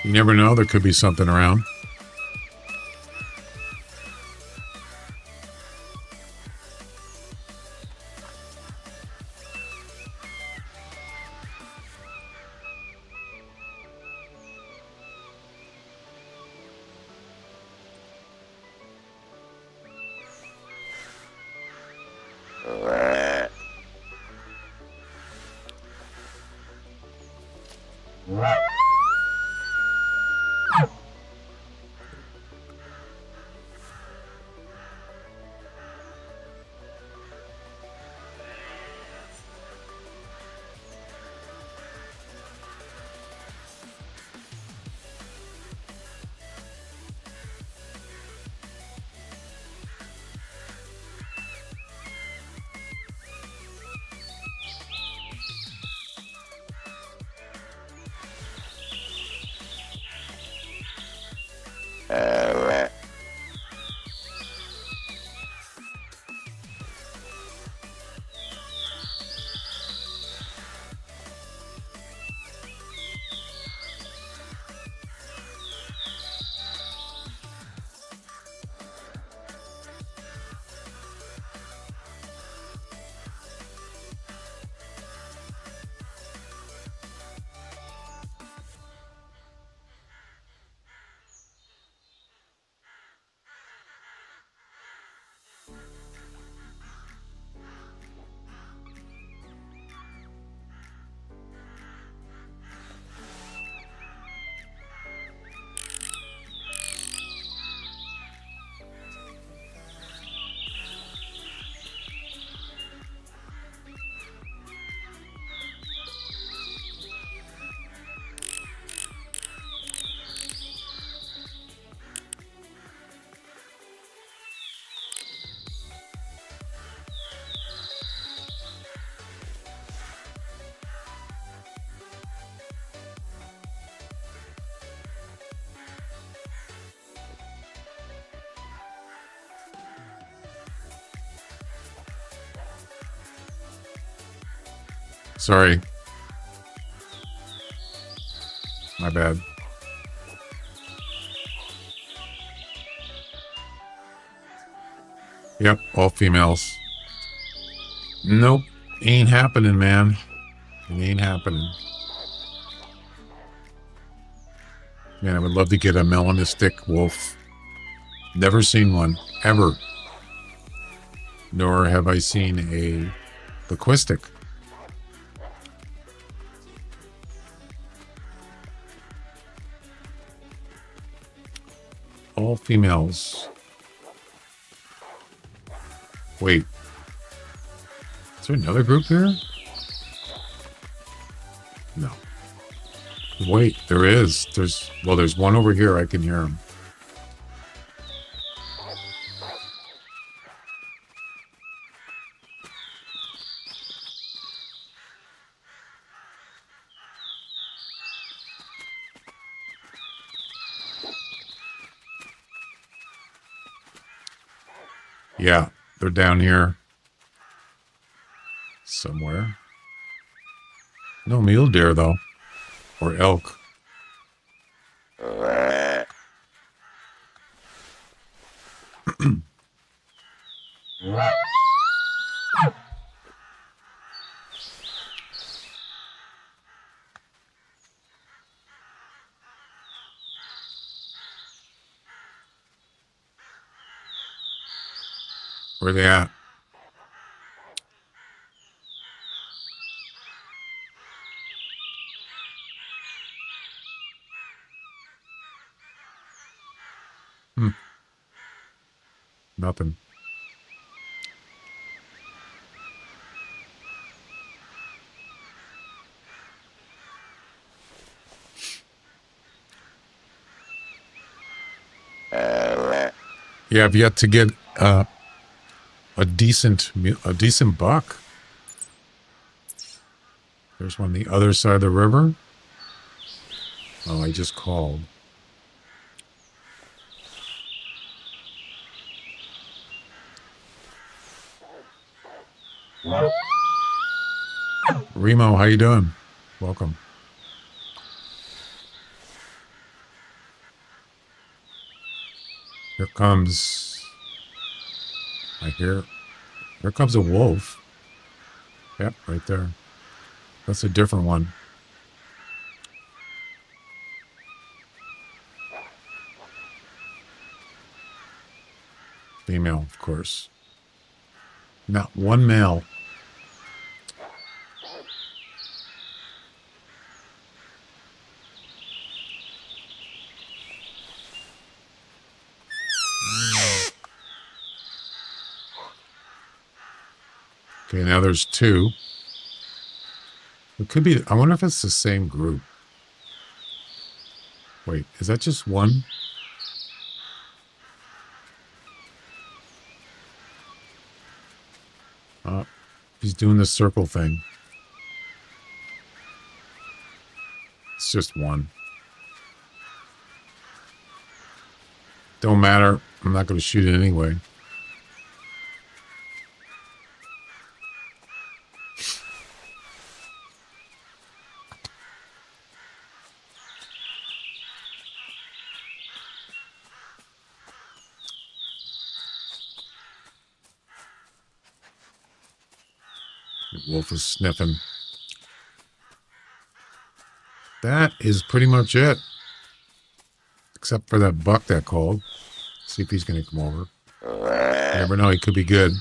You never know, there could be something around. Sorry. My bad. Yep, all females. Nope, ain't happening, man. It ain't happening. Man, I would love to get a melanistic wolf. Never seen one, ever. Nor have I seen a linguistic. All females. Wait. Is there another group here? No. Wait, there is. There's one over here. I can hear him. Yeah, they're down here somewhere. No mule deer, though. Or elk. Where they at? Nothing. Yeah, I've yet to get a decent buck. There's one on the other side of the river. Oh, I just called. Remo, how you doing? Welcome. Here comes... Here comes a wolf. Yep, right there. That's a different one. Female, of course. Not one male. Okay, now there's two. It could be... I wonder if it's the same group. Wait, is that just one? He's doing the circle thing. It's just one. Don't matter. I'm not going to shoot it anyway. The wolf is sniffing. That is pretty much it. Except for that buck that called. See if he's going to come over. You never know. He could be good.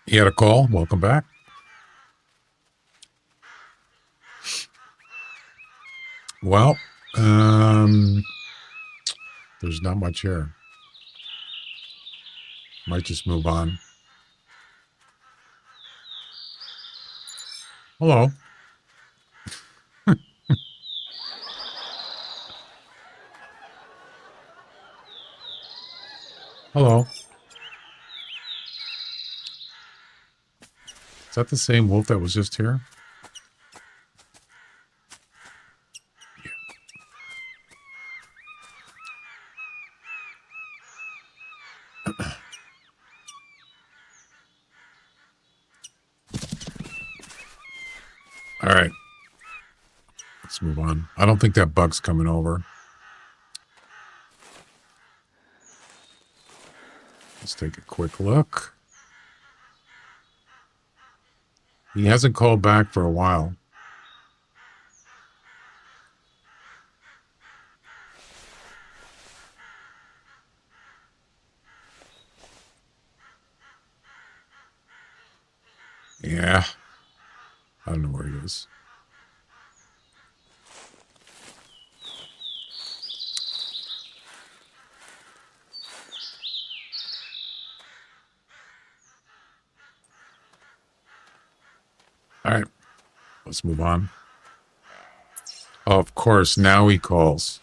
You had a call. Welcome back. Well, there's not much here. Might just move on. Hello. Hello. Is that the same wolf that was just here? Yeah. All right. Let's move on. I don't think that bug's coming over. Let's take a quick look. He hasn't called back for a while. Yeah. I don't know where he is. All right. Let's move on. Oh, of course, now he calls.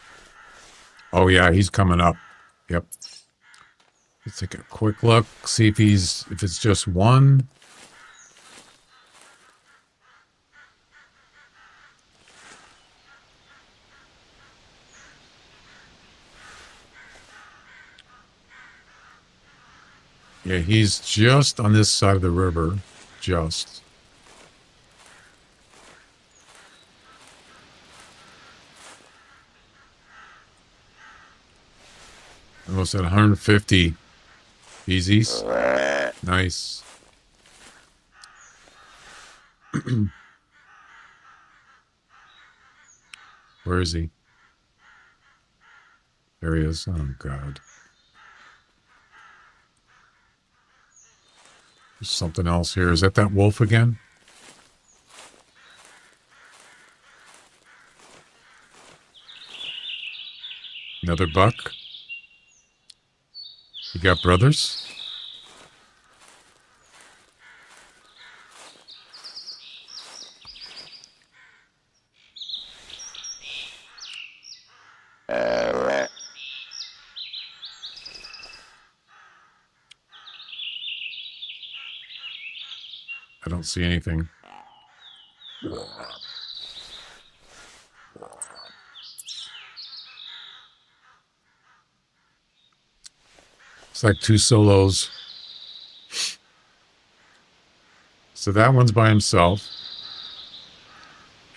Oh, yeah, he's coming up. Yep. Let's take a quick look. See if it's just one. Yeah, he's just on this side of the river. Just. Almost at 150. Easies. Nice. Where is he? There he is. Oh, God. There's something else here. Is that wolf again? Another buck? You got brothers? I don't see anything. It's like two solos. So that one's by himself.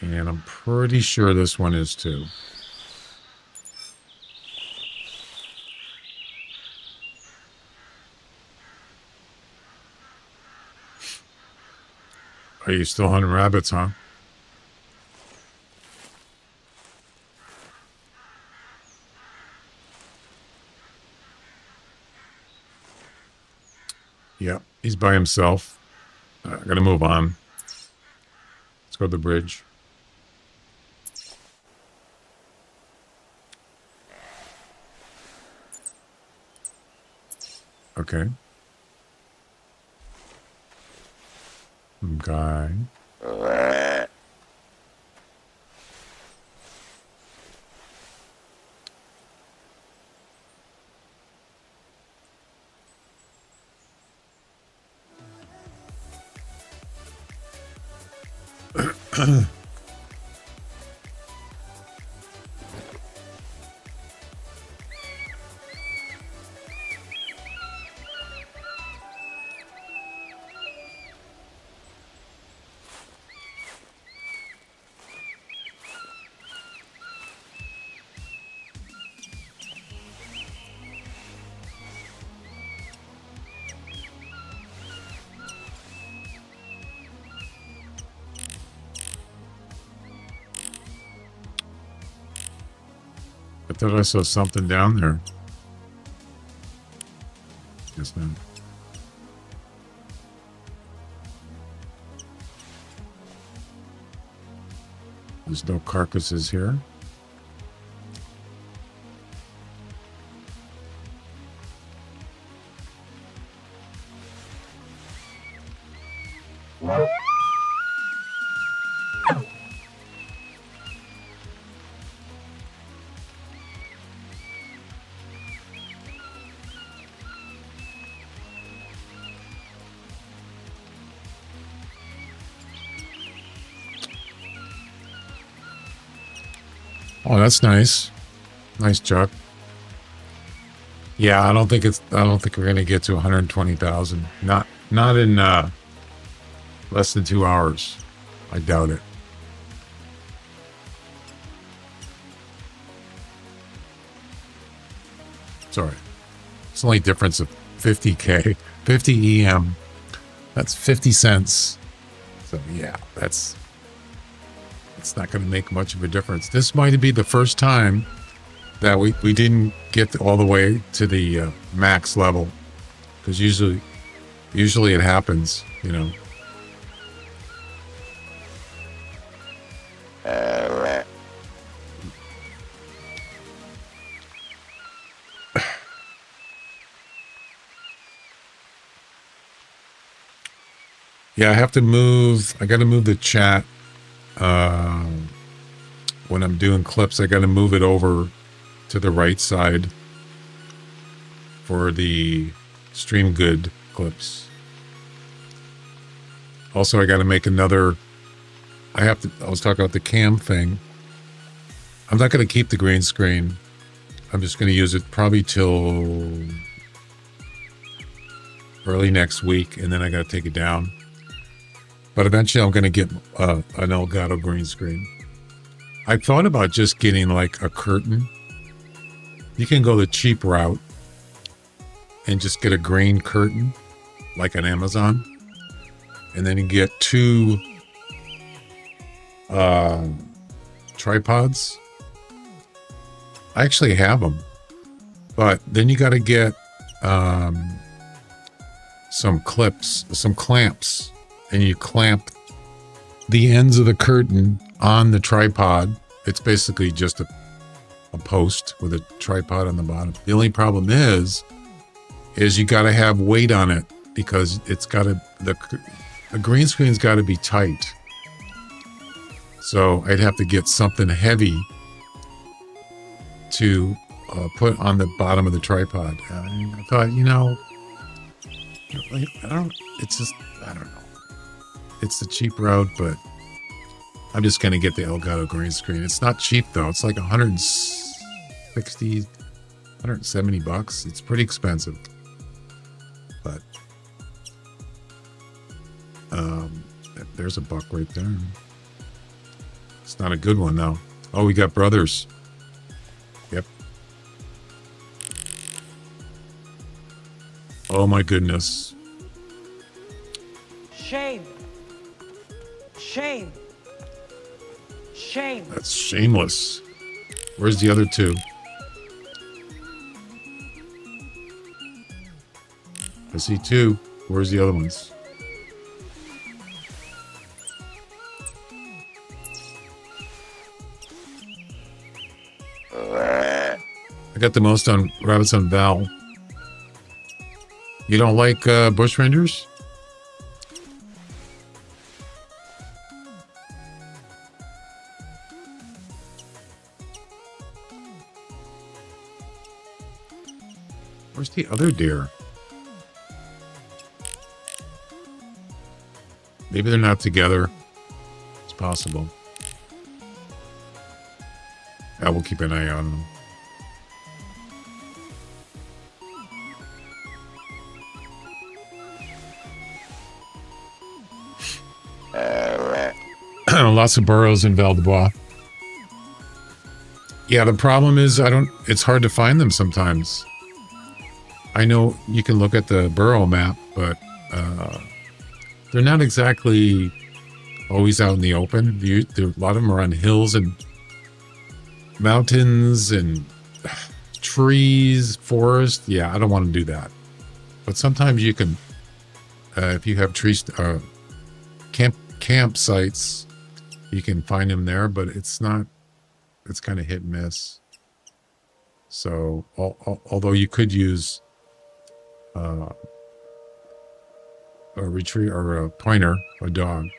And I'm pretty sure this one is too. Are you still hunting rabbits, huh? Yeah, he's by himself. I'm gonna move on. Let's go to the bridge. Okay. Guy. I thought I saw something down there. Guess not. There's no carcasses here. Oh, that's nice. Nice chuck. Yeah, I don't think we're gonna get to 120,000. Not in less than 2 hours. I doubt it. Sorry. It's only a difference of 50K. 50 EM. That's 50 cents. So yeah, it's not going to make much of a difference. This might be the first time that we didn't get all the way to the max level, because usually it happens, you know. Yeah, I got to move the chat. When I'm doing clips, I got to move it over to the right side for the Stream Good clips. Also, I got to make another. I was talking about the cam thing. I'm not going to keep the green screen. I'm just going to use it probably till early next week, and then I got to take it down. But eventually I'm going to get an Elgato green screen. I thought about just getting like a curtain. You can go the cheap route and just get a green curtain, like on Amazon. And then you get 2 tripods. I actually have them. But then you got to get some clamps. And you clamp the ends of the curtain on the tripod. It's basically just a post with a tripod on the bottom. The only problem is you got to have weight on it, because it's got to, the green screen's got to be tight. So I'd have to get something heavy to put on the bottom of the tripod. I thought, you know, I don't know. It's the cheap route, but I'm just going to get the Elgato green screen. It's not cheap, though. It's like $160, $170. It's pretty expensive. But there's a buck right there. It's not a good one, though. Oh, we got brothers. Yep. Oh, my goodness. Shame. Shame. Shame. That's shameless. Where's the other 2? I see 2. Where's the other ones? I got the most on rabbits on Val. You don't like bush rangers? Where's the other deer? Maybe they're not together. It's possible. I will keep an eye on them. Lots of burrows in Val de Bois. Yeah, the problem is it's hard to find them sometimes. I know you can look at the burrow map, but they're not exactly always out in the open. A lot of them are on hills and mountains and trees, forest. Yeah, I don't want to do that. But sometimes you can, if you have campsites, you can find them there, but it's kind of hit and miss. So, although you could use a retriever or a pointer, a dog.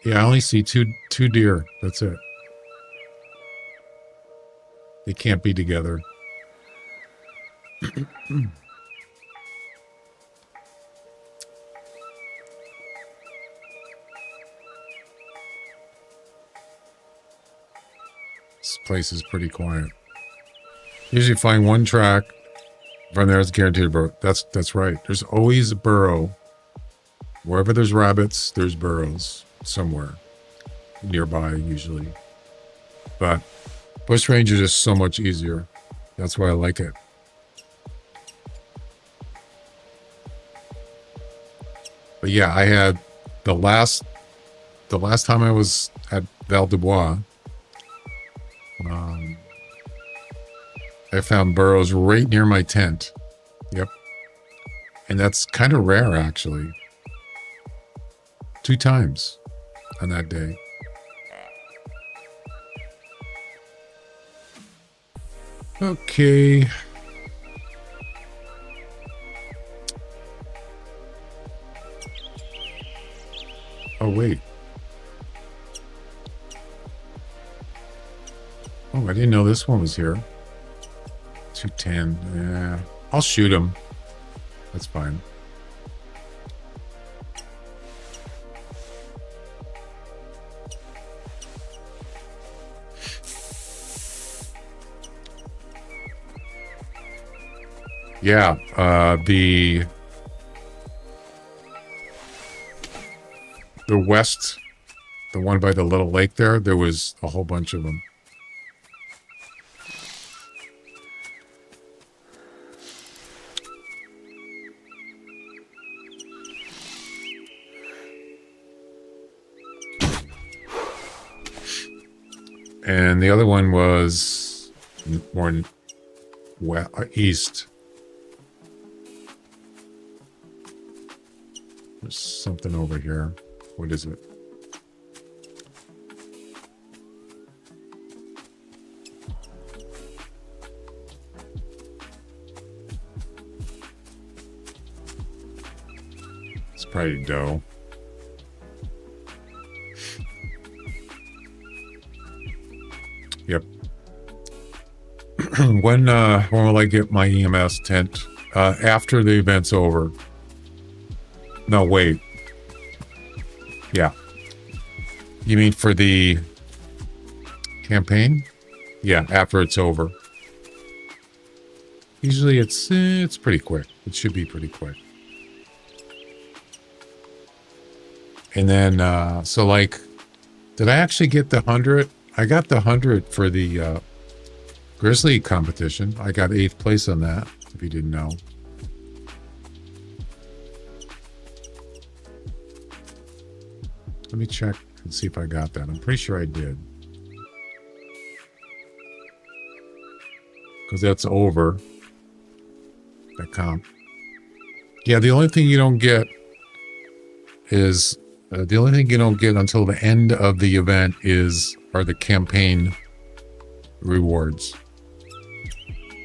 Yeah, I only see two deer. That's it. They can't be together. This place is pretty quiet. Usually find one track. From there, it's guaranteed a burrow. That's right. There's always a burrow. Wherever there's rabbits, there's burrows somewhere nearby, usually. But bush rangers is so much easier. That's why I like it. But yeah, I had the last time I was at Val du Bois, I found burrows right near my tent. Yep. And that's kind of rare, actually. 2 times on that day. Okay. Oh, wait. Oh, I didn't know this one was here. 210. Yeah. I'll shoot him. That's fine. Yeah, the west, the one by the little lake there was a whole bunch of them. And the other one was more east. There's something over here. What is it? It's probably doe. Yep. When will I get my EMS tent? After the event's over. No, wait. Yeah. You mean for the campaign? Yeah, after it's over. Usually it's pretty quick. It should be pretty quick. And then, so like, did I actually get the 100? I got the 100 for the Grizzly competition. I got 8th place on that, if you didn't know. Let me check and see if I got that. I'm pretty sure I did. Because that's over. That comp. Yeah, the only thing you don't get is... the only thing you don't get until the end of the event are the campaign rewards.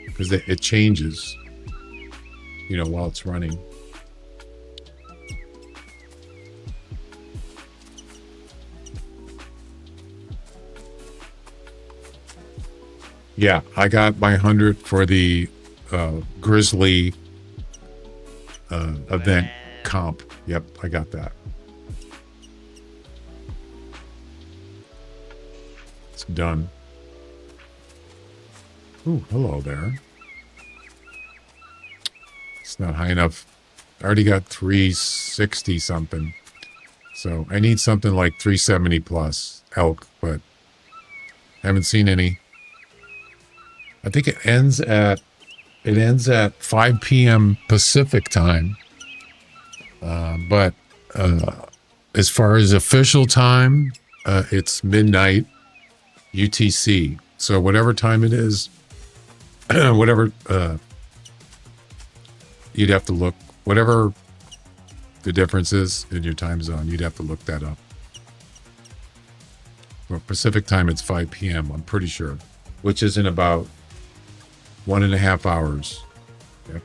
Because it changes, you know, while it's running. Yeah, I got my 100 for the Grizzly event comp. Yep, I got that. It's done. Ooh, hello there. It's not high enough. I already got 360 something. So I need something like 370 plus elk, but haven't seen any. I think it ends at 5 p.m. Pacific time. But as far as official time, it's midnight UTC. So whatever time it is, whatever you'd have to look, whatever the difference is in your time zone, you'd have to look that up. For Pacific time, it's 5 p.m. I'm pretty sure, which is in about 1.5 hours. Yep.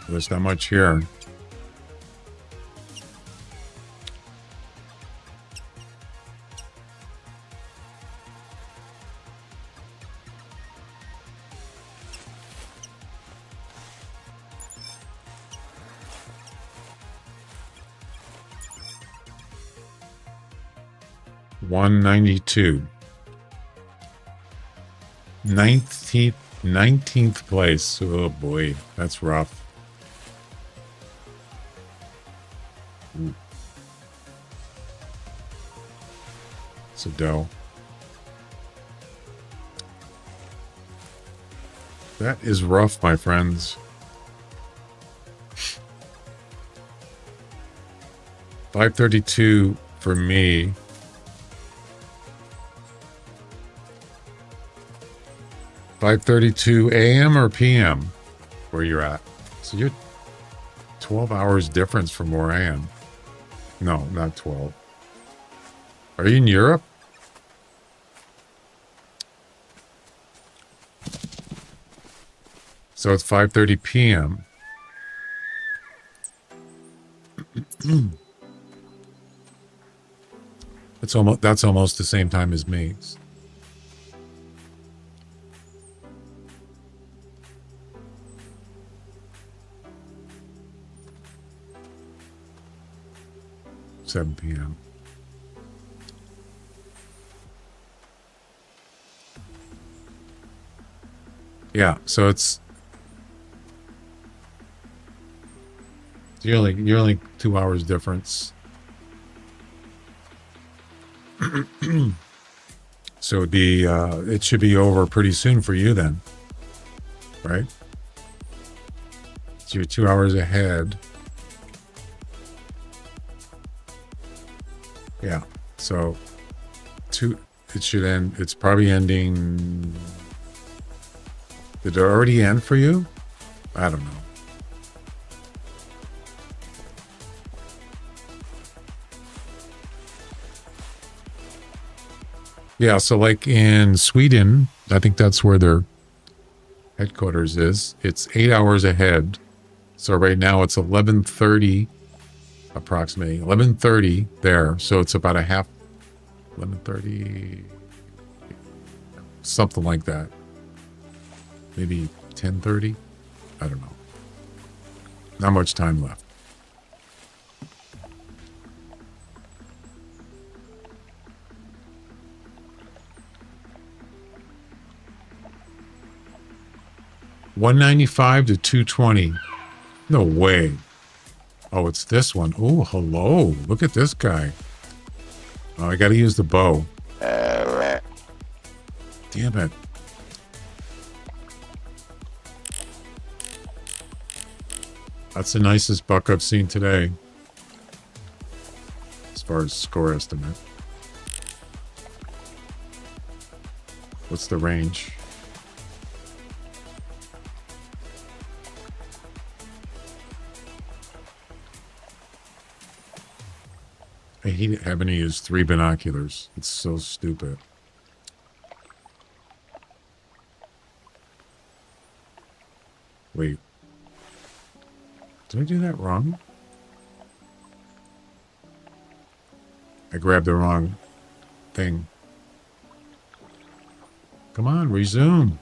There's not much here. 192. 19th place. Oh boy, that's rough. Ooh. It's a dough. That is rough, my friends. 532 for me. $5:32 a.m. or p.m. where you're at. So you're 12 hours difference from where I am. No, not 12. Are you in Europe? So it's 5:30 p.m. That's almost the same time as me. 7 p.m. Yeah, so you're only 2 hours difference. So it should be over pretty soon for you then, right? So you're 2 hours ahead. Yeah, so it should end. It's probably ending. Did it already end for you? I don't know. Yeah, so like in Sweden, I think that's where their headquarters is. It's 8 hours ahead. So right now it's 11:30, approximately 11:30 there. So it's about a half, 11:30, something like that. Maybe 10:30. I don't know. Not much time left. $195 to $220. No way. Oh, it's this one. Oh, hello. Look at this guy. Oh, I got to use the bow. Damn it. That's the nicest buck I've seen today. As far as score estimate. What's the range? I hate having to use 3 binoculars. It's so stupid. Wait. Did I do that wrong? I grabbed the wrong thing. Come on, resume.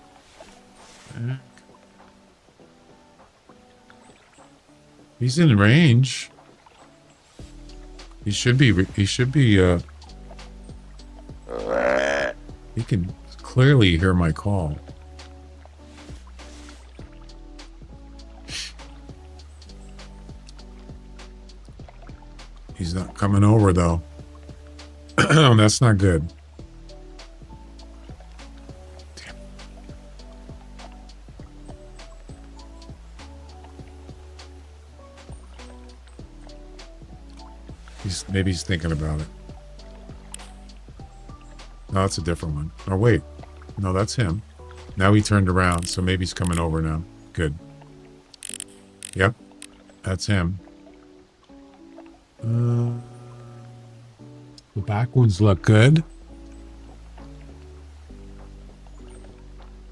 He's in range. He should be, he can clearly hear my call. He's not coming over though. That's not good. Damn. Maybe he's thinking about it. No, that's a different one. Oh, wait. No, that's him. Now he turned around, so maybe he's coming over now. Good. Yep. That's him. The back ones look good.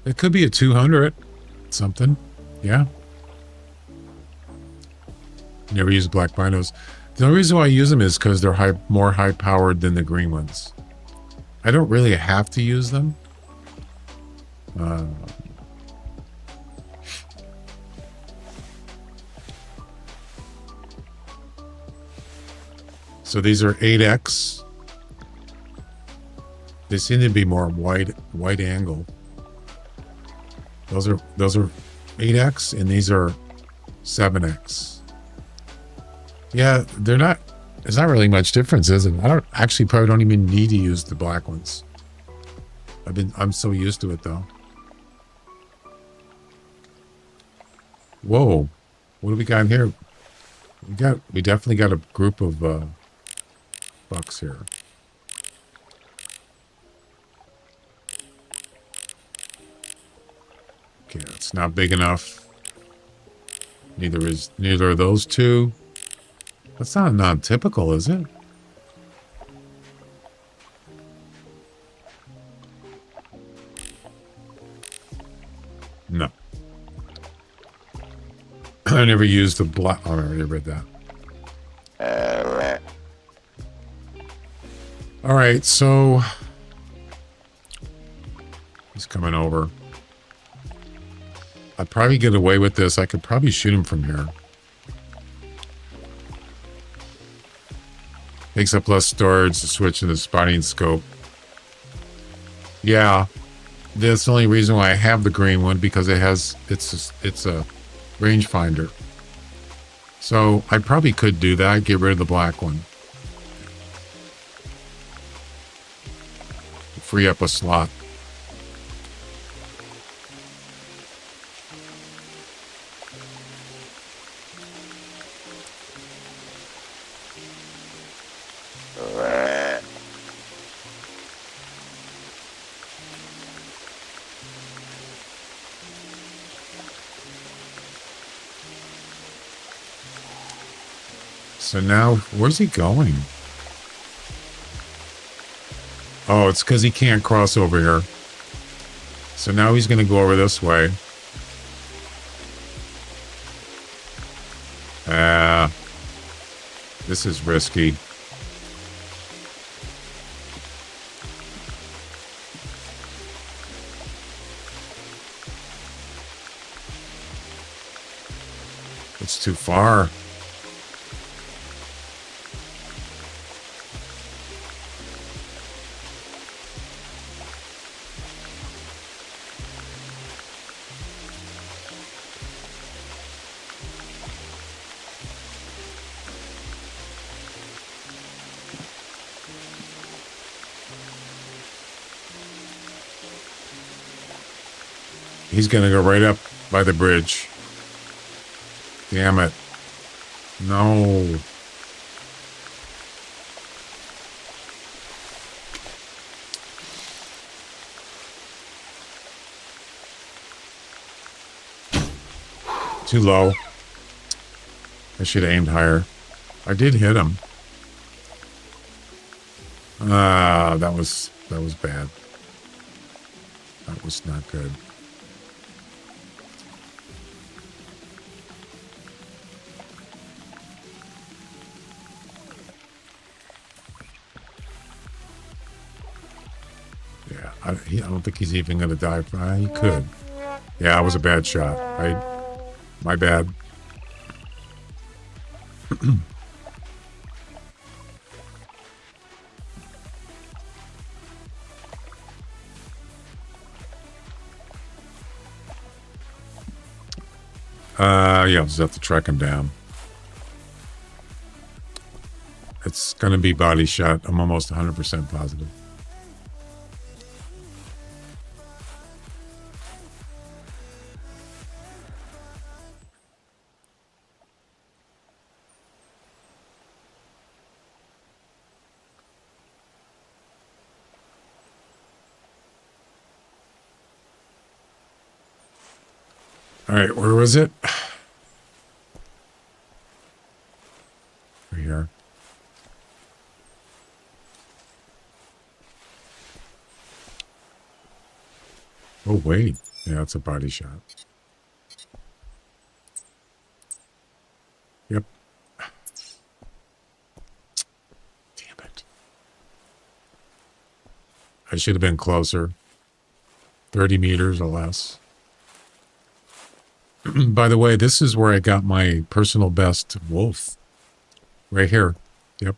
It could be a 200 something. Yeah. Never use black binos. The only reason why I use them is because they're more high powered than the green ones. I don't really have to use them. So these are 8X. They seem to be more wide angle. Those are 8x and these are 7x. Yeah, they're not. There's not really much difference, is it? I don't actually probably don't even need to use the black ones. I'm so used to it though. Whoa, what do we got in here? We definitely got a group of bucks here. Okay, it's not big enough. Neither are those two. That's not non-typical, is it? No. I never used the black. Oh, I already read that. All right, so he's coming over. I'd probably get away with this. I could probably shoot him from here. Takes up less storage to switch to the spotting scope. Yeah, that's the only reason why I have the green one, because it's a rangefinder. So I probably could do that. Get rid of the black one. Free up a slot. So now, where's he going? Oh, it's because he can't cross over here. So now he's going to go over this way. This is risky. It's too far. He's going to go right up by the bridge. Damn it. No. Too low. I should have aimed higher. I did hit him. That was bad. That was not good. I don't think he's even going to die. He could. Yeah, it was a bad shot. My bad. Yeah, I'll just have to track him down. It's going to be body shot. I'm almost 100% positive. All right, where was it? Right here. Oh, wait. Yeah, it's a body shot. Yep. Damn it. I should have been closer. 30 meters or less. By the way, this is where I got my personal best wolf. Right here. Yep.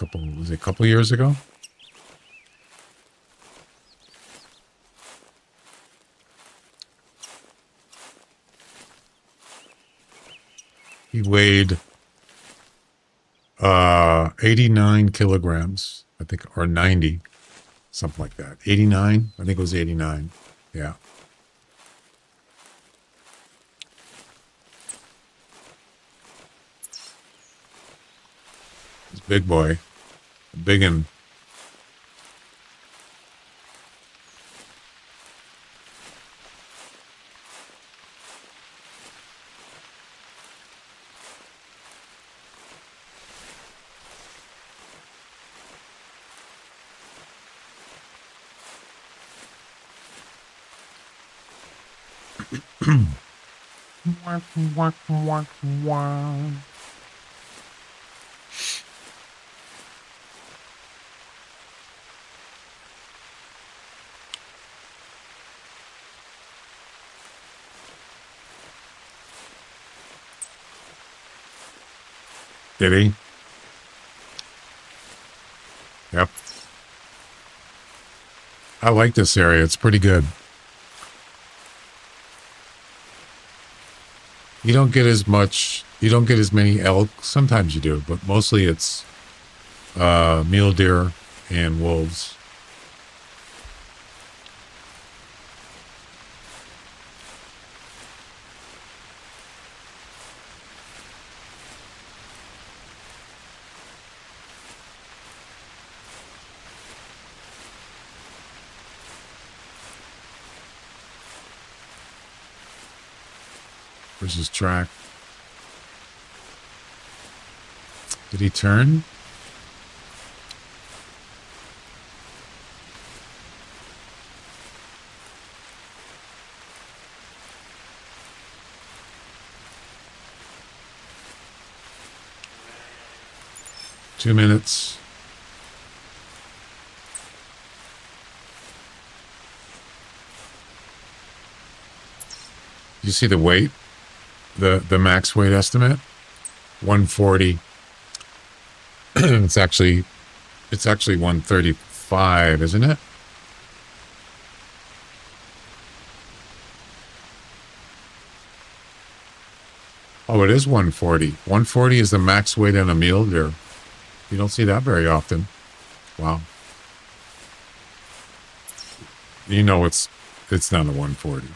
a couple years ago? He weighed 89 kilograms, I think, or 90, something like that. 89? I think it was 89. Yeah. He's a big boy. Big and did he? Yep. I like this area. It's pretty good. You don't get as many elk. Sometimes you do, but mostly it's mule deer and wolves. Where's his track? Did he turn? Two minutes. You see the weight? The max weight estimate? 140. It's actually 135, isn't it? Oh, it is 140. 140 is the max weight on a mule deer. You don't see that very often. Wow. You know it's not a 140.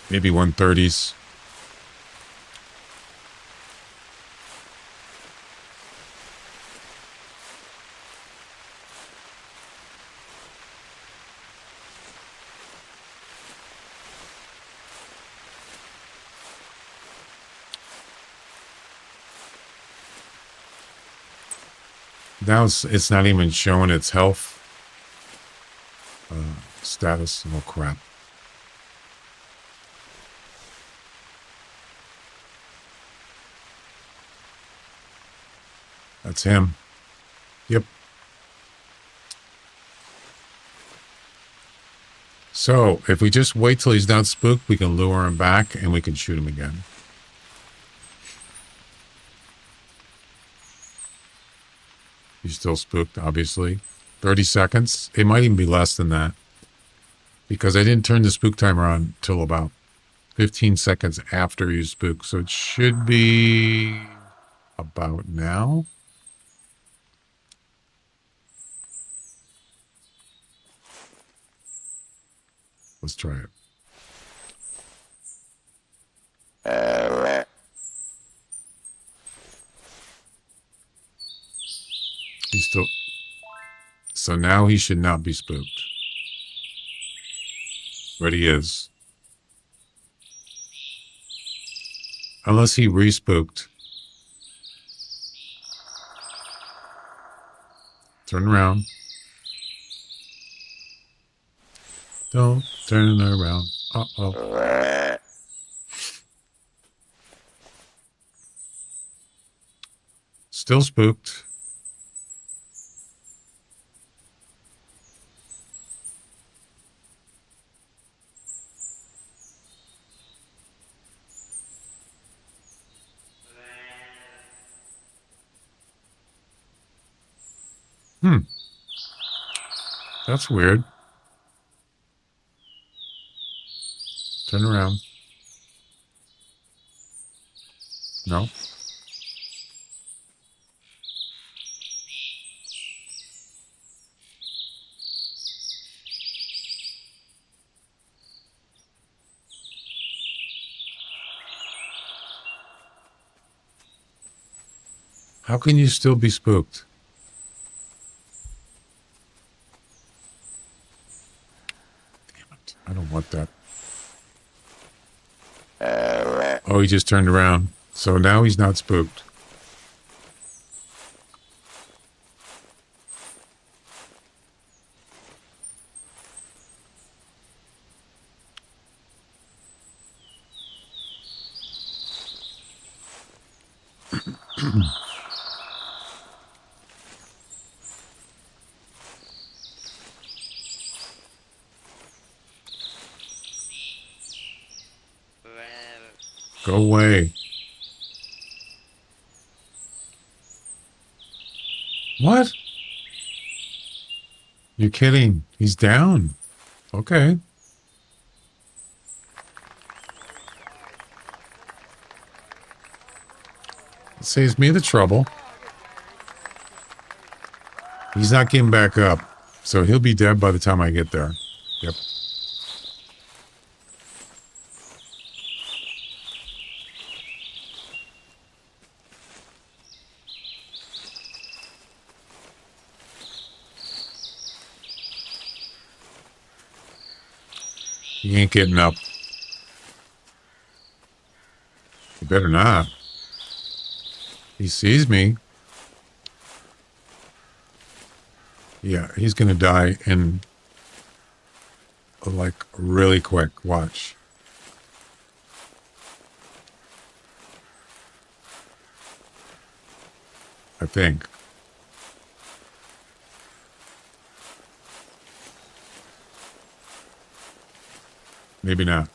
Maybe 130s. Now it's not even showing its health status. Oh, crap. That's him. Yep. So, if we just wait till he's not spooked, we can lure him back and we can shoot him again. He's still spooked, obviously. 30 seconds. It might even be less than that. Because I didn't turn the spook timer on till about 15 seconds after you spook. So it should be about now. Let's try it. He's still... So now he should not be spooked. But he is. Unless he re-spooked. Turn around. Don't turn around. Uh-oh. Still spooked. That's weird. Turn around. No. How can you still be spooked? Damn it. I don't want that. Oh, he just turned around. So now he's not spooked. Go away. What? You're kidding. He's down. Okay. It saves me the trouble. He's not getting back up. So he'll be dead by the time I get there. Yep. He ain't getting up. You better not. He sees me. Yeah, he's gonna die in like really quick. Watch. I think. Maybe not.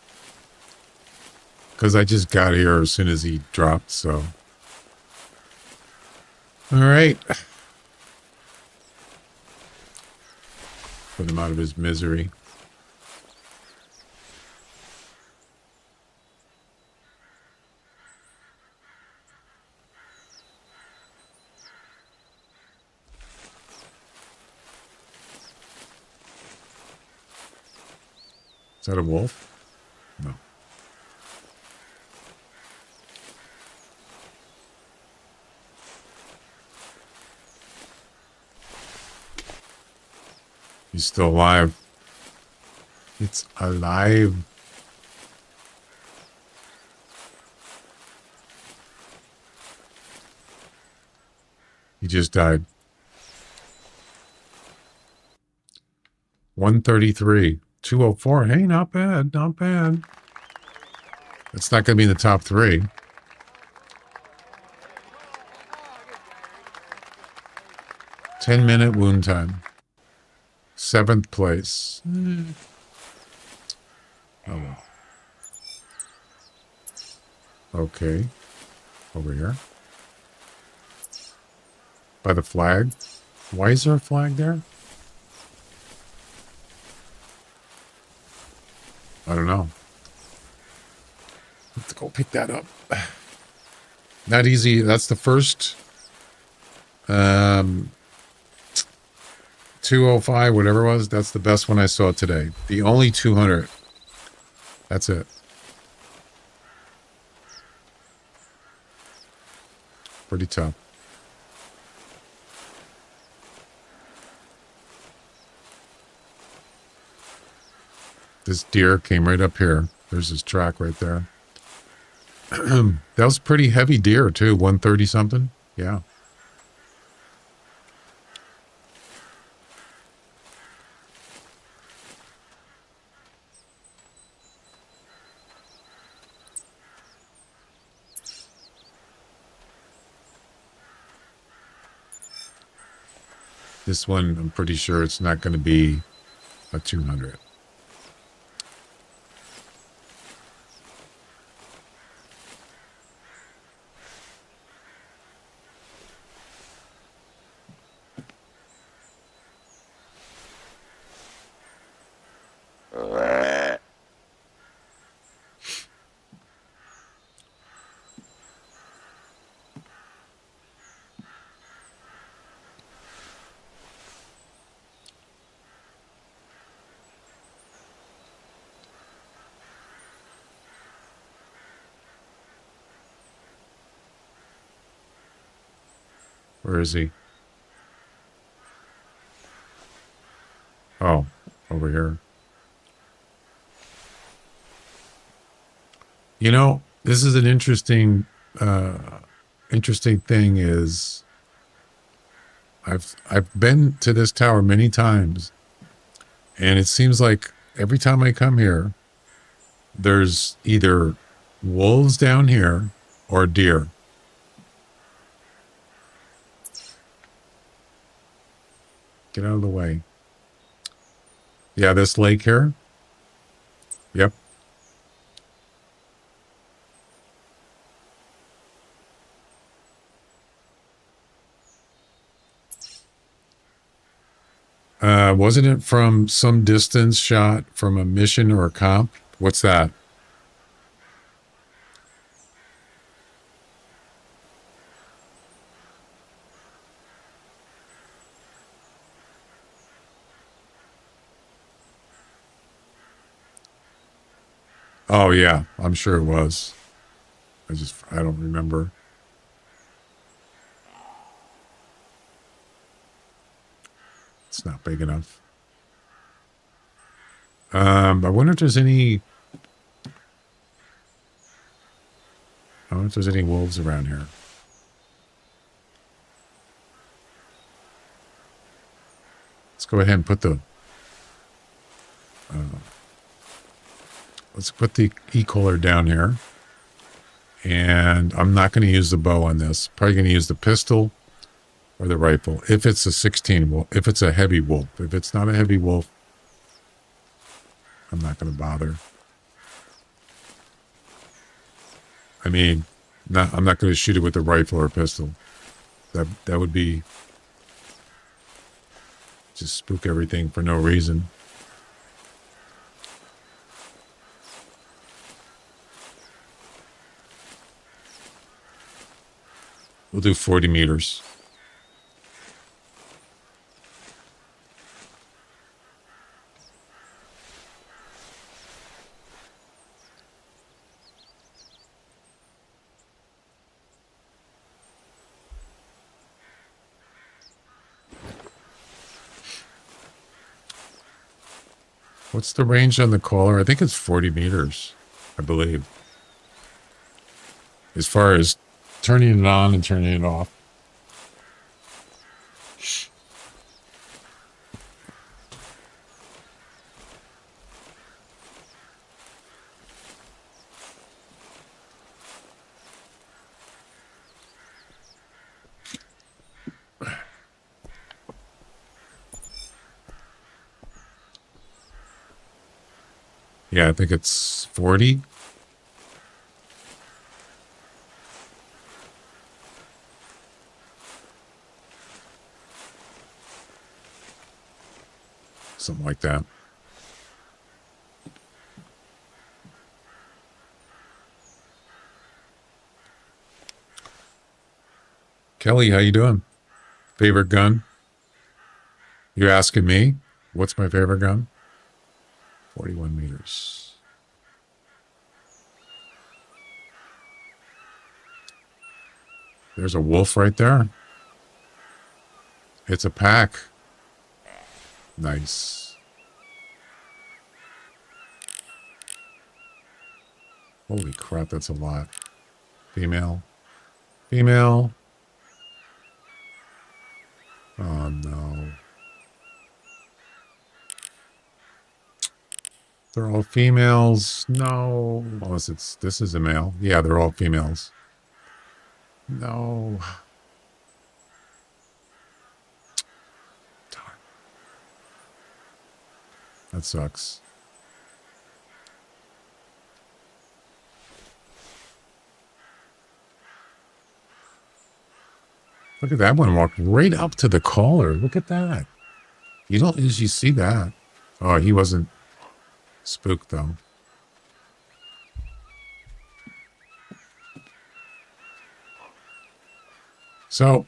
Because I just got here as soon as he dropped, so. All right. Put him out of his misery. Is that a wolf? No. He's still alive. It's alive. He just died. 133. 204. Hey, not bad. Not bad. It's not going to be in the top 3. "10-minute wound time. 7th place. Oh, well. Okay. Over here. By the flag. Why is there a flag there? I don't know. Let's go pick that up. Not easy. That's the first 205, whatever it was. That's the best one I saw today. The only 200. That's it. Pretty tough. This deer came right up here. There's his track right there. That was a pretty heavy deer, too. 130 something. Yeah. This one, I'm pretty sure it's not going to be a 200. Where is he? Oh, over here. You know, this is an interesting thing is I've been to this tower many times, and it seems like every time I come here, there's either wolves down here or deer. Get out of the way. Yeah, this lake here. Yep. Wasn't it from some distance shot from a mission or a comp? What's that? Oh, yeah, I'm sure it was. I don't remember. It's not big enough. I wonder if there's any... I wonder if there's any wolves around here. Let's go ahead and put the... let's put the e-collar down here. And I'm not going to use the bow on this. Probably going to use the pistol or the rifle. If it's a 16 wolf, if it's a heavy wolf. If it's not a heavy wolf, I'm not going to bother. I mean, I'm not going to shoot it with a rifle or a pistol. That would be just spook everything for no reason. We'll do 40 meters. What's the range on the collar? I think it's 40 meters, I believe. As far as turning it on and turning it off. Yeah, I think it's 40. Something like that. Kelly, how you doing? Favorite gun? You're asking me? What's my favorite gun? 41 meters. There's a wolf right there. It's a pack. Nice. Holy crap, that's a lot. Female. Female. Oh no. They're all females. No. Unless this is a male. Yeah, they're all females. No. Darn. That sucks. Look at that one walk right up to the collar. Look at that. You don't usually see that. Oh, he wasn't spooked though. So,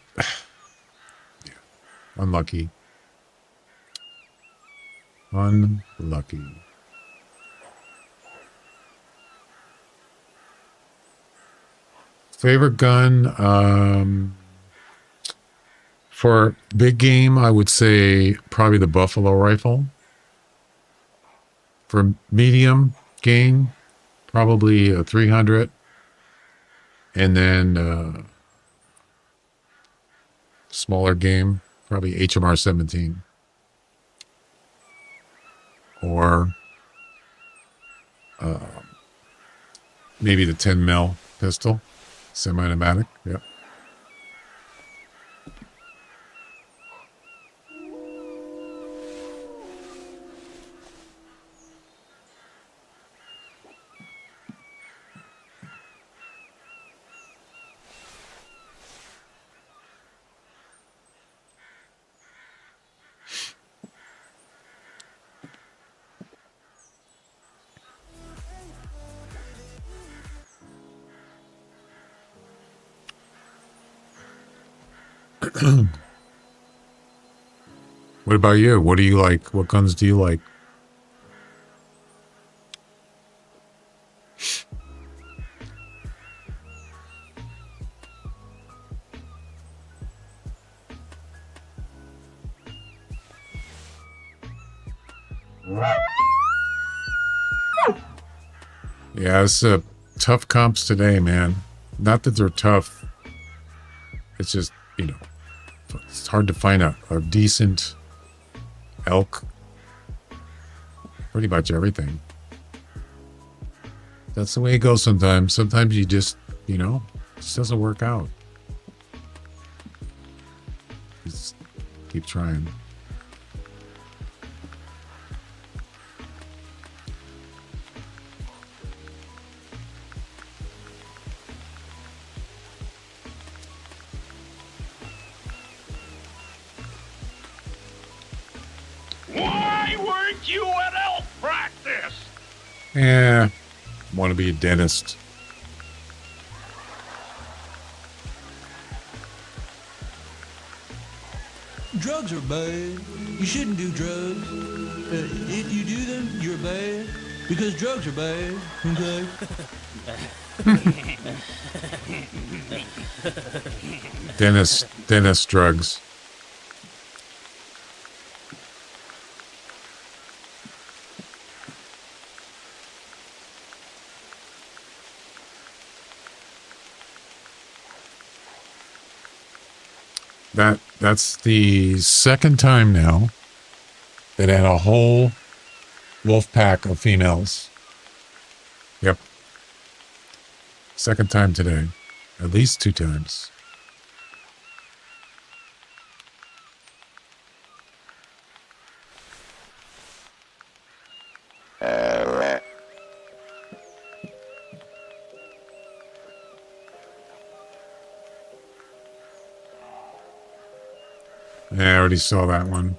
yeah, unlucky. Unlucky. Favorite gun? For big game, I would say probably the buffalo rifle. For medium game, probably a 300. And then smaller game, probably HMR 17. Or maybe the 10 mil pistol, semi-automatic. Yep. What about you? What do you like? What guns do you like? Yeah, it's tough comps today, man. Not that they're tough. It's just, you know, it's hard to find a decent elk. Pretty much everything. That's the way it goes sometimes. Sometimes you just, you know, it just doesn't work out. Just keep trying. Why weren't you at elk practice? Yeah, want to be a dentist. Drugs are bad. You shouldn't do drugs. If you do them, you're bad. Because drugs are bad, okay? Dentist drugs. That's the second time now that I had a whole wolf pack of females. Yep. Second time today. At least 2 times. Yeah, I already saw that one.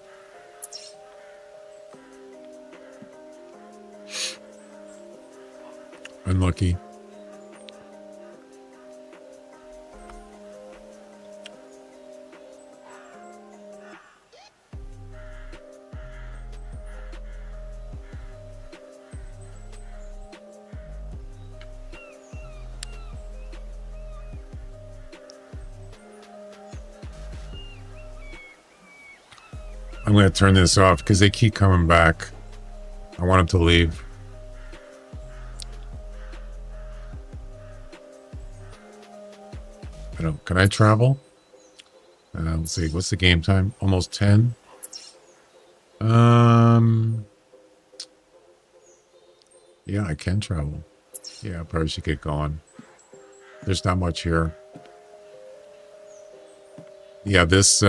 Unlucky. I'm going to turn this off because they keep coming back. I want them to leave. Can I travel? Let's see. What's the game time? Almost 10. Yeah, I can travel. Yeah, I probably should get going. There's not much here. Yeah, this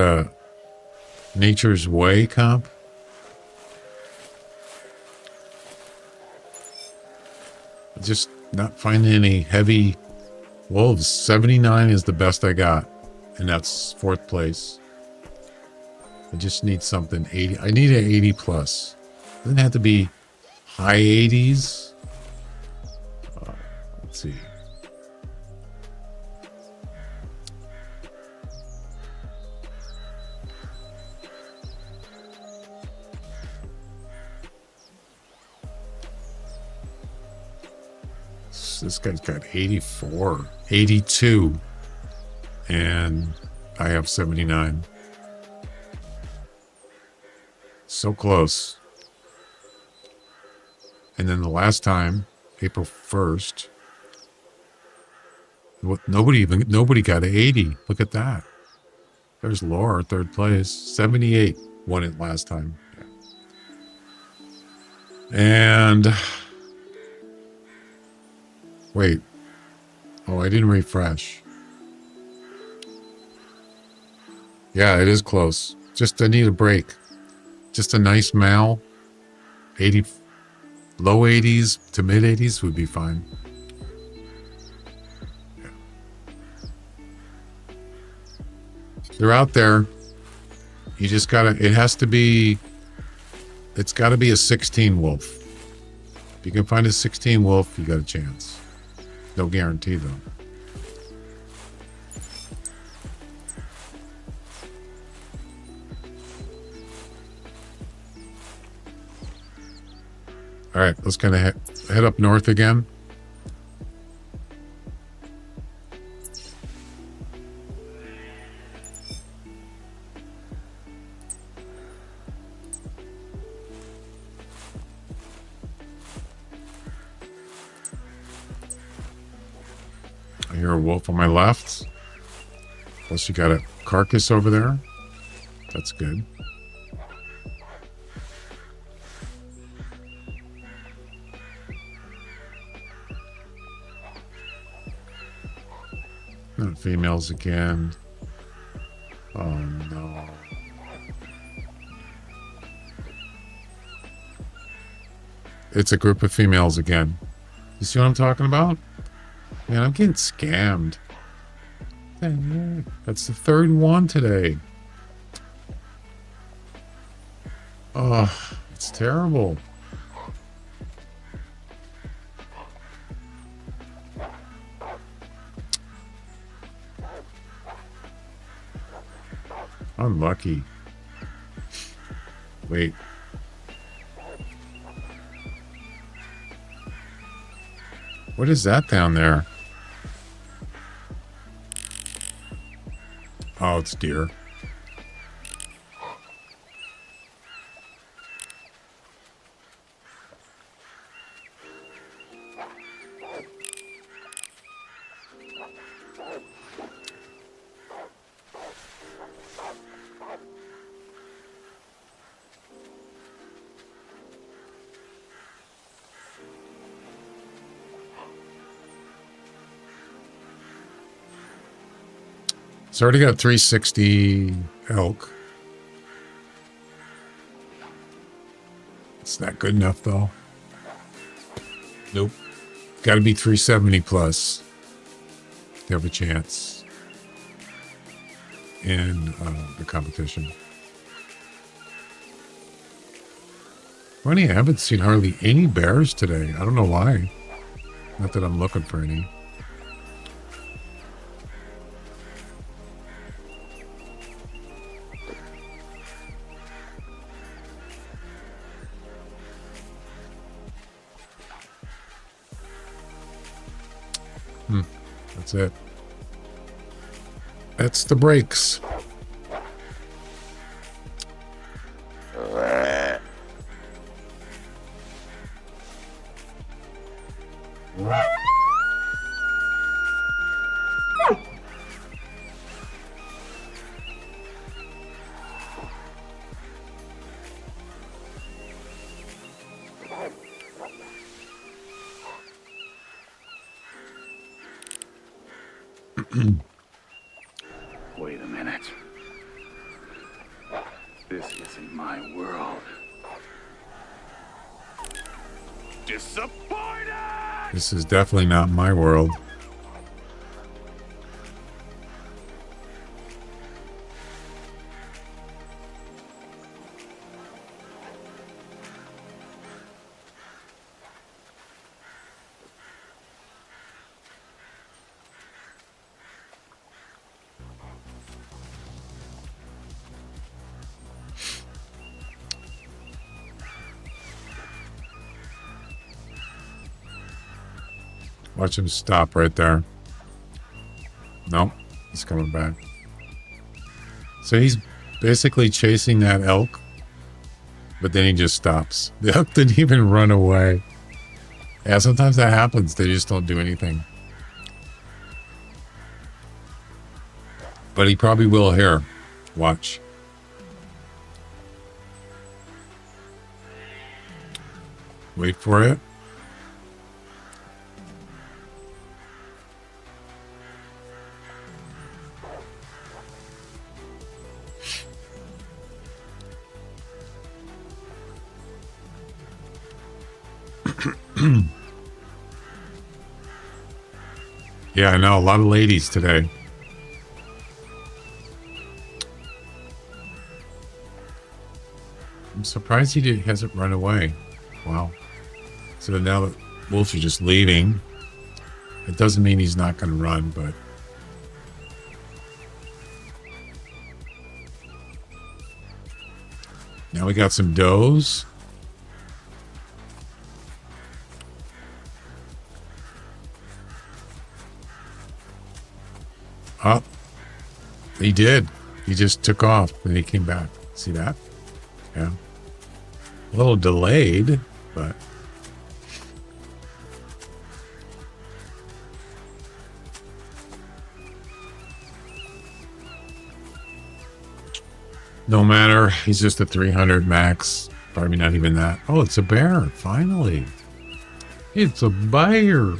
Nature's Way comp. Just not finding any heavy wolves. 79 is the best I got, and that's 4th place. I just need something 80. I need an 80 plus. Doesn't have to be high 80s. Let's see. This guy's got 84, 82, and I have 79. So close. And then the last time, April 1st, nobody got 80. Look at that. There's Laura, third place. 78 won it last time. And wait. Oh, I didn't refresh. Yeah, it is close. Just I need a break. Just a nice Mal. 80, low 80s to mid 80s would be fine. Yeah. They're out there. You just gotta, it's gotta be a 16 wolf. If you can find a 16 wolf, you got a chance. No guarantee though. All right, let's kind of head up north again. I hear a wolf on my left. Plus you got a carcass over there. That's good. Not females again. Oh no. It's a group of females again. You see what I'm talking about? Man, I'm getting scammed. That's the third one today. Oh, it's terrible. Unlucky. Wait. What is that down there? Oh, it's deer. It's already got 360 elk. It's not good enough though. Nope. Got to be 370 plus to have a chance in the competition. Funny, I haven't seen hardly any bears today. I don't know why. Not that I'm looking for any. That's it. That's the brakes. Wait a minute. This isn't my world. Disappointed! This is definitely not my world. Watch him stop right there. Nope, he's coming back. So he's basically chasing that elk But then he just stops. The elk didn't even run away. Yeah, sometimes that happens. They just don't do anything. But he probably will here. Watch. Wait for it. Yeah, I know. A lot of ladies today. I'm surprised he hasn't run away. Wow. So now that wolves are just leaving, it doesn't mean he's not going to run, but... Now we got some does. Oh, he did. He just took off and he came back. See that? Yeah. A little delayed, but... No matter. He's just a 300 max. Probably not even that. Oh, it's a bear. Finally. It's a bear.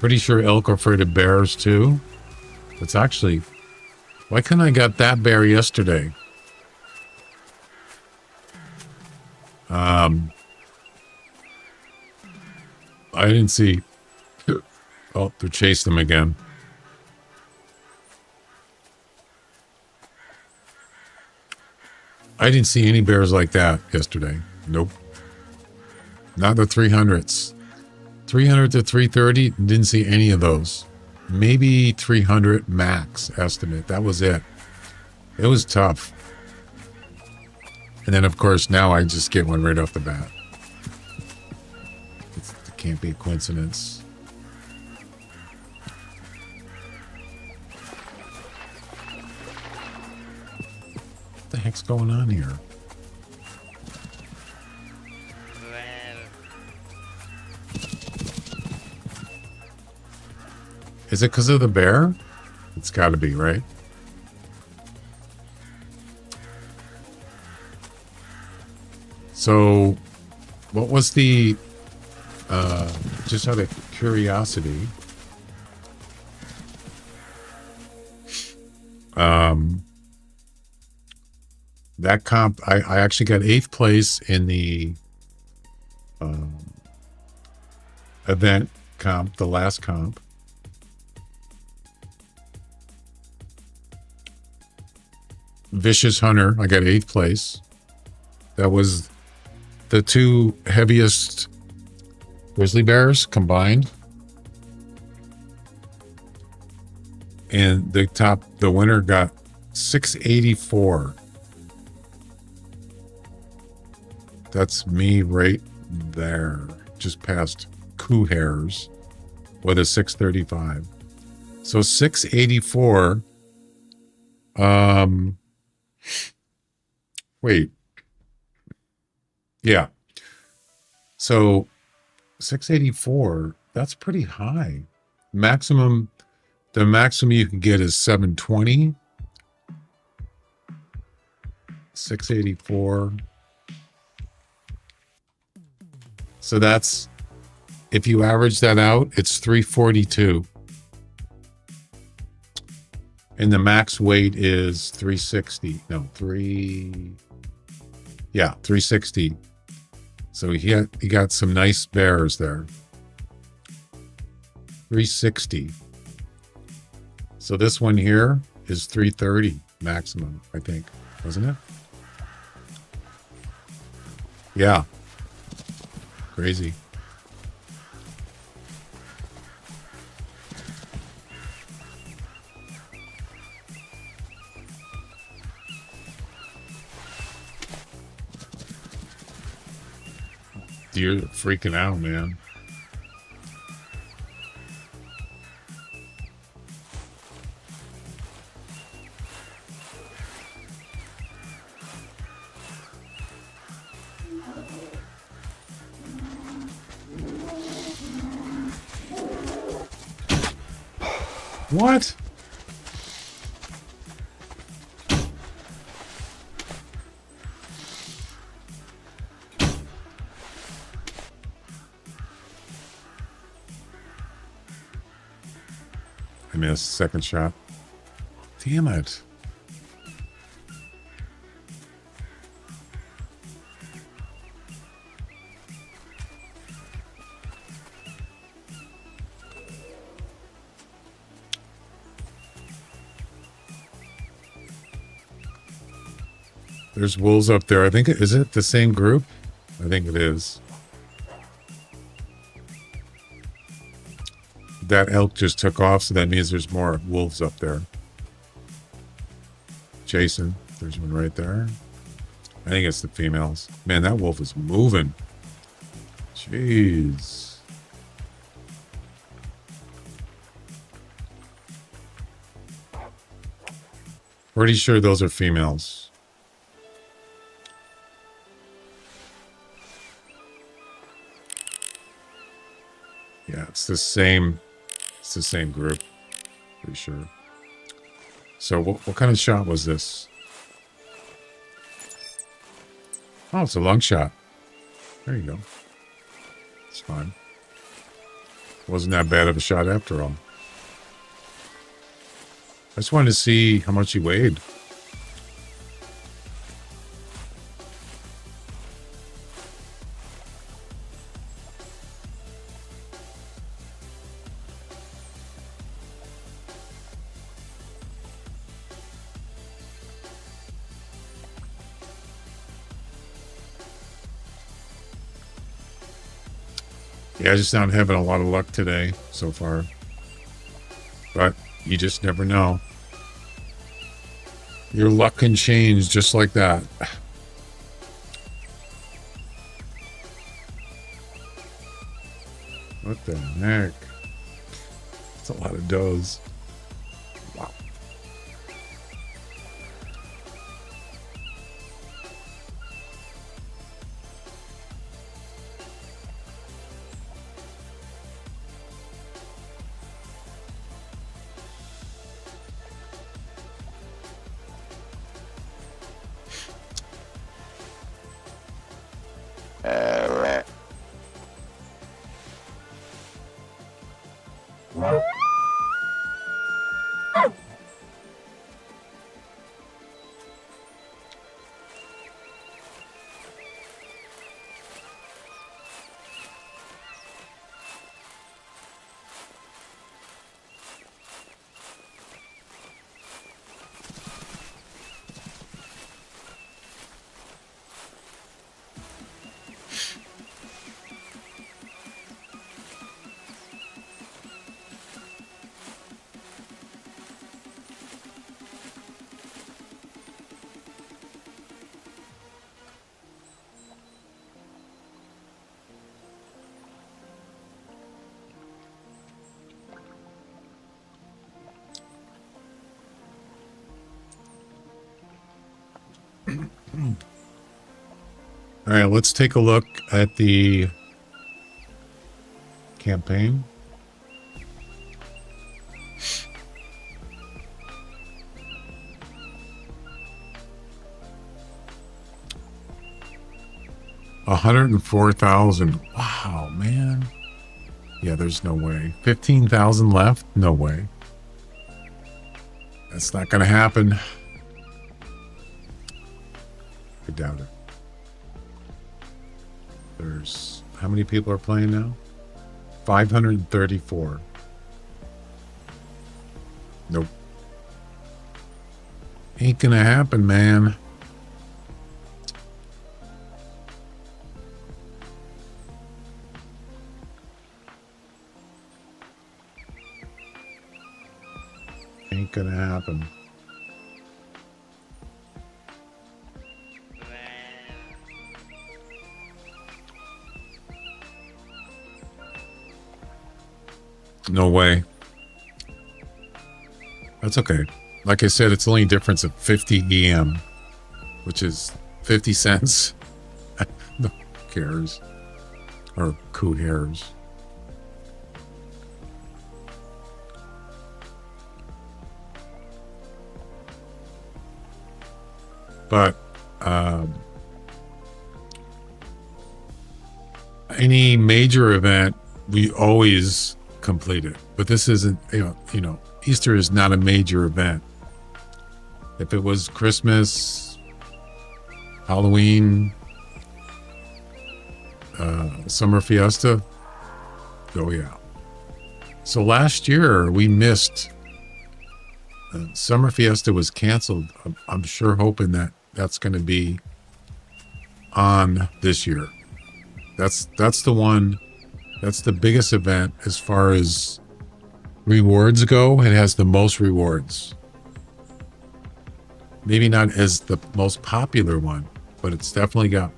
Pretty sure elk are afraid of bears too. It's actually... Why couldn't I got that bear yesterday? I didn't see... Oh, they chased them again. I didn't see any bears like that yesterday. Nope. Not the 300s. 300 to 330, didn't see any of those. Maybe 300 max estimate. That was it. It was tough. And then, of course, now I just get one right off the bat. It can't be a coincidence. What the heck's going on here? Is it because of the bear? It's got to be, right? So, what was the, just out of curiosity, that comp, I actually got 8th place in the event comp, the last comp. Vicious Hunter, I got 8th place. That was the 2 heaviest grizzly bears combined. And the winner got 684. That's me right there, just past Coup Hairs with a 635. So 684. Wait. Yeah. So 684, that's pretty high. The maximum you can get is 720. 684. So that's, if you average that out, it's 342. And the max weight is 360. No, 360. So he got some nice bears there. 360. So this one here is 330 maximum, I think, wasn't it? Yeah. Crazy. Deer freaking out, man. What? I missed. Second shot. Damn it. There's wolves up there. I think is it the same group? I think it is. That elk just took off, so that means there's more wolves up there. Jason, there's one right there. I think it's the females. Man, that wolf is moving. Jeez. Pretty sure those are females. Yeah, it's the same group. Pretty sure. So what kind of shot was this? Oh, it's a long shot. There you go. It's fine. Wasn't that bad of a shot after all. I just wanted to see how much he weighed. Yeah, just not having a lot of luck today so far. But you just never know. Your luck can change just like that. What the heck? That's a lot of does. Wow. All right, let's take a look at the campaign. $104,000. Wow, man. Yeah, there's no way. 15,000 left? No way. That's not going to happen. I doubt it. There's how many people are playing now? 534. Nope. Ain't gonna happen, man. Ain't gonna happen. No way. That's okay. Like I said, it's only a difference of 50 EM, which is 50 cents. No cares. Or who cares? But any major event, we always complete it. But this isn't, Easter is not a major event. If it was Christmas, Halloween, summer fiesta, oh yeah. So last year we missed. Summer fiesta was canceled. I'm sure hoping that that's going to be on this year. That's the one. That's the biggest event as far as rewards go. It has the most rewards. Maybe not as the most popular one, but it's definitely got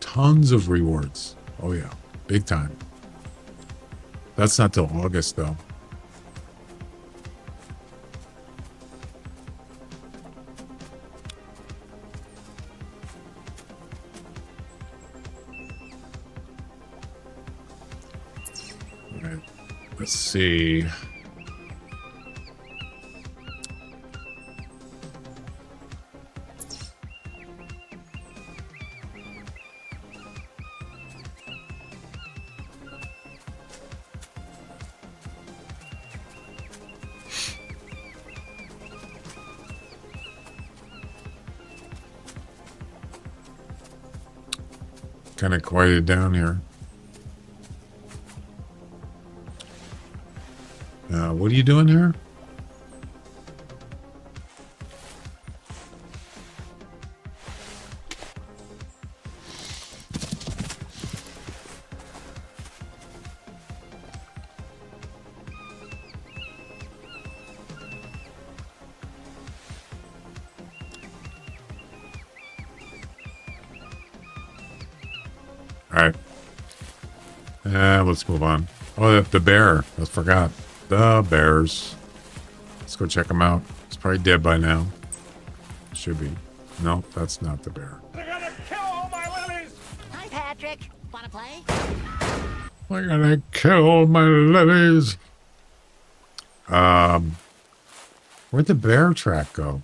tons of rewards. Oh yeah, big time. That's not till August though. All right, let's see. Kind of quieted down here. What are you doing here? All right. Let's move on. Oh, the bear. I forgot. The bears. Let's go check him out. He's probably dead by now. Should be. No, that's not the bear. They're gonna kill all my lilies! Hi, Patrick. Wanna play? We're gonna kill my lilies. Where'd the bear track go?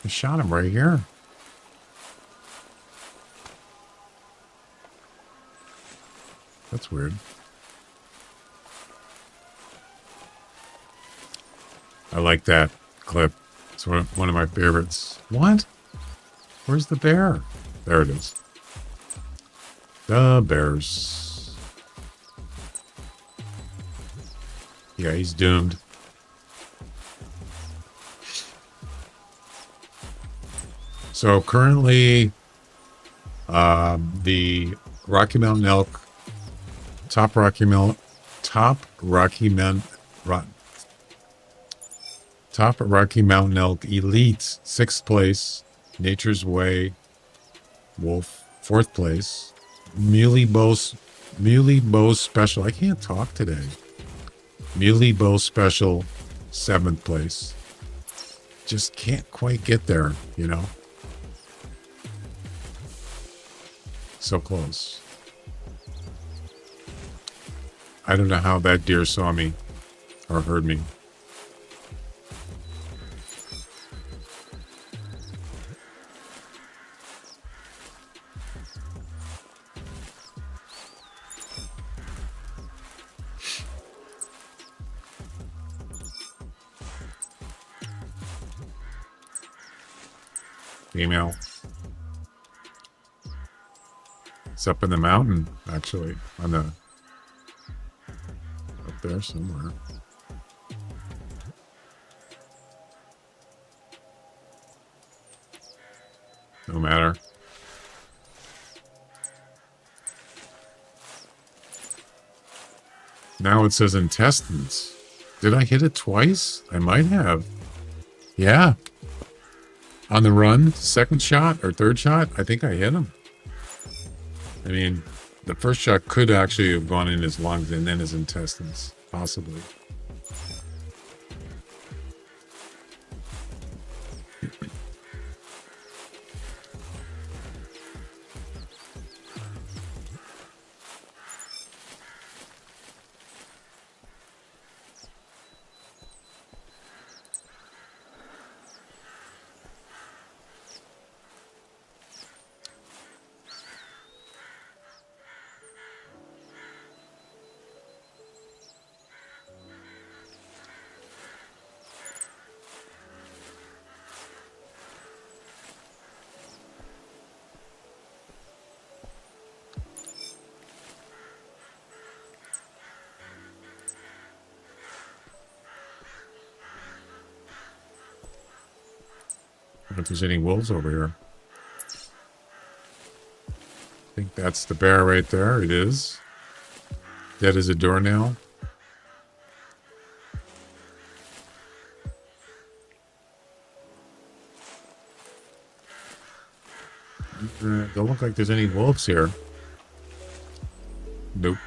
I shot him right here. That's weird. I like that clip. It's one of my favorites. What? Where's the bear? There it is. The bears. Yeah, he's doomed. So currently, the Rocky Mountain Elk, Top Rocky Mountain Elk Elite, 6th place. Nature's Way Wolf, 4th place. Muley Bow Special. I can't talk today. Muley Bow Special, 7th place. Just can't quite get there, you know. So close. I don't know how that deer saw me or heard me. Female. It's up in the mountain, actually, on the up there somewhere. No matter. Now it says intestines. Did I hit it twice? I might have. Yeah. On the run, second shot or third shot, I think I hit him. I mean, the first shot could actually have gone in his lungs and then his intestines, possibly. don't know if there's any wolves over here. I think that's the bear right there. It is. Dead as a doornail. Don't look like there's any wolves here. Nope.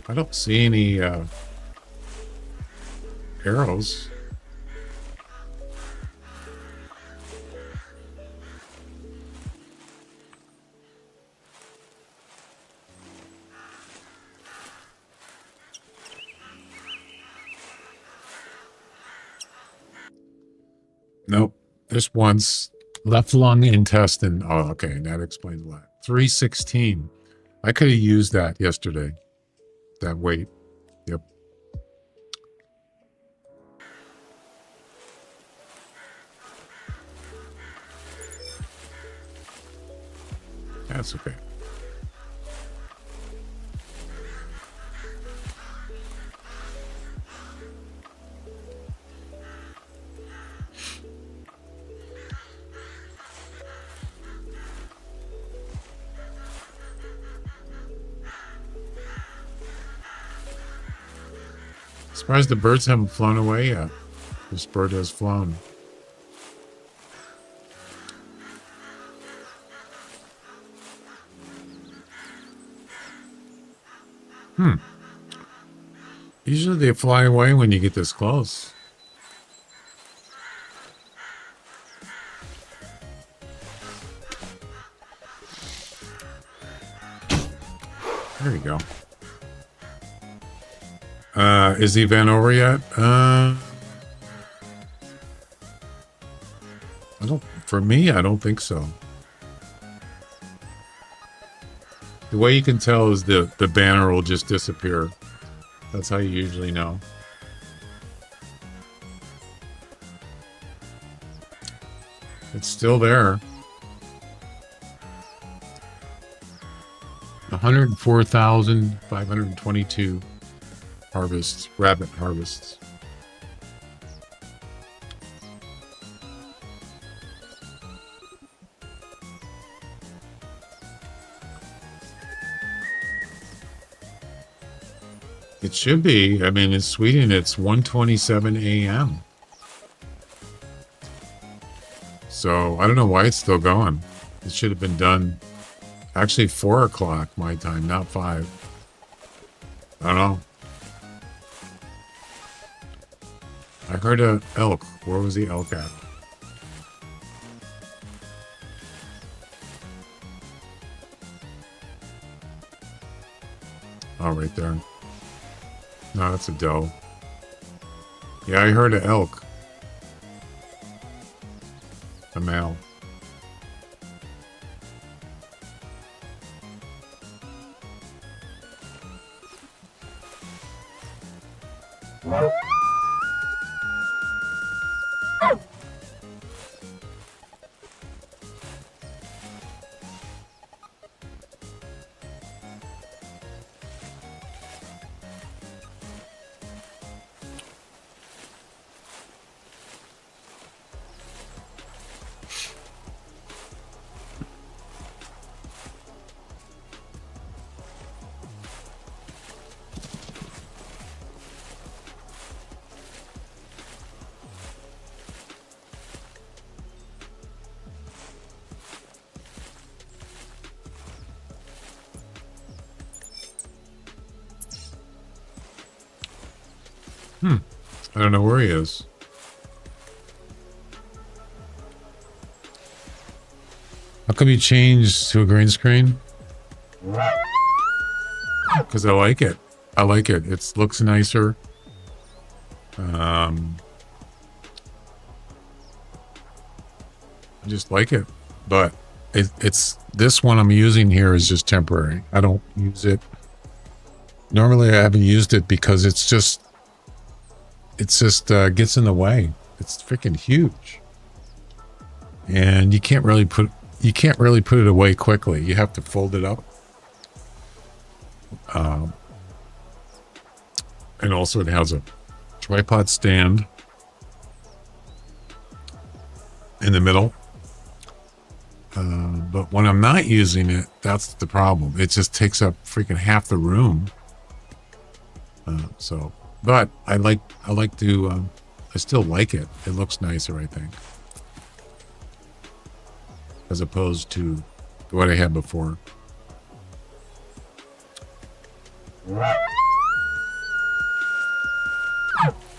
I don't see any arrows. Nope. Just once. Left lung intestine. Oh, okay. That explains a lot. 316. I could have used that yesterday. That weight. Yep. That's okay. Surprised the birds haven't flown away yet. This bird has flown. Usually they fly away when you get this close. There you go. Is the event over yet? For me, I don't think so. The way you can tell is the banner will just disappear. That's how you usually know. It's still there. 104,522 harvests, rabbit harvests. It should be. I mean, in Sweden, it's 1:27 a.m. So I don't know why it's still going. It should have been done actually 4 o'clock my time, not 5. I don't know. I heard a elk. Where was the elk at? Oh, right there. No, that's a doe. Yeah, I heard an elk. A male. I don't know where he is. How come you changed to a green screen? Because I like it. I like it. It looks nicer. I just like it. But it's this one I'm using here is just temporary. I don't use it. Normally I haven't used it because it's just gets in the way. It's freaking huge. And you can't really you can't really put it away quickly. You have to fold it up. And also it has a tripod stand in the middle. But when I'm not using it, that's the problem. It just takes up freaking half the room. But I still like it. It looks nicer, I think, as opposed to what I had before.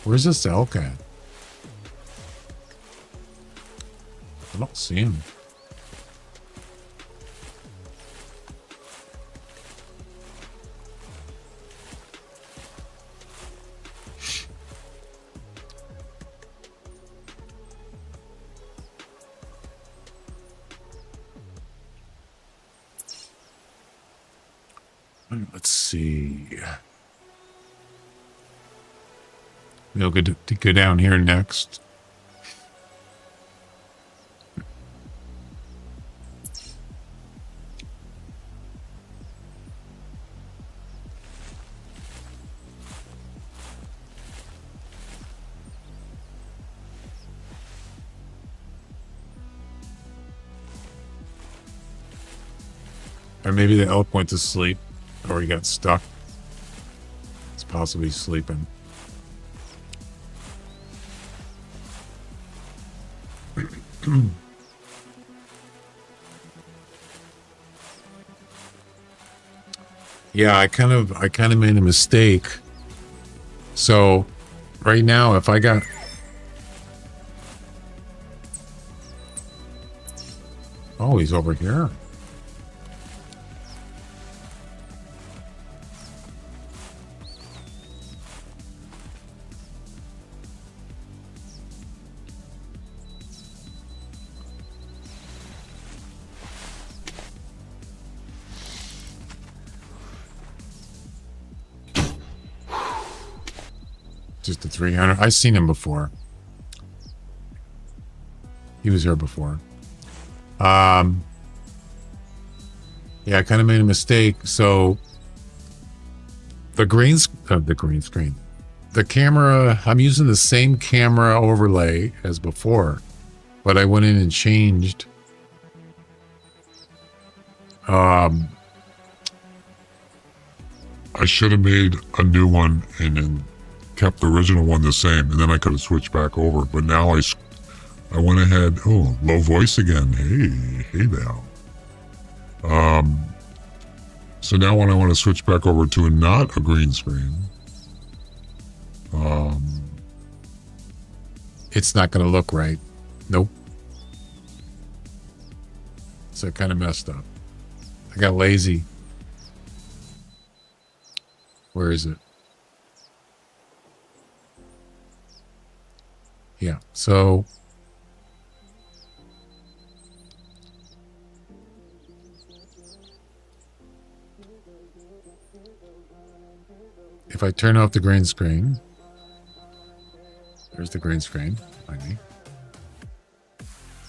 Where's this elk at? I don't see him. Let's see. We'll go down here next. Or maybe the elk went to sleep, or he got stuck. It's possibly sleeping. Yeah, I kind of made a mistake. So right now, if I got he's over here. Just a 300. I've seen him before. He was here before. Yeah, I kind of made a mistake. So the green screen. The camera, I'm using the same camera overlay as before, but I went in and changed. I should have made a new one and then kept the original one the same, and then I could have switched back over. But now I went ahead. Oh, low voice again. Hey now. So now when I want to switch back over to not a green screen, it's not going to look right. Nope. So I kind of messed up. I got lazy. Where is it? Yeah, so if I turn off the green screen, there's the green screen, finally.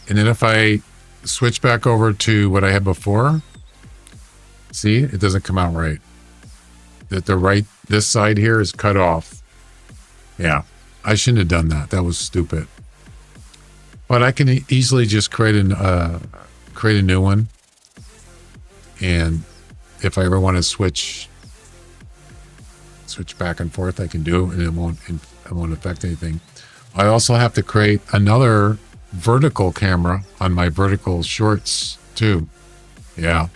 And then if I switch back over to what I had before, see, it doesn't come out right. This side here is cut off. Yeah. I shouldn't have done that. That was stupid. But I can easily just create a new one. And if I ever want to switch back and forth, I can do it, and it won't affect anything. I also have to create another vertical camera on my vertical shorts too. Yeah.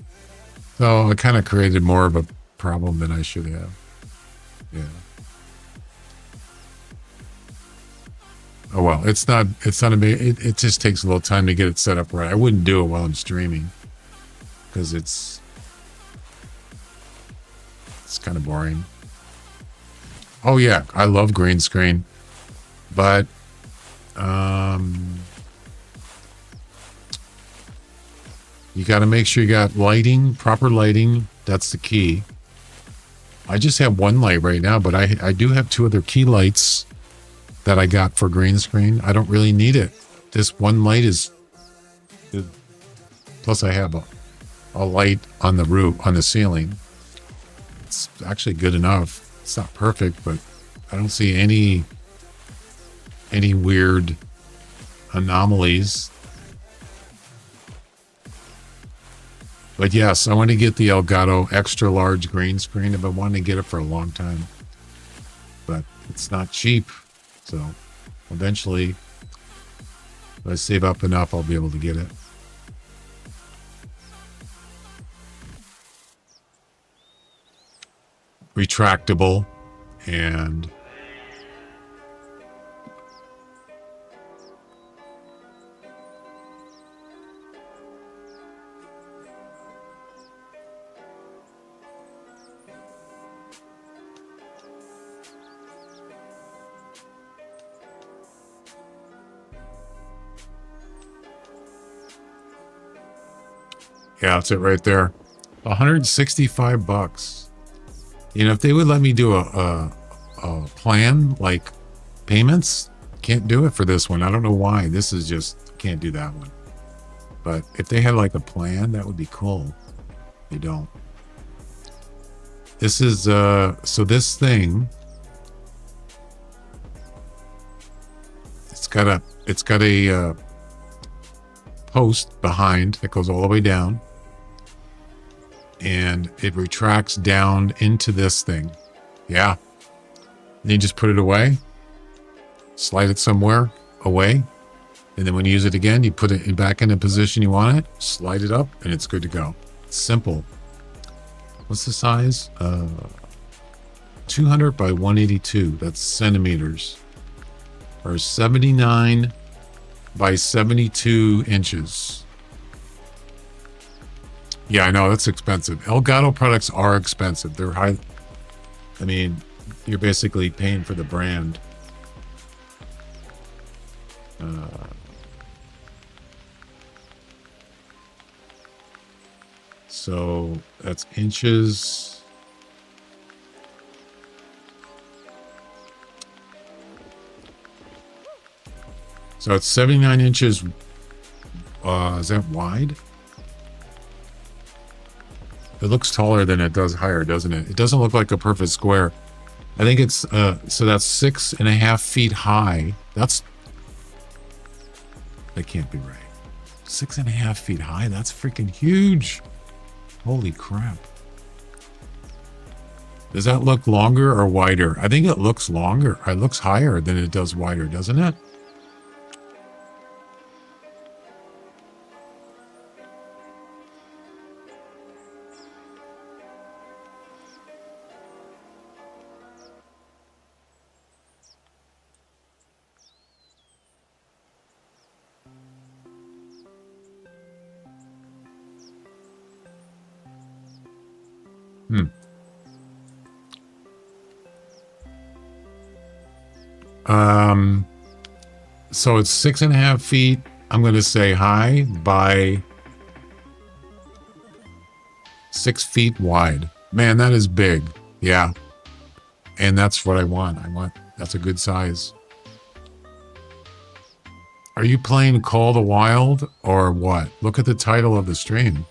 So I kind of created more of a problem than I should have. Yeah. Oh well, it's not it just takes a little time to get it set up right. I wouldn't do it while I'm streaming because it's kind of boring. Oh yeah, I love green screen, but you got to make sure you got lighting, proper lighting. That's the key. I just have one light right now, but I do have two other key lights that I got for green screen. I don't really need it. This one light is Plus I have a light on the roof, on the ceiling. It's actually good enough. It's not perfect, but I don't see any weird anomalies. But yes, I want to get the Elgato extra large green screen. I've been wanting to get it for a long time, but it's not cheap. So eventually, if I save up enough, I'll be able to get it. Retractable and yeah, that's it right there. $165. You know, if they would let me do a plan, like payments, can't do it for this one. I don't know why. This is just, can't do that one. But if they had like a plan, that would be cool. They don't. This is, so this thing, it's got a post behind that goes all the way down. And it retracts down into this thing. Yeah. Then you just put it away, slide it somewhere away. And then when you use it again, you put it back in the position you want it, slide it up, and it's good to go. It's simple. What's the size? 200 by 182. That's centimeters. Or 79 by 72 inches. Yeah, I know, that's expensive. Elgato products are expensive. They're high. I mean, you're basically paying for the brand. So that's inches. So it's 79 inches. Is that wide? It looks taller than it does higher, doesn't it? It doesn't look like a perfect square. I think it's, so that's 6.5 feet high. That can't be right. 6.5 feet high? That's freaking huge. Holy crap. Does that look longer or wider? I think it looks longer. It looks higher than it does wider, doesn't it? So it's 6.5 feet, I'm going to say high by 6 feet wide. Man, that is big. Yeah. And that's what I want. That's a good size. Are you playing Call of the Wild or what? Look at the title of the stream.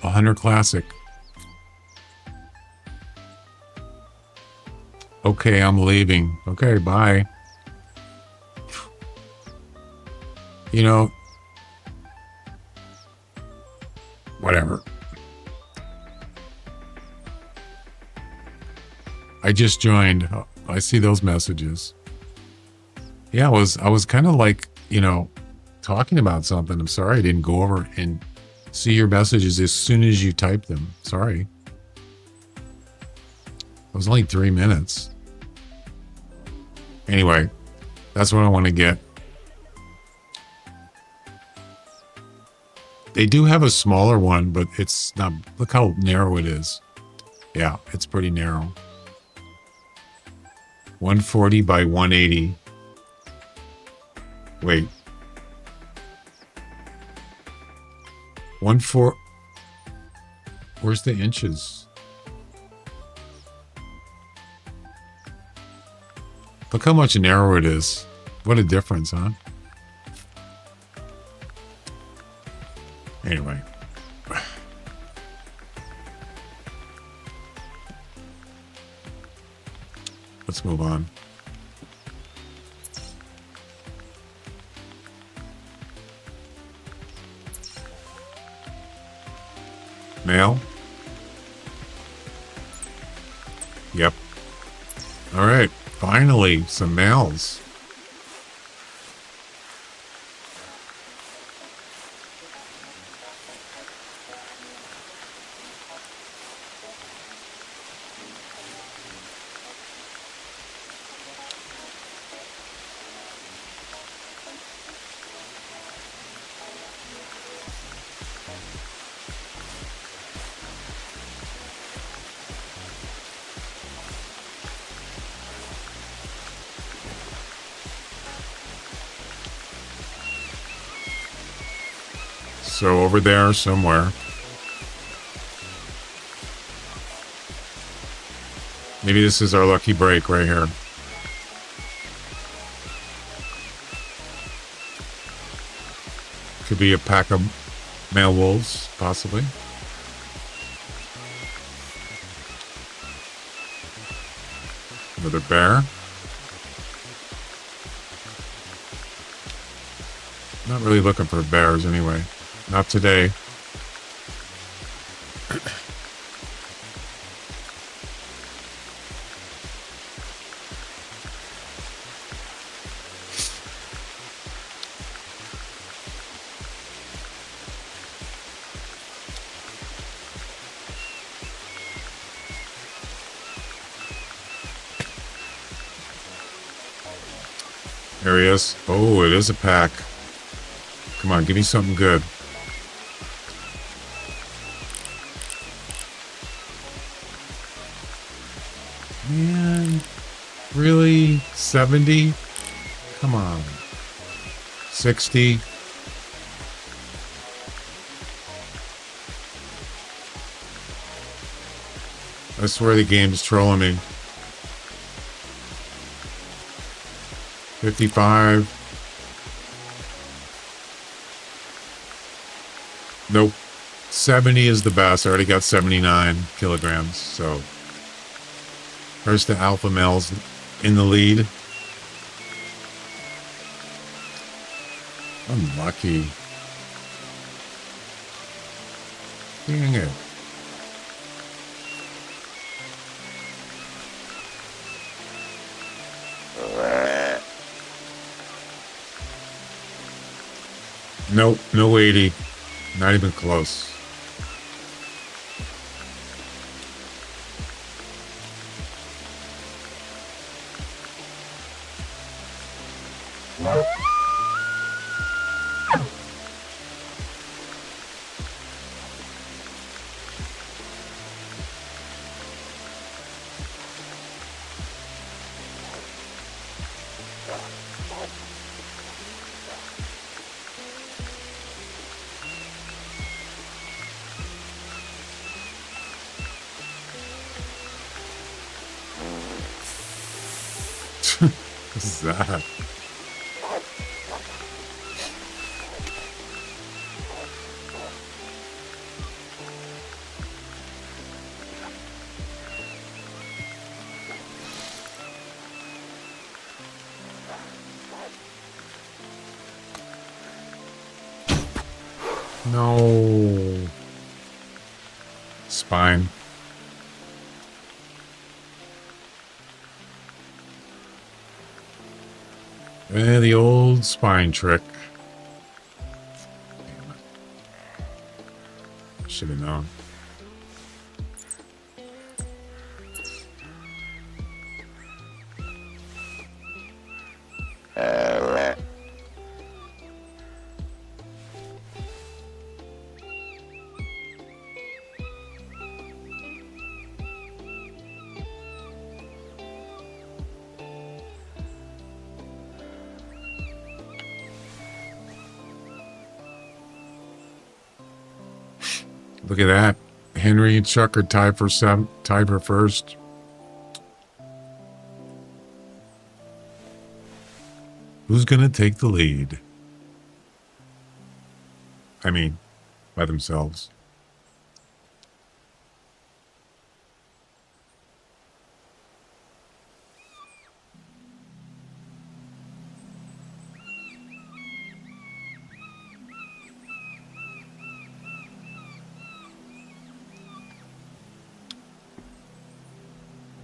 A Hunter Classic. Okay, I'm leaving. Okay, bye. You know, whatever. I just joined. I see those messages. Yeah, I was kind of like, you know, talking about something. I'm sorry I didn't go over and see your messages as soon as you type them. Sorry. It was only 3 minutes. Anyway, that's what I want to get. They do have a smaller one, but it's not. Look how narrow it is. Yeah, it's pretty narrow. 140 by 180. Wait. 1/4. Where's the inches? Look how much narrower it is. What a difference, huh? Anyway. Let's move on. Mail? Yep. All right. Finally, some mails. So over there somewhere. Maybe this is our lucky break right here. Could be a pack of male wolves, possibly. Another bear. Not really looking for bears anyway. Not today. There he is. Oh, it is a pack. Come on, give me something good. Man, really? 70? Come on. 60? I swear the game's trolling me. 55. Nope. 70 is the best. I already got 79 kilograms, so first the alpha males in the lead. Unlucky. Dang it. Nope, no 80. Not even close. What is that? No. Spine. The old spine trick. Damn it. Should have known. Look at that. Henry and Chuck are tied for first. Who's going to take the lead? I mean, by themselves.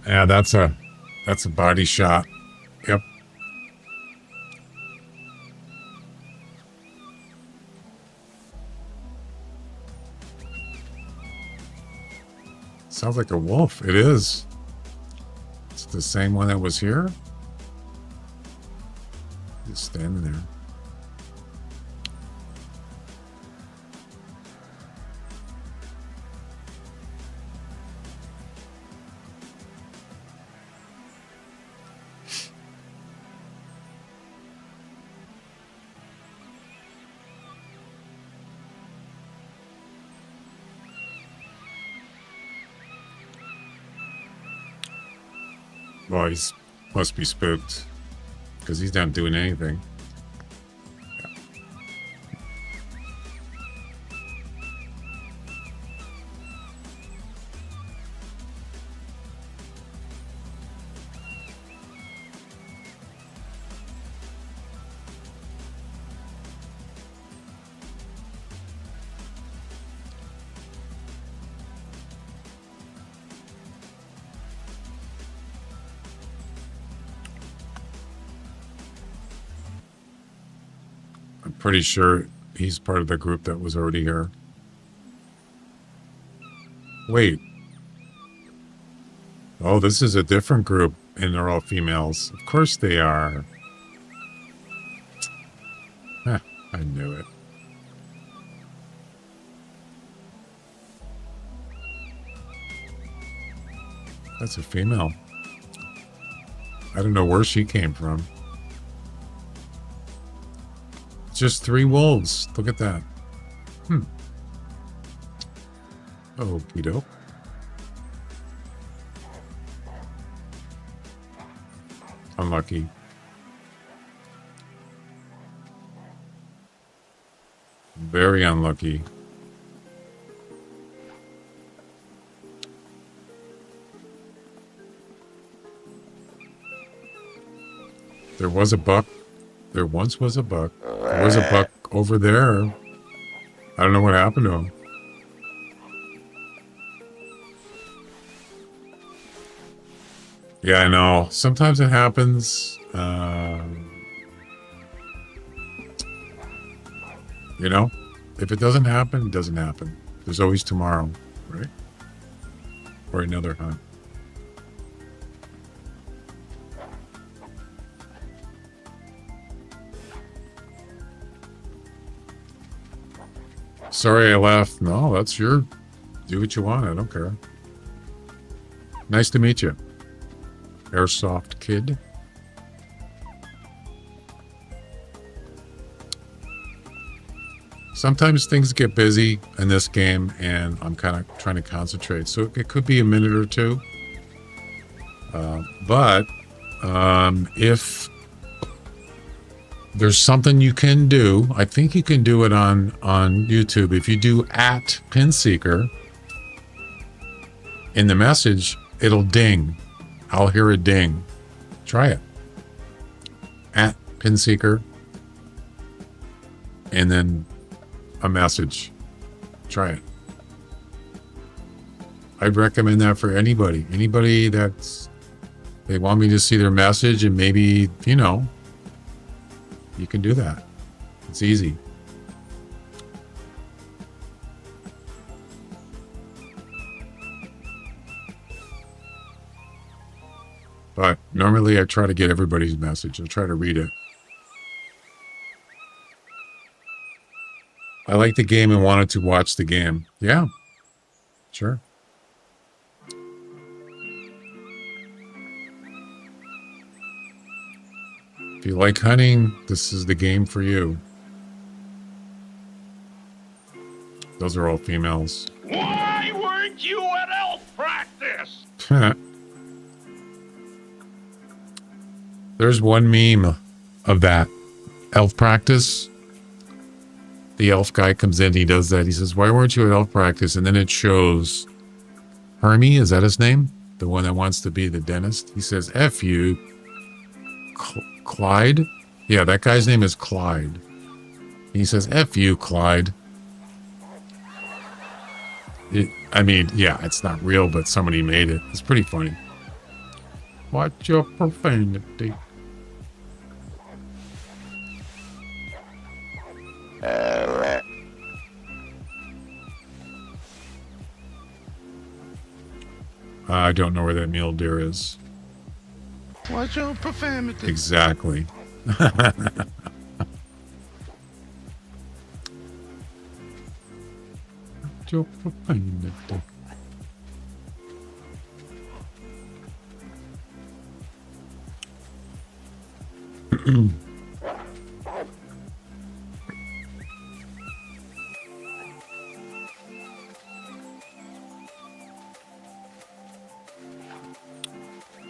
Yeah, that's a body shot. Yep. Sounds like a wolf. It is. It's the same one that was here. Just standing there. Well, he's must be spooked because he's not doing anything. Pretty sure he's part of the group that was already here. Wait. Oh, this is a different group, and they're all females. Of course they are. I knew it. That's a female. I don't know where she came from. Just 3 wolves. Look at that. Oh, pedo. Unlucky. Very unlucky. There was a buck. There once was a buck. There was a buck over there. I don't know what happened to him. Yeah, I know. Sometimes it happens. You know, if it doesn't happen, it doesn't happen. There's always tomorrow, right? Or another hunt. Sorry I left. No, that's your... Do what you want. I don't care. Nice to meet you. Airsoft kid. Sometimes things get busy in this game and I'm kind of trying to concentrate. So it could be a minute or two. But if there's something you can do, I think you can do it on YouTube. If you do @pinseeker in the message, it'll ding. I'll hear a ding. Try it. @pinseeker. And then a message. Try it. I'd recommend that for anybody. Anybody that's... They want me to see their message and maybe, you know, you can do that. It's easy. But normally I try to get everybody's message. I try to read it. I like the game and wanted to watch the game. Yeah, sure. If you like hunting, this is the game for you. Those are all females. Why weren't you at elf practice? There's one meme of that. Elf practice. the elf guy comes in, he does that. He says, why weren't you at elf practice? And then it shows Hermie, is that his name? The one that wants to be the dentist. He says, F you. Clyde? Yeah, that guy's name is Clyde. He says, F you, Clyde. I mean, yeah, it's not real, but somebody made it. It's pretty funny. Watch your profanity. I don't know where that mule deer is. Watch your profanity. Exactly. Your profanity.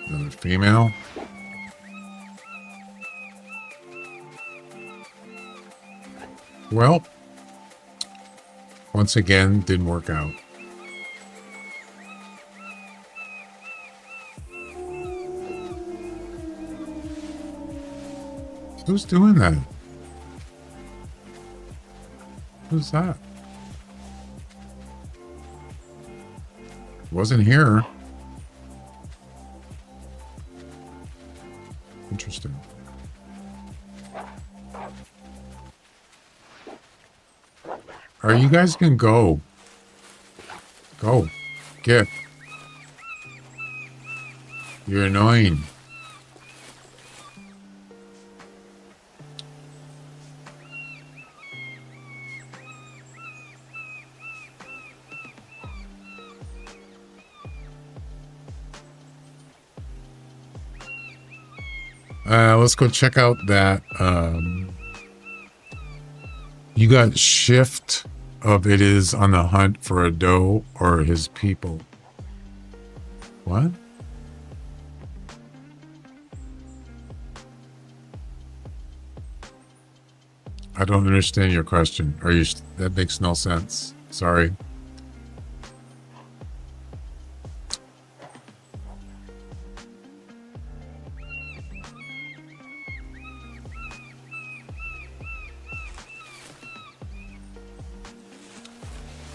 Another female. Well, once again, didn't work out. Who's doing that? Who's that? Wasn't here. Interesting. Are you guys gonna go? Go. Get. You're annoying. Let's go check out that. You got shift of it is on the hunt for a doe or his people. What? I don't understand your question. Are you? That makes no sense. Sorry.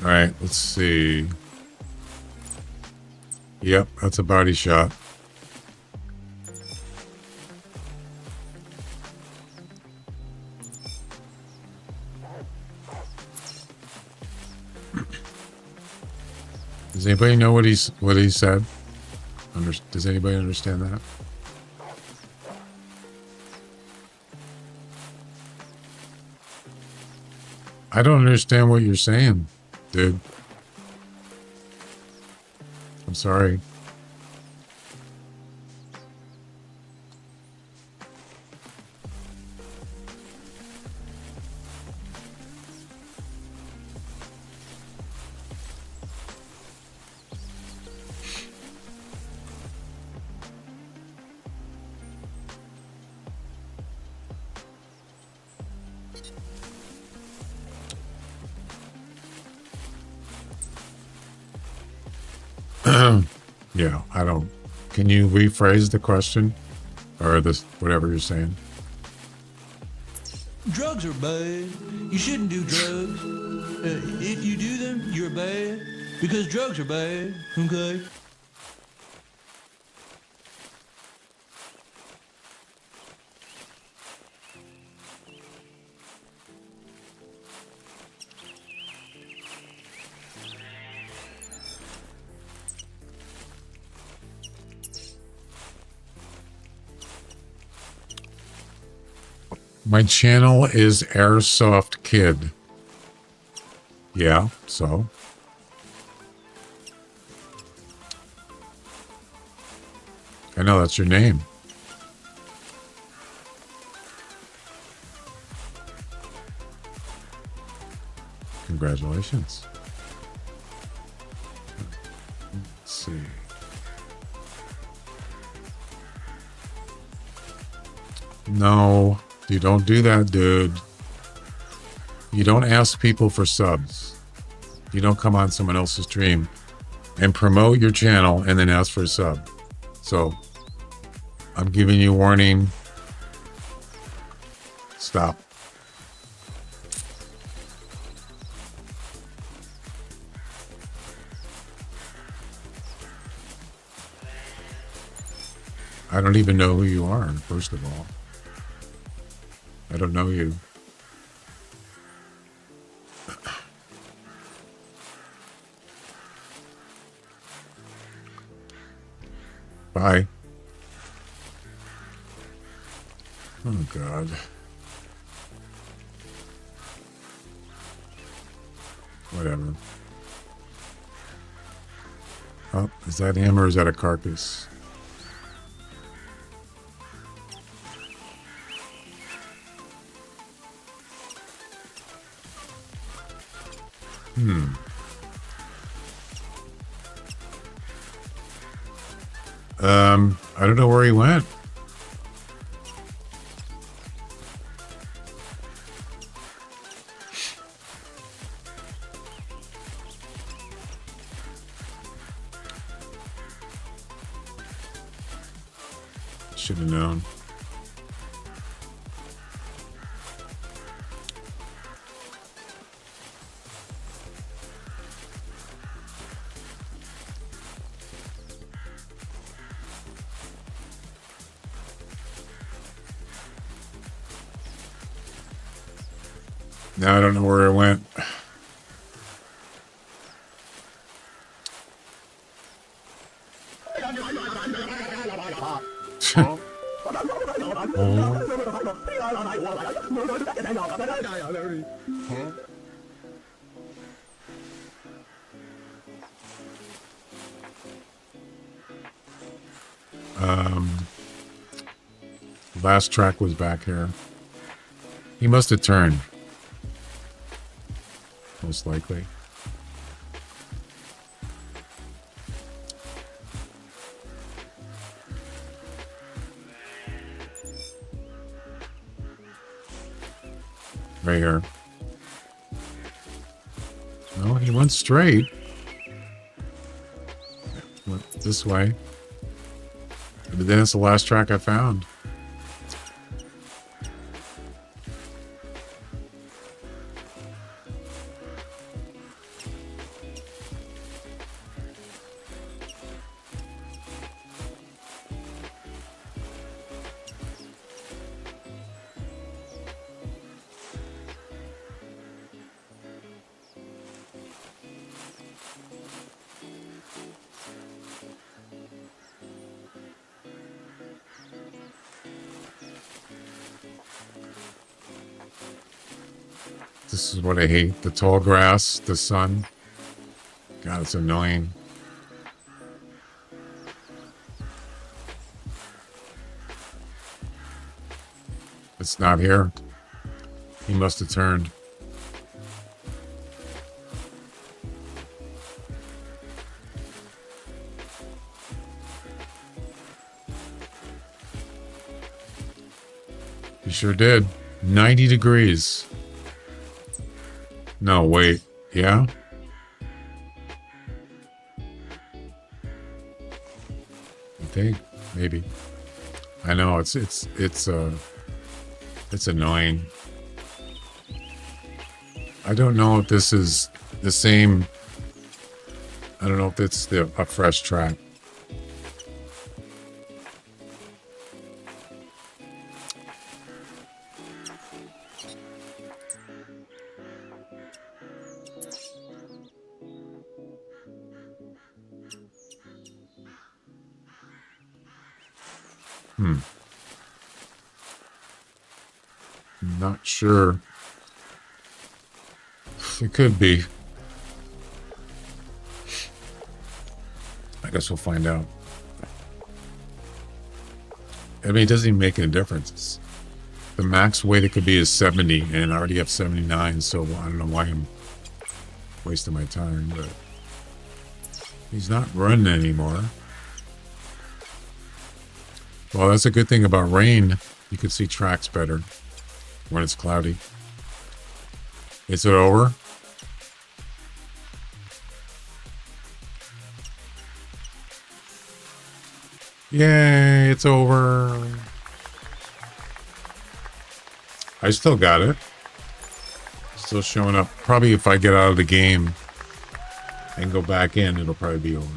All right, let's see. Yep, that's a body shot. Does anybody know what he said? Does anybody understand that? I don't understand what you're saying, dude. I'm sorry. Yeah, I don't. Can you rephrase the question? Or this, whatever you're saying? Drugs are bad. You shouldn't do drugs. If you do them, you're bad. Because drugs are bad, okay? My channel is Airsoft Kid. Yeah, so. I know that's your name. Congratulations. Let's see. No. You don't do that, dude. You don't ask people for subs. You don't come on someone else's stream and promote your channel and then ask for a sub. So I'm giving you warning. Stop. I don't even know who you are, first of all. I don't know you. Bye. Oh, God. Whatever. Oh, is that him or is that a carcass? I don't know where he went. Should have known. Now I don't know where it went. Last track was back here. He must have turned. Most likely. Right here. No, he went straight. Went this way. But then it's the last track I found. This is what I hate. The tall grass, the sun. God, it's annoying. It's not here. He must have turned. He sure did. 90 degrees. No, wait. Yeah? I think maybe. I know it's annoying. I don't know if this is the same. I don't know if it's a fresh track. Not sure. It could be. I guess we'll find out. I mean, it doesn't even make any difference. The max weight it could be is 70, and I already have 79, so I don't know why I'm wasting my time, but he's not running anymore. Well, that's a good thing about rain. You can see tracks better when it's cloudy. Is it over? Yay, it's over. I still got it. Still showing up. Probably if I get out of the game and go back in, it'll probably be over.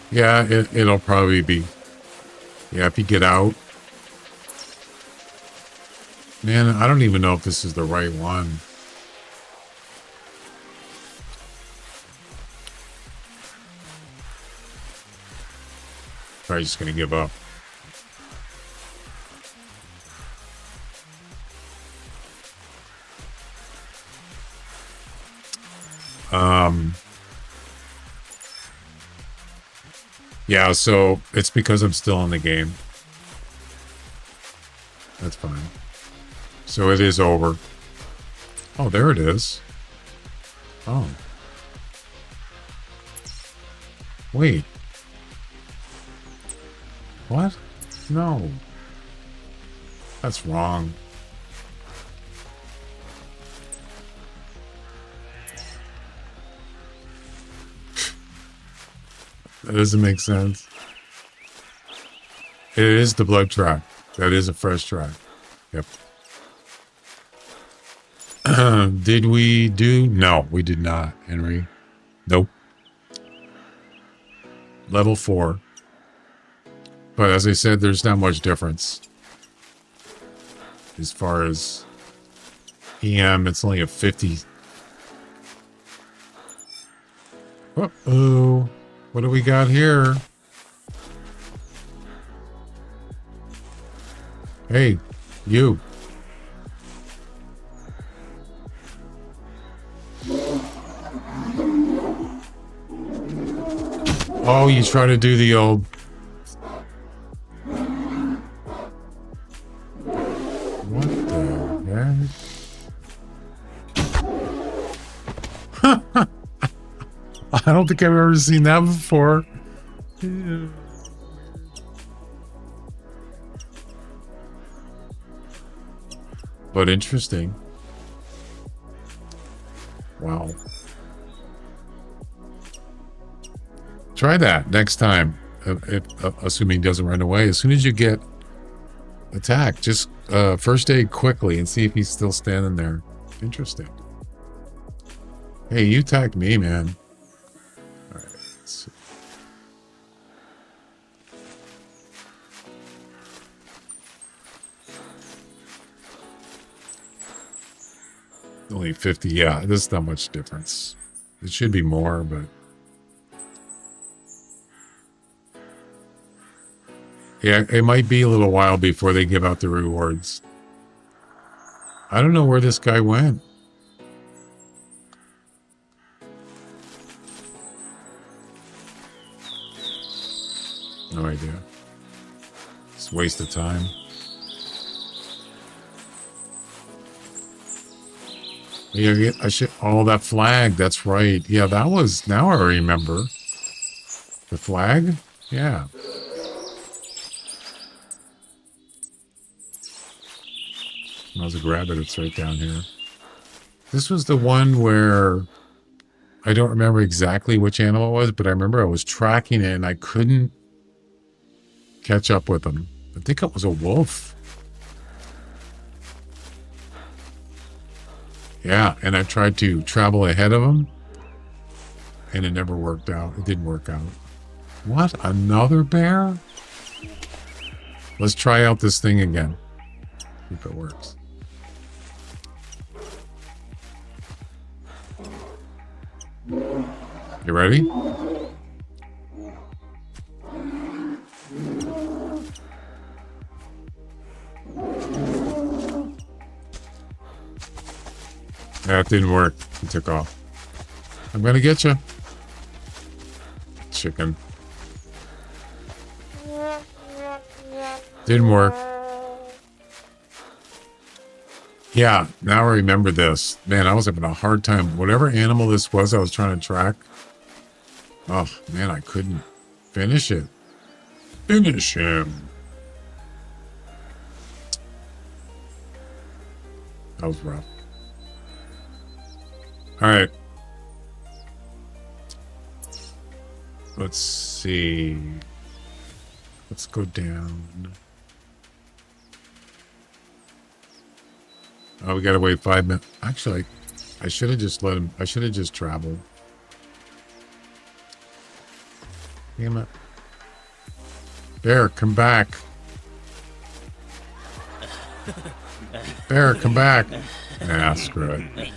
Yeah, it'll probably be. Yeah, if you get out. Man, I don't even know if this is the right one. Probably just gonna give up. Yeah, so it's because I'm still in the game. That's fine. So it is over. Oh, there it is. Oh. Wait. What? No. That's wrong. That doesn't make sense. It is the blood track. That is a fresh track. Yep. Did we do? No, we did not, Henry. Nope. Level 4. But as I said, there's not much difference. As far as EM, it's only a 50. Uh-oh. What do we got here? Hey, you. Oh, you try to do the old... What the heck? I don't think I've ever seen that before. But interesting. Wow. Try that next time. Assuming he doesn't run away. As soon as you get attacked, just first aid quickly and see if he's still standing there. Interesting. Hey, you attacked me, man. All right, let's see. Only 50. Yeah, there's not much difference. It should be more, but yeah, it might be a little while before they give out the rewards. I don't know where this guy went. No idea. It's a waste of time. Yeah, I should. Oh, that flag. That's right. Yeah, that was. Now I remember. The flag? Yeah. I was a grab it. It's right down here. This was the one where I don't remember exactly which animal it was, but I remember I was tracking it and I couldn't catch up with him. I think it was a wolf. Yeah, and I tried to travel ahead of him, and it never worked out. It didn't work out. What? Another bear? Let's try out this thing again. See if it works. You ready? Yeah, it didn't work. He took off. I'm gonna get you. Chicken. Didn't work. Yeah, now I remember this. Man, I was having a hard time. Whatever animal this was I was trying to track, Oh, man, I couldn't finish it. Finish him. That was rough. All right. Let's see. Let's go down. Oh, we gotta wait 5 minutes. Actually, I should have just let him. I should have just traveled. Damn it. Bear, come back. Bear, come back. Nah, screw it.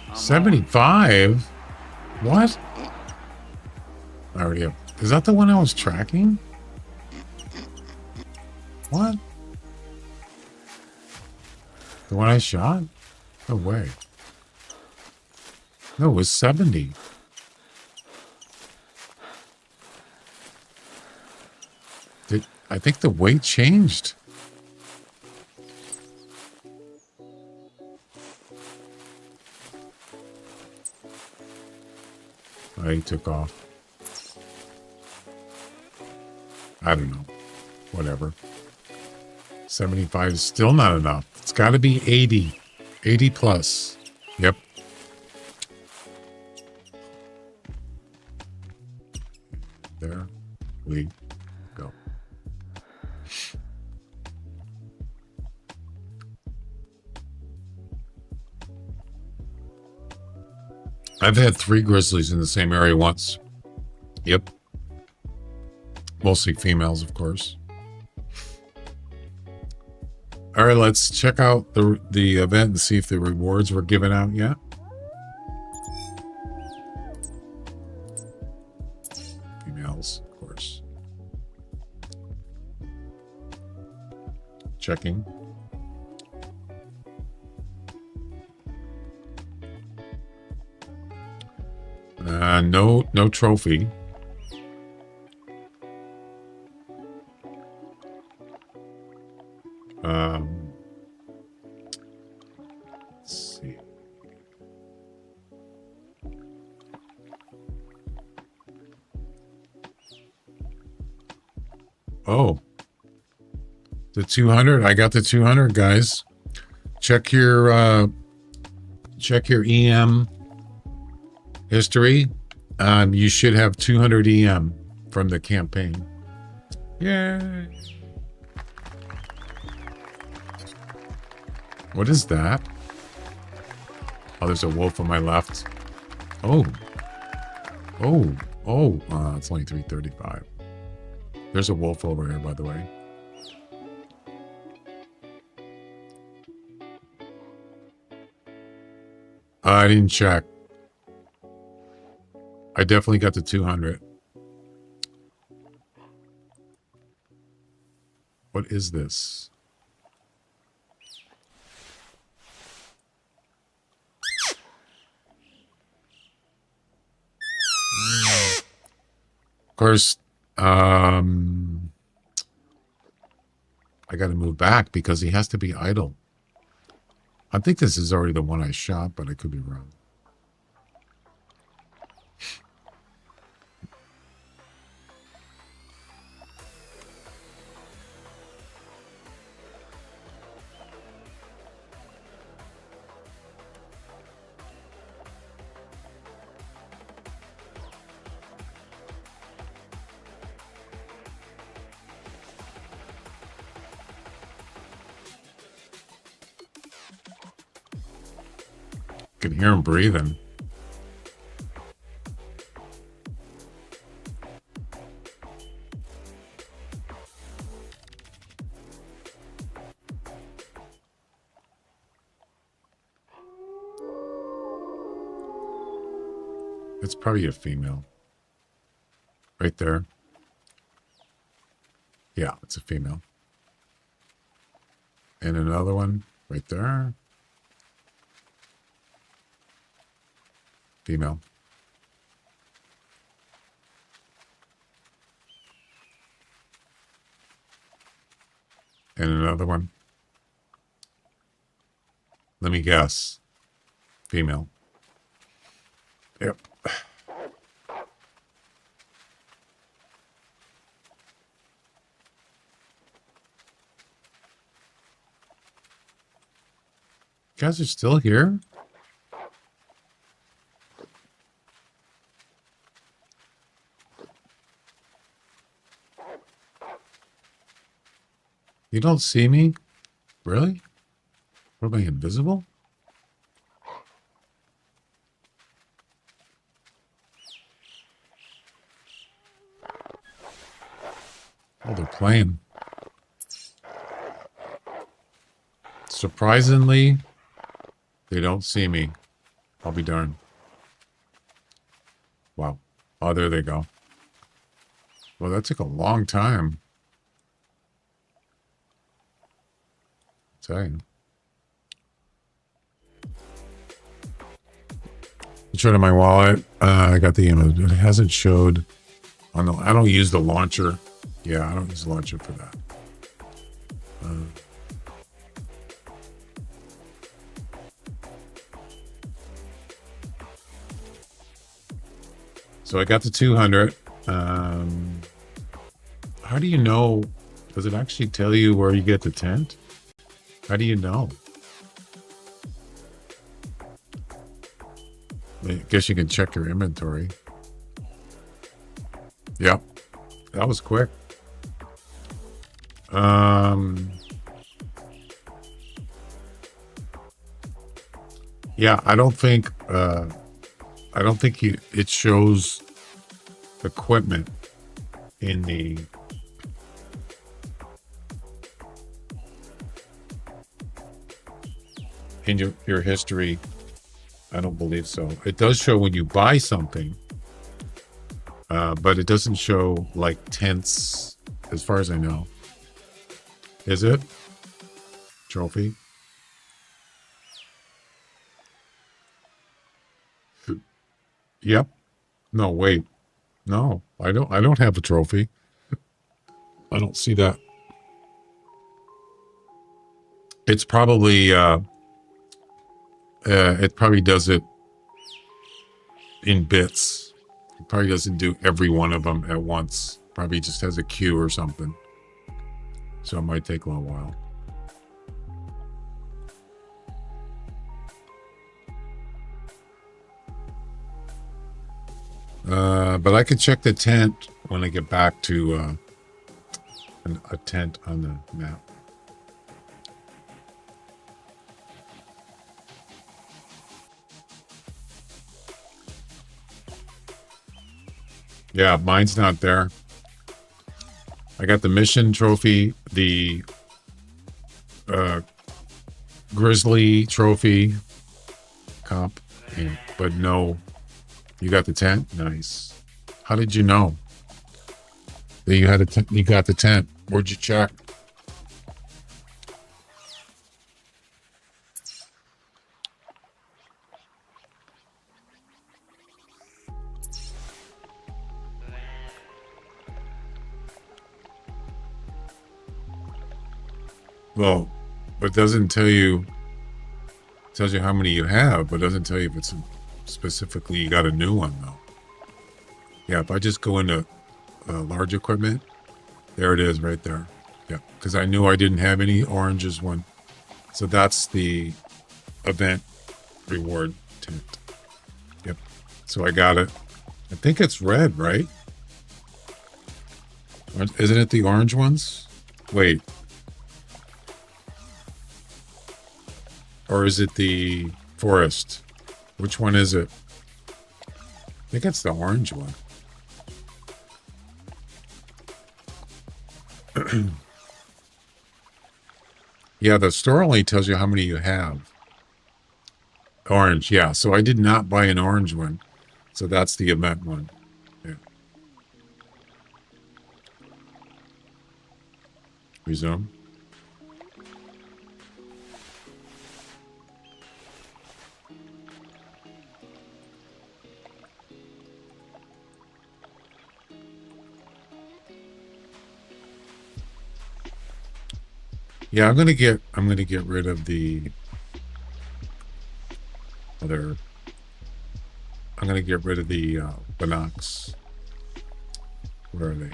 I'm 75? What? I already have. Is that the one I was tracking? What? The one I shot? No way. No, it was 70. I think the weight changed. Oh, he took off. I don't know. Whatever. 75 is still not enough. It's got to be 80. 80 plus. Yep. There we go. I've had 3 grizzlies in the same area once. Yep. Mostly females, of course. All right, let's check out the event and see if the rewards were given out yet. Females, of course. Checking. No trophy. Let's see. Oh, the 200. I got the 200, guys. Check your EM history. You should have 200 EM from the campaign. Yay. What is that? Oh, there's a wolf on my left. Oh. It's only 335. There's a wolf over here, by the way. I didn't check. I definitely got the 200. What is this? Of course, I got to move back because he has to be idle. I think this is already the one I shot, but I could be wrong. Can hear him breathing. It's probably a female. Right there. Yeah, it's a female. And another one right there. Female. And another one. Let me guess. Female. Yep. You guys are still here? You don't see me? Really? What, am I invisible? Oh, they're playing. Surprisingly, they don't see me. I'll be darned. Wow. Oh, there they go. Well, that took a long time. I'll tell you. It's right in my wallet. I got the image. It hasn't showed on the. I don't use the launcher. Yeah, I don't use the launcher for that. So I got the 200. How do you know? Does it actually tell you where you get the tent? How do you know? I guess you can check your inventory. Yep. That was quick. Yeah, I don't think it shows equipment in the in your history. I don't believe so. It does show when you buy something, but it doesn't show like tents, as far as I know. Is it? Trophy? Yep. No, wait. No, I don't have a trophy. I don't see that. It's probably it probably does it in bits. It probably doesn't do every one of them at once. Probably just has a queue or something. So it might take a little while. But I could check the tent when I get back to a tent on the map. Yeah, mine's not there. I got the mission trophy, the Grizzly trophy comp, but no. You got the tent? Nice. How did you know that you had you got the tent? Where'd you check? Well, it doesn't tell you. It tells you how many you have, but it doesn't tell you if it's specifically you got a new one though. Yeah, if I just go into large equipment, there it is right there. Yeah, because I knew I didn't have any oranges one. So that's the event reward tent. Yep. So I got it. I think it's red, right? Isn't it the orange ones? Wait. Or is it the forest? Which one is it? I think it's the orange one. Yeah, the store only tells you how many you have. Orange, yeah. So I did not buy an orange one. So that's the event one. Yeah. Resume. Yeah, I'm gonna get rid of the other. I'm gonna get rid of the Binocs. Where are they?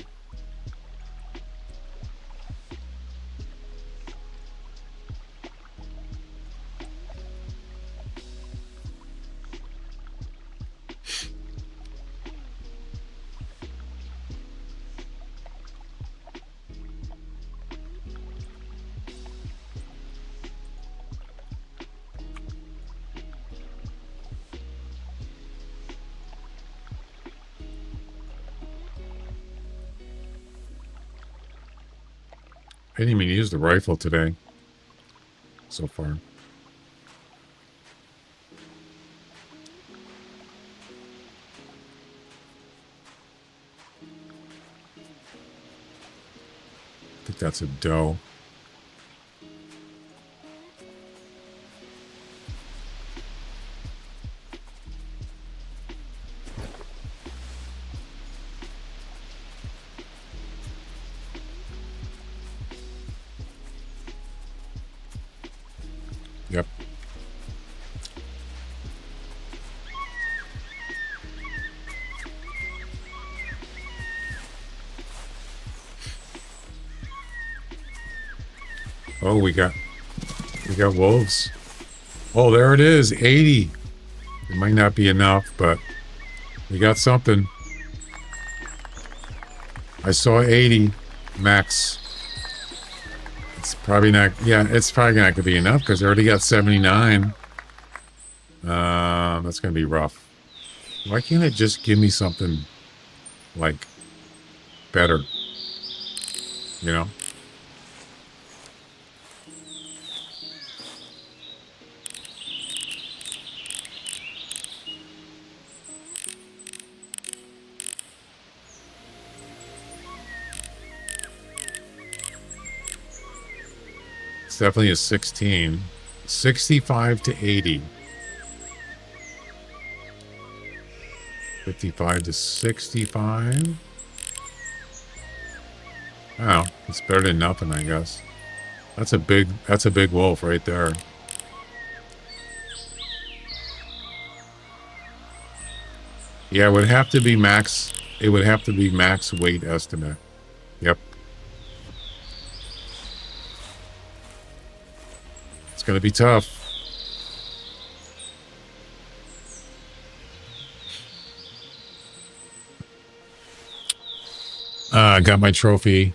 I didn't even use the rifle today. So far. I think that's a doe. Yep. Oh, we got wolves. Oh, there it is, 80. It might not be enough, but we got something. I saw 80 max. It's probably not. Yeah, it's probably not gonna be enough because I already got 79. That's gonna be rough. Why can't it just give me something like better? You know. It's definitely a 16. 65 to 80. 55 to 65. Oh, it's better than nothing, I guess. That's a big wolf right there. Yeah, it would have to be max. It would have to be max weight estimate. Yep. It's gonna be tough. I got my trophy.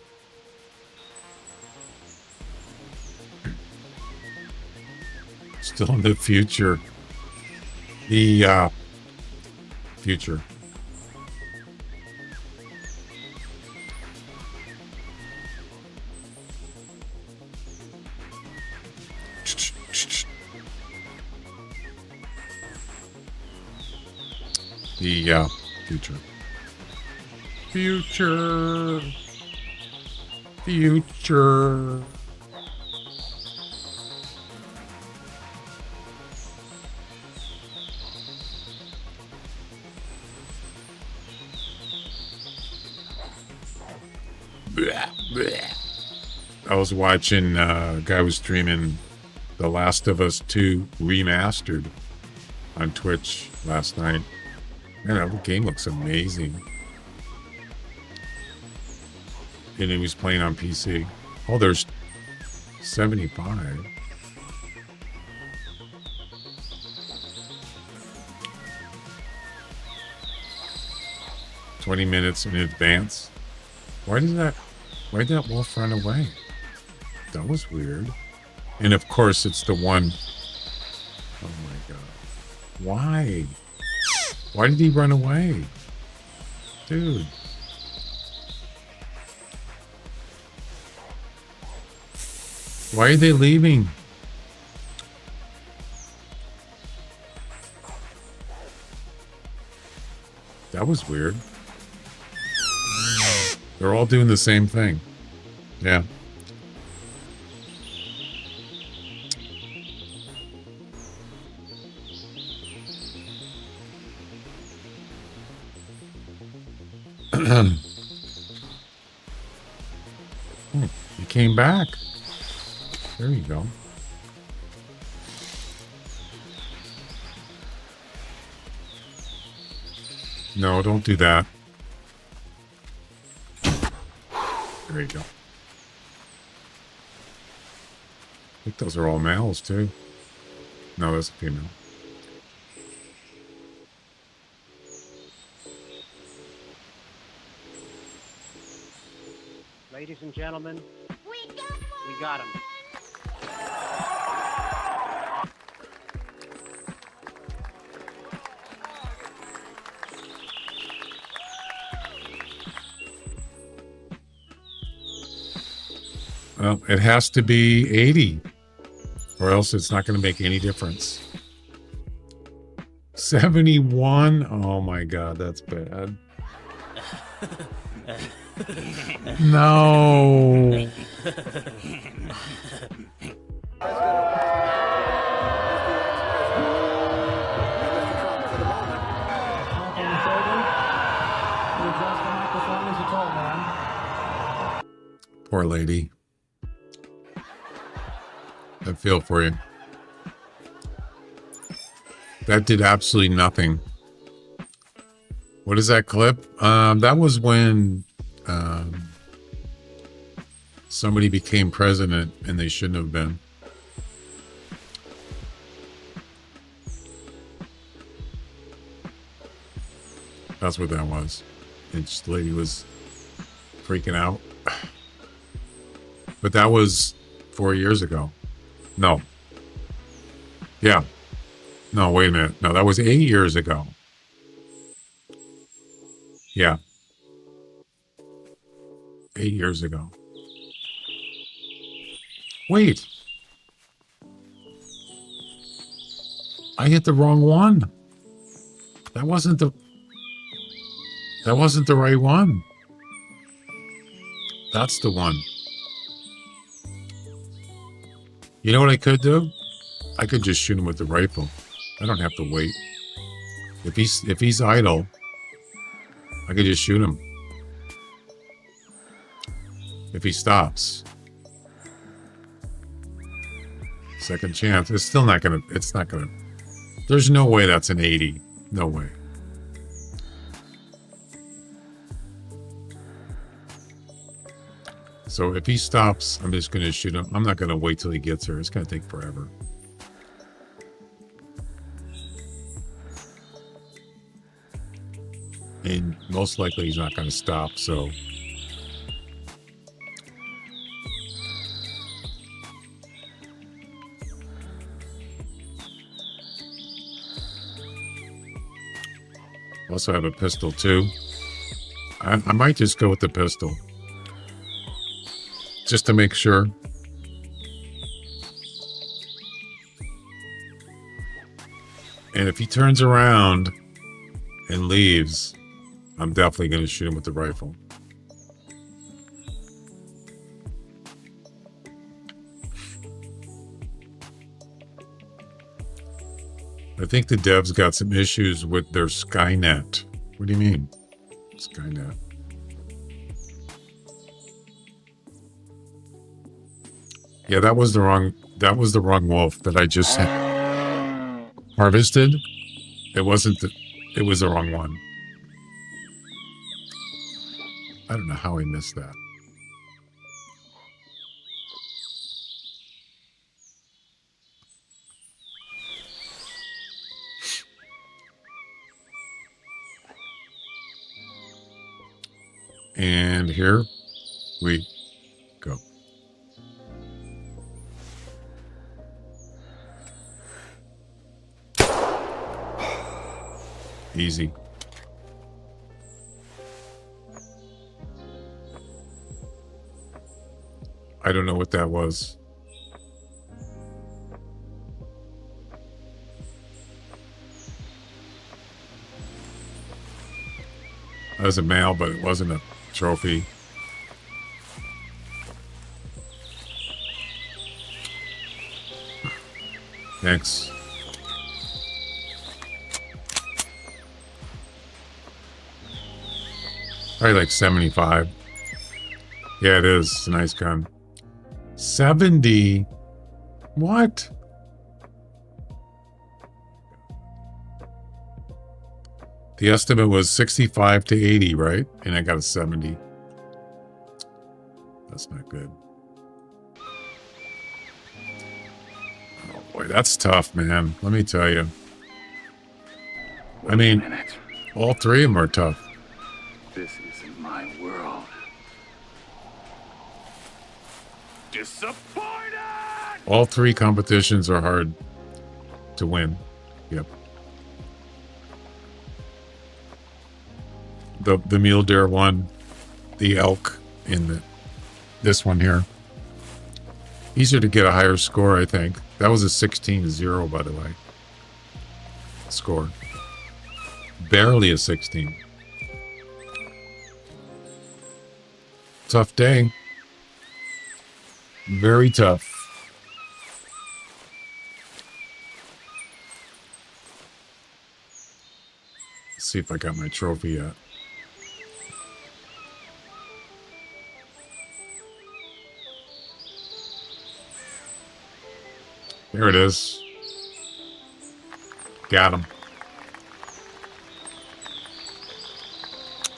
Still in the future. The future. The future. Future. Future. I was watching a guy was streaming The Last of Us 2 Remastered on Twitch last night. Man, the game looks amazing. And he was playing on PC. Oh, there's 75. "20 minutes in advance." Why did that wolf run away? That was weird. And of course it's the one. Oh my god. Why? Why did he run away? Dude. Why are they leaving? That was weird. They're all doing the same thing. Yeah. He came back. There you go. No, don't do that. There you go. I think those are all males, too. No, that's a female. Ladies and gentlemen, we got him. Well, it has to be 80, or else it's not going to make any difference. 71? Oh my God, that's bad. No. Poor lady. I feel for you. That did absolutely nothing. What is that clip? That was when somebody became president and they shouldn't have been. That's what that was. And just the lady was freaking out. But that was 4 years ago. No. Yeah. No, wait a minute. No, that was 8 years ago. Yeah. 8 years ago. Wait. I hit the wrong one. That wasn't the right one. That's the one. You know what I could do? I could just shoot him with the rifle. I don't have to wait. If he's idle, I could just shoot him. If he stops. Second chance. It's not gonna. There's no way that's an 80. No way. So if he stops, I'm just going to shoot him. I'm not going to wait till he gets here. It's going to take forever. And most likely he's not going to stop, so... Also have a pistol too. I might just go with the pistol. Just to make sure. And if he turns around and leaves, I'm definitely going to shoot him with the rifle. I think the devs got some issues with their Skynet. What do you mean? Skynet. Yeah, that was the wrong wolf that I just harvested. It was the wrong one. I don't know how I missed that. And here we go. Easy. I don't know what that was. That was a male, but it wasn't a trophy. Thanks. Probably like 75. Yeah, it is. It's a nice gun. 70 What? The estimate was 65 to 80, right? And I got a 70. That's not good. Oh boy, that's tough, man. Let me tell you. I mean, all three of them are tough. This isn't my world. Disappointed! All three competitions are hard to win. Yep. The mule deer one, the elk in this one here. Easier to get a higher score, I think. That was a 16-0, by the way. Score. Barely a 16. Tough day. Very tough. Let's see if I got my trophy yet. There it is. Got him.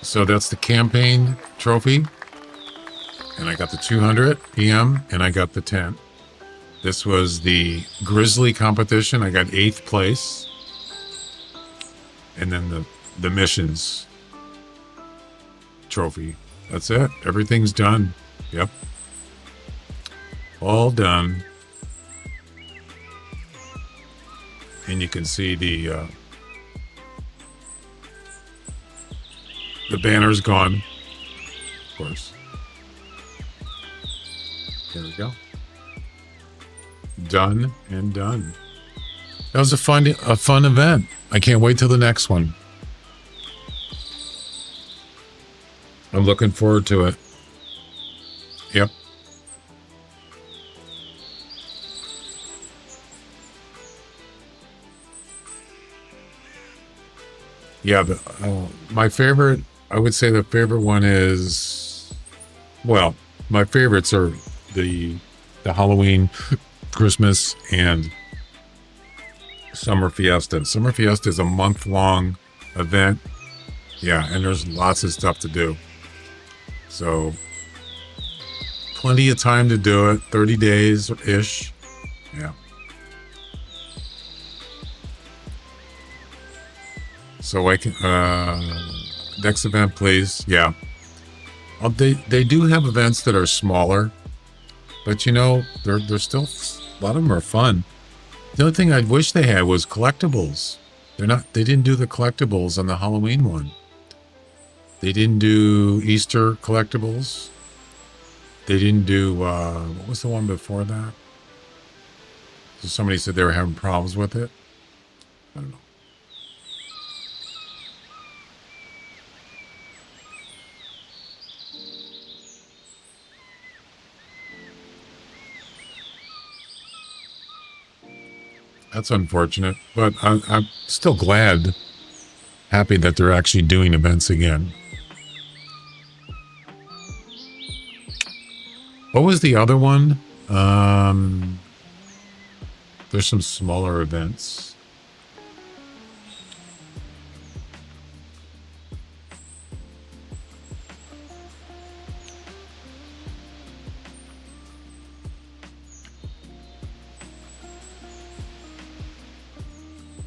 So that's the campaign trophy. And I got the 200 PM and I got the 10. This was the grizzly competition. I got 8th place. And then the missions trophy. That's it. Everything's done. Yep. All done. And you can see the banner's gone, of course. There we go. Done and done. That was a fun event. I can't wait till the next one. I'm looking forward to it. Yep. Yeah, my favorite, I would say the favorite one is, well, my favorites are the Halloween, Christmas, and Summer Fiesta. Summer Fiesta is a month-long event. Yeah, and there's lots of stuff to do. So, plenty of time to do it, 30 days-ish. Yeah. So I can, next event, please. Yeah. They do have events that are smaller, but you know, they're still, a lot of them are fun. The only thing I wish they had was collectibles. They didn't do the collectibles on the Halloween one. They didn't do Easter collectibles. They didn't do, what was the one before that? So somebody said they were having problems with it. I don't know. That's unfortunate, but I'm still happy that they're actually doing events again. What was the other one? There's some smaller events.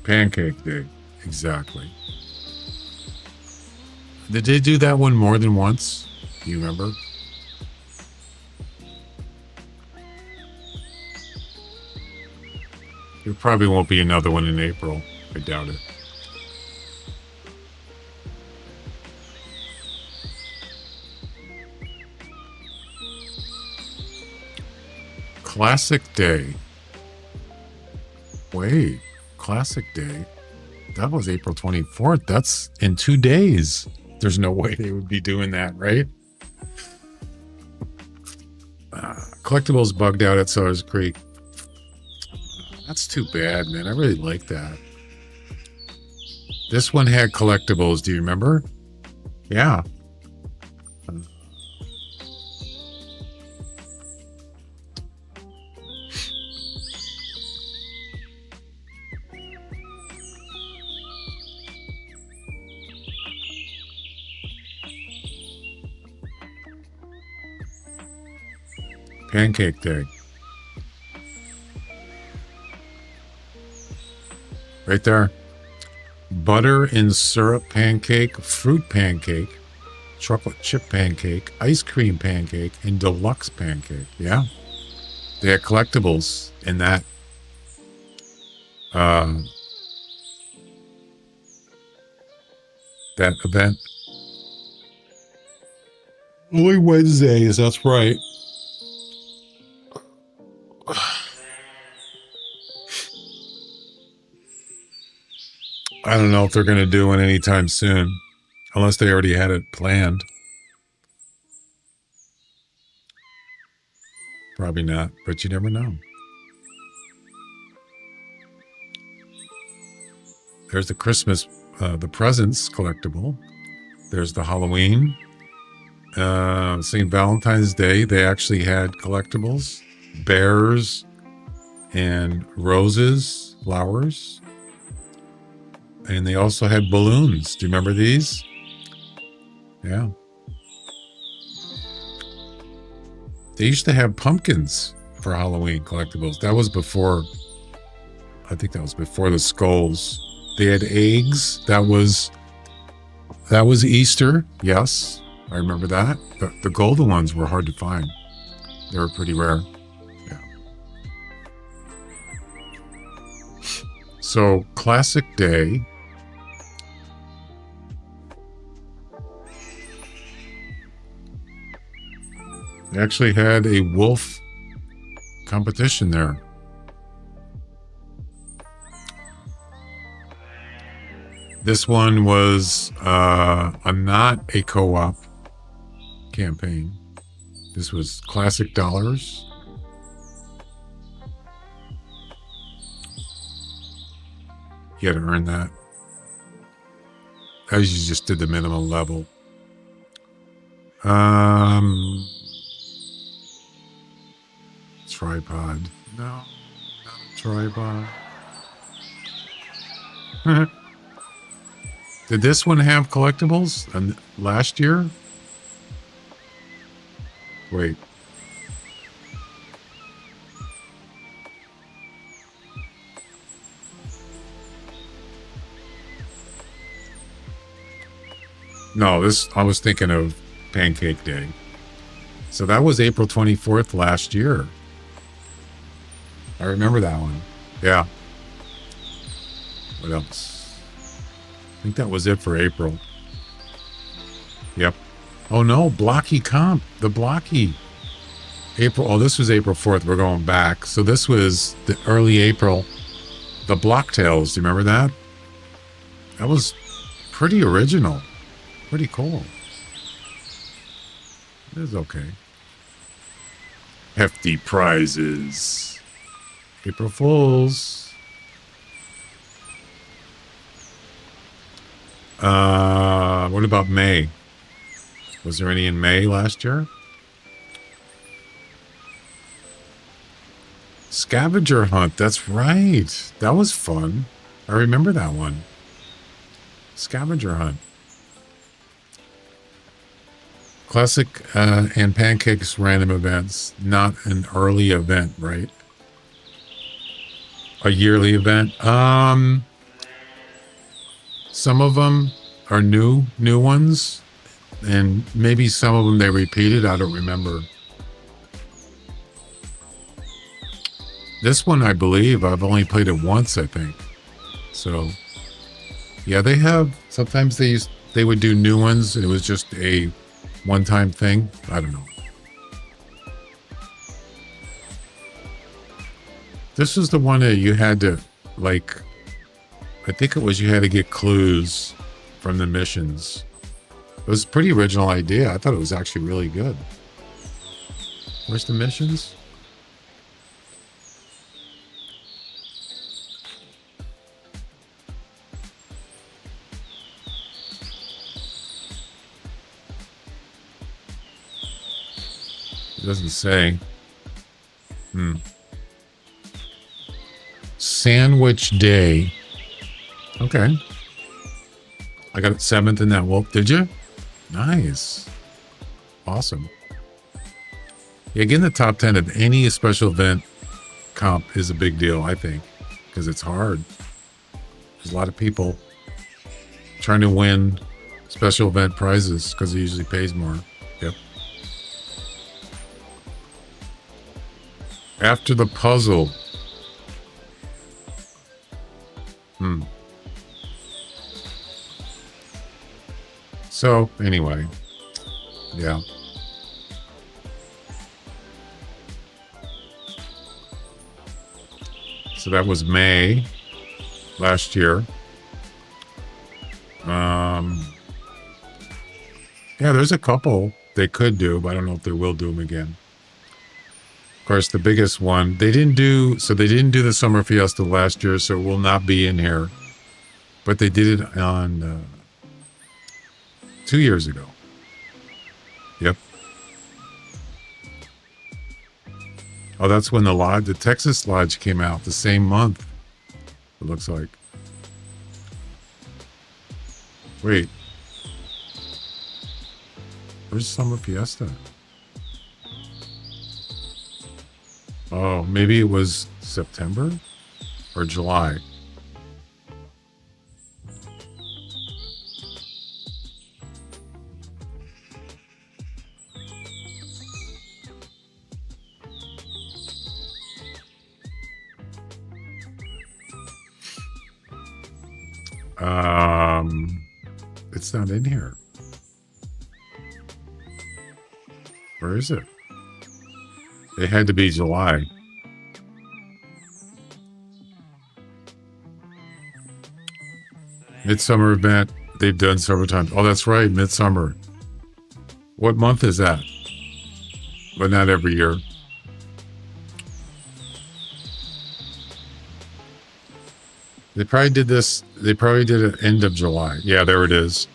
Pancake Day, exactly. Did they do that one more than once? Do you remember? There probably won't be another one in April. I doubt it. Classic Day. Wait. Classic Day, that was April 24th. That's in 2 days. There's no way they would be doing that, right? Collectibles bugged out at Sellers Creek. That's too bad, man. I really like that. This one had collectibles. Do you remember? Yeah. Pancake Day. Right there. Butter and syrup pancake, fruit pancake, chocolate chip pancake, ice cream pancake, and deluxe pancake. Yeah. They had collectibles in that that event. Only Wednesdays, that's right. I don't know if they're going to do one anytime soon, unless they already had it planned. Probably not, but you never know. There's the Christmas, the presents collectible. There's the Halloween. St. Valentine's Day, they actually had collectibles. Bears and roses, flowers. And they also had balloons. Do you remember these? Yeah. They used to have pumpkins for Halloween collectibles. That was before, I think that was before the skulls. They had eggs. That was Easter. Yes, I remember that. The golden ones were hard to find. They were pretty rare. Yeah. So, Classic Day. They actually had a wolf competition there. This one was not a co-op campaign. This was classic dollars. You had to earn that. As you just did the minimum level. Tripod. No, not a tripod. Did this one have collectibles last year? Wait. No, I was thinking of Pancake Day. So that was April 24th last year. I remember that one. Yeah. What else? I think that was it for April. Yep. Oh no, Blocky Comp. The Blocky. April. Oh, this was April 4th. We're going back. So this was the early April. The Blocktails. Do you remember that? That was pretty original. Pretty cool. It was okay. Hefty prizes. April Fools. What about May? Was there any in May last year? Scavenger Hunt. That's right. That was fun. I remember that one. Scavenger Hunt. Classic and Pancakes random events. Not an early event, right? A yearly event. Some of them are new ones, and maybe some of them they repeated. I don't remember. This one, I believe, I've only played it once, I think. So, yeah, they have. Sometimes they would do new ones. It was just a one-time thing. I don't know. This is the one that you had to, like, I think it was you had to get clues from the missions. It was a pretty original idea. I thought it was actually really good. Where's the missions? It doesn't say. Sandwich Day. Okay. I got it 7th in that wolf. Did you? Nice. Awesome. Yeah, getting the top 10 of any special event comp is a big deal, I think, because it's hard. There's a lot of people trying to win special event prizes because it usually pays more. Yep. After the puzzle. So, anyway. Yeah. So that was May last year. Yeah, there's a couple they could do, but I don't know if they will do them again. Of course, the biggest one, they didn't do the Summer Fiesta last year, so it will not be in here. But they did it on 2 years ago. Yep. Oh, that's when the Texas Lodge came out the same month. It looks like. Wait. Where's Summer Fiesta? Oh, maybe it was September or July. It's not in here. Where is it? It had to be July. Midsummer event. They've done several times. Oh, that's right. Midsummer. What month is that? But not every year. They probably did this. They probably did it end of July. Yeah, there it is.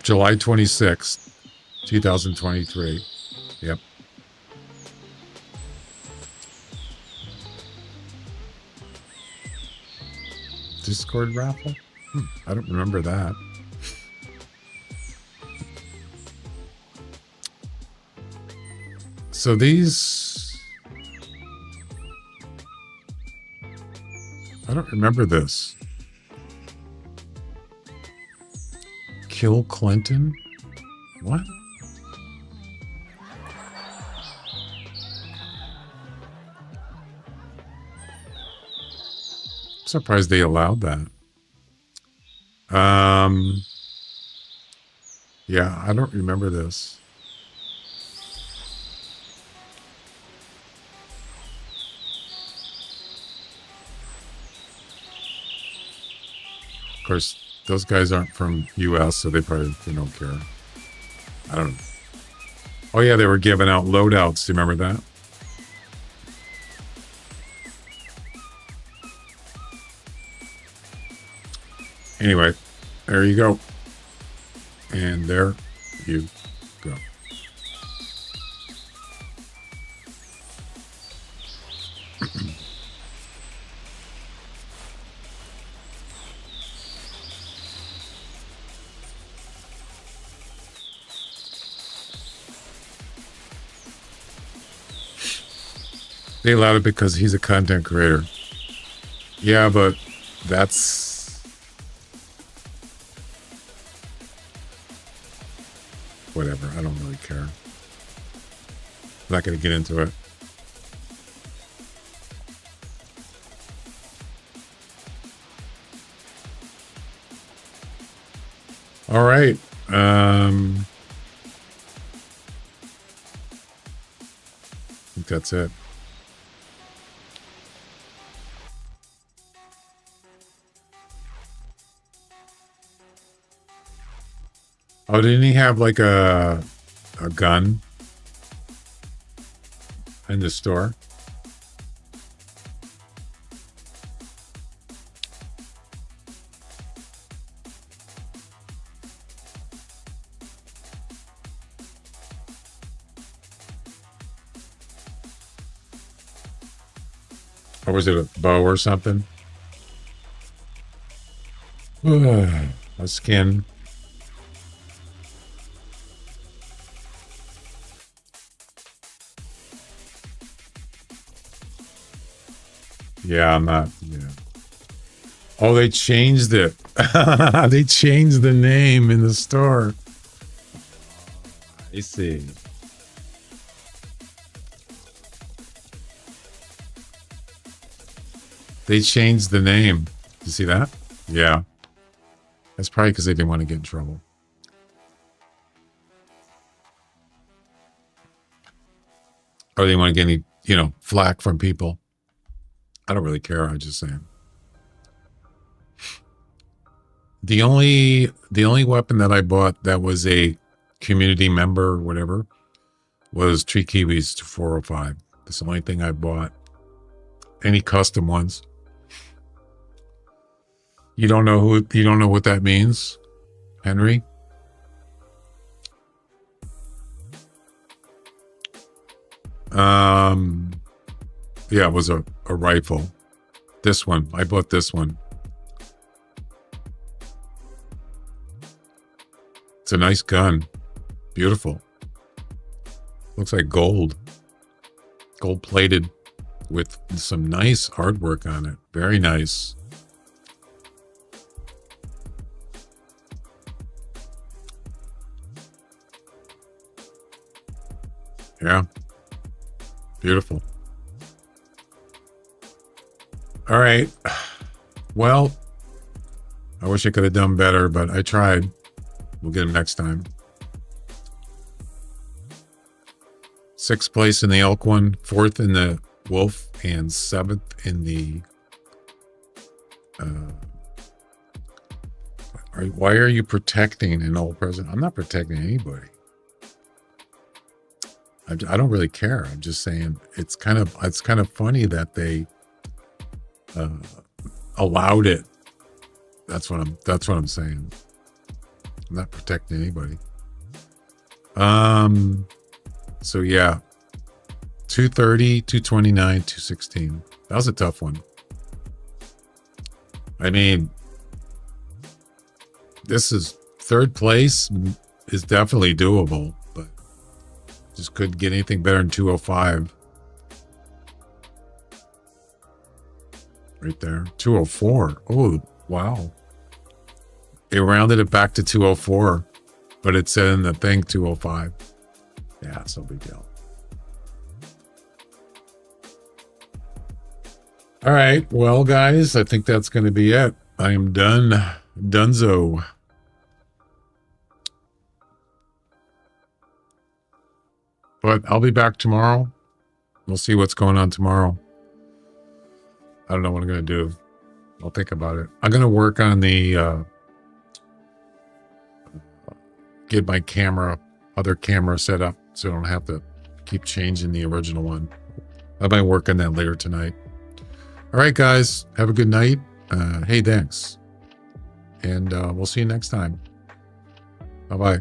July 26th, 2023. Yep. Discord raffle? I don't remember that. So these... I don't remember this. Kill Clinton? What? Surprised they allowed that. Yeah, I don't remember this. Of course, those guys aren't from US, so they don't care. I don't know. Oh yeah, they were giving out loadouts. Do you remember that? Anyway, there you go. And there you go. They allowed it because he's a content creator. Yeah, but that's... whatever, I don't really care. I'm not going to get into it. All right. I think that's it. Oh, didn't he have like a gun in the store? Or was it a bow or something? A skin. Yeah, I'm not. Yeah. Oh, they changed it. They changed the name in the store. I see. They changed the name. You see that? Yeah. That's probably because they didn't want to get in trouble. Or they want to get any, flack from people. I don't really care. I'm just saying. The only weapon that I bought that was a community member or whatever was Tree Kiwis to 405. That's the only thing I bought. Any custom ones. You don't know what that means, Henry? Yeah, it was a rifle. This one. I bought this one. It's a nice gun. Beautiful. Looks like gold. Gold plated with some nice artwork on it. Very nice. Yeah. Beautiful. All right. Well, I wish I could have done better, but I tried. We'll get him next time. 6th place in the elk one, 4th in the wolf, and 7th in the... why are you protecting an old president? I'm not protecting anybody. I don't really care. I'm just saying it's kind of funny that they allowed it. That's what I'm saying. I'm not protecting anybody. So yeah, 230, 229, 216. That was a tough one. I mean, this is 3rd place is definitely doable, but just couldn't get anything better than 205. Right there. 204. Oh, wow. They rounded it back to 204, but it said in the thing 205. Yeah, it's no big deal. All right. Well, guys, I think that's going to be it. I am done. Dunzo. But I'll be back tomorrow. We'll see what's going on tomorrow. I don't know what I'm going to do. I'll think about it. I'm going to work on the... get my other camera set up so I don't have to keep changing the original one. I might work on that later tonight. All right, guys. Have a good night. Hey, thanks. And we'll see you next time. Bye-bye.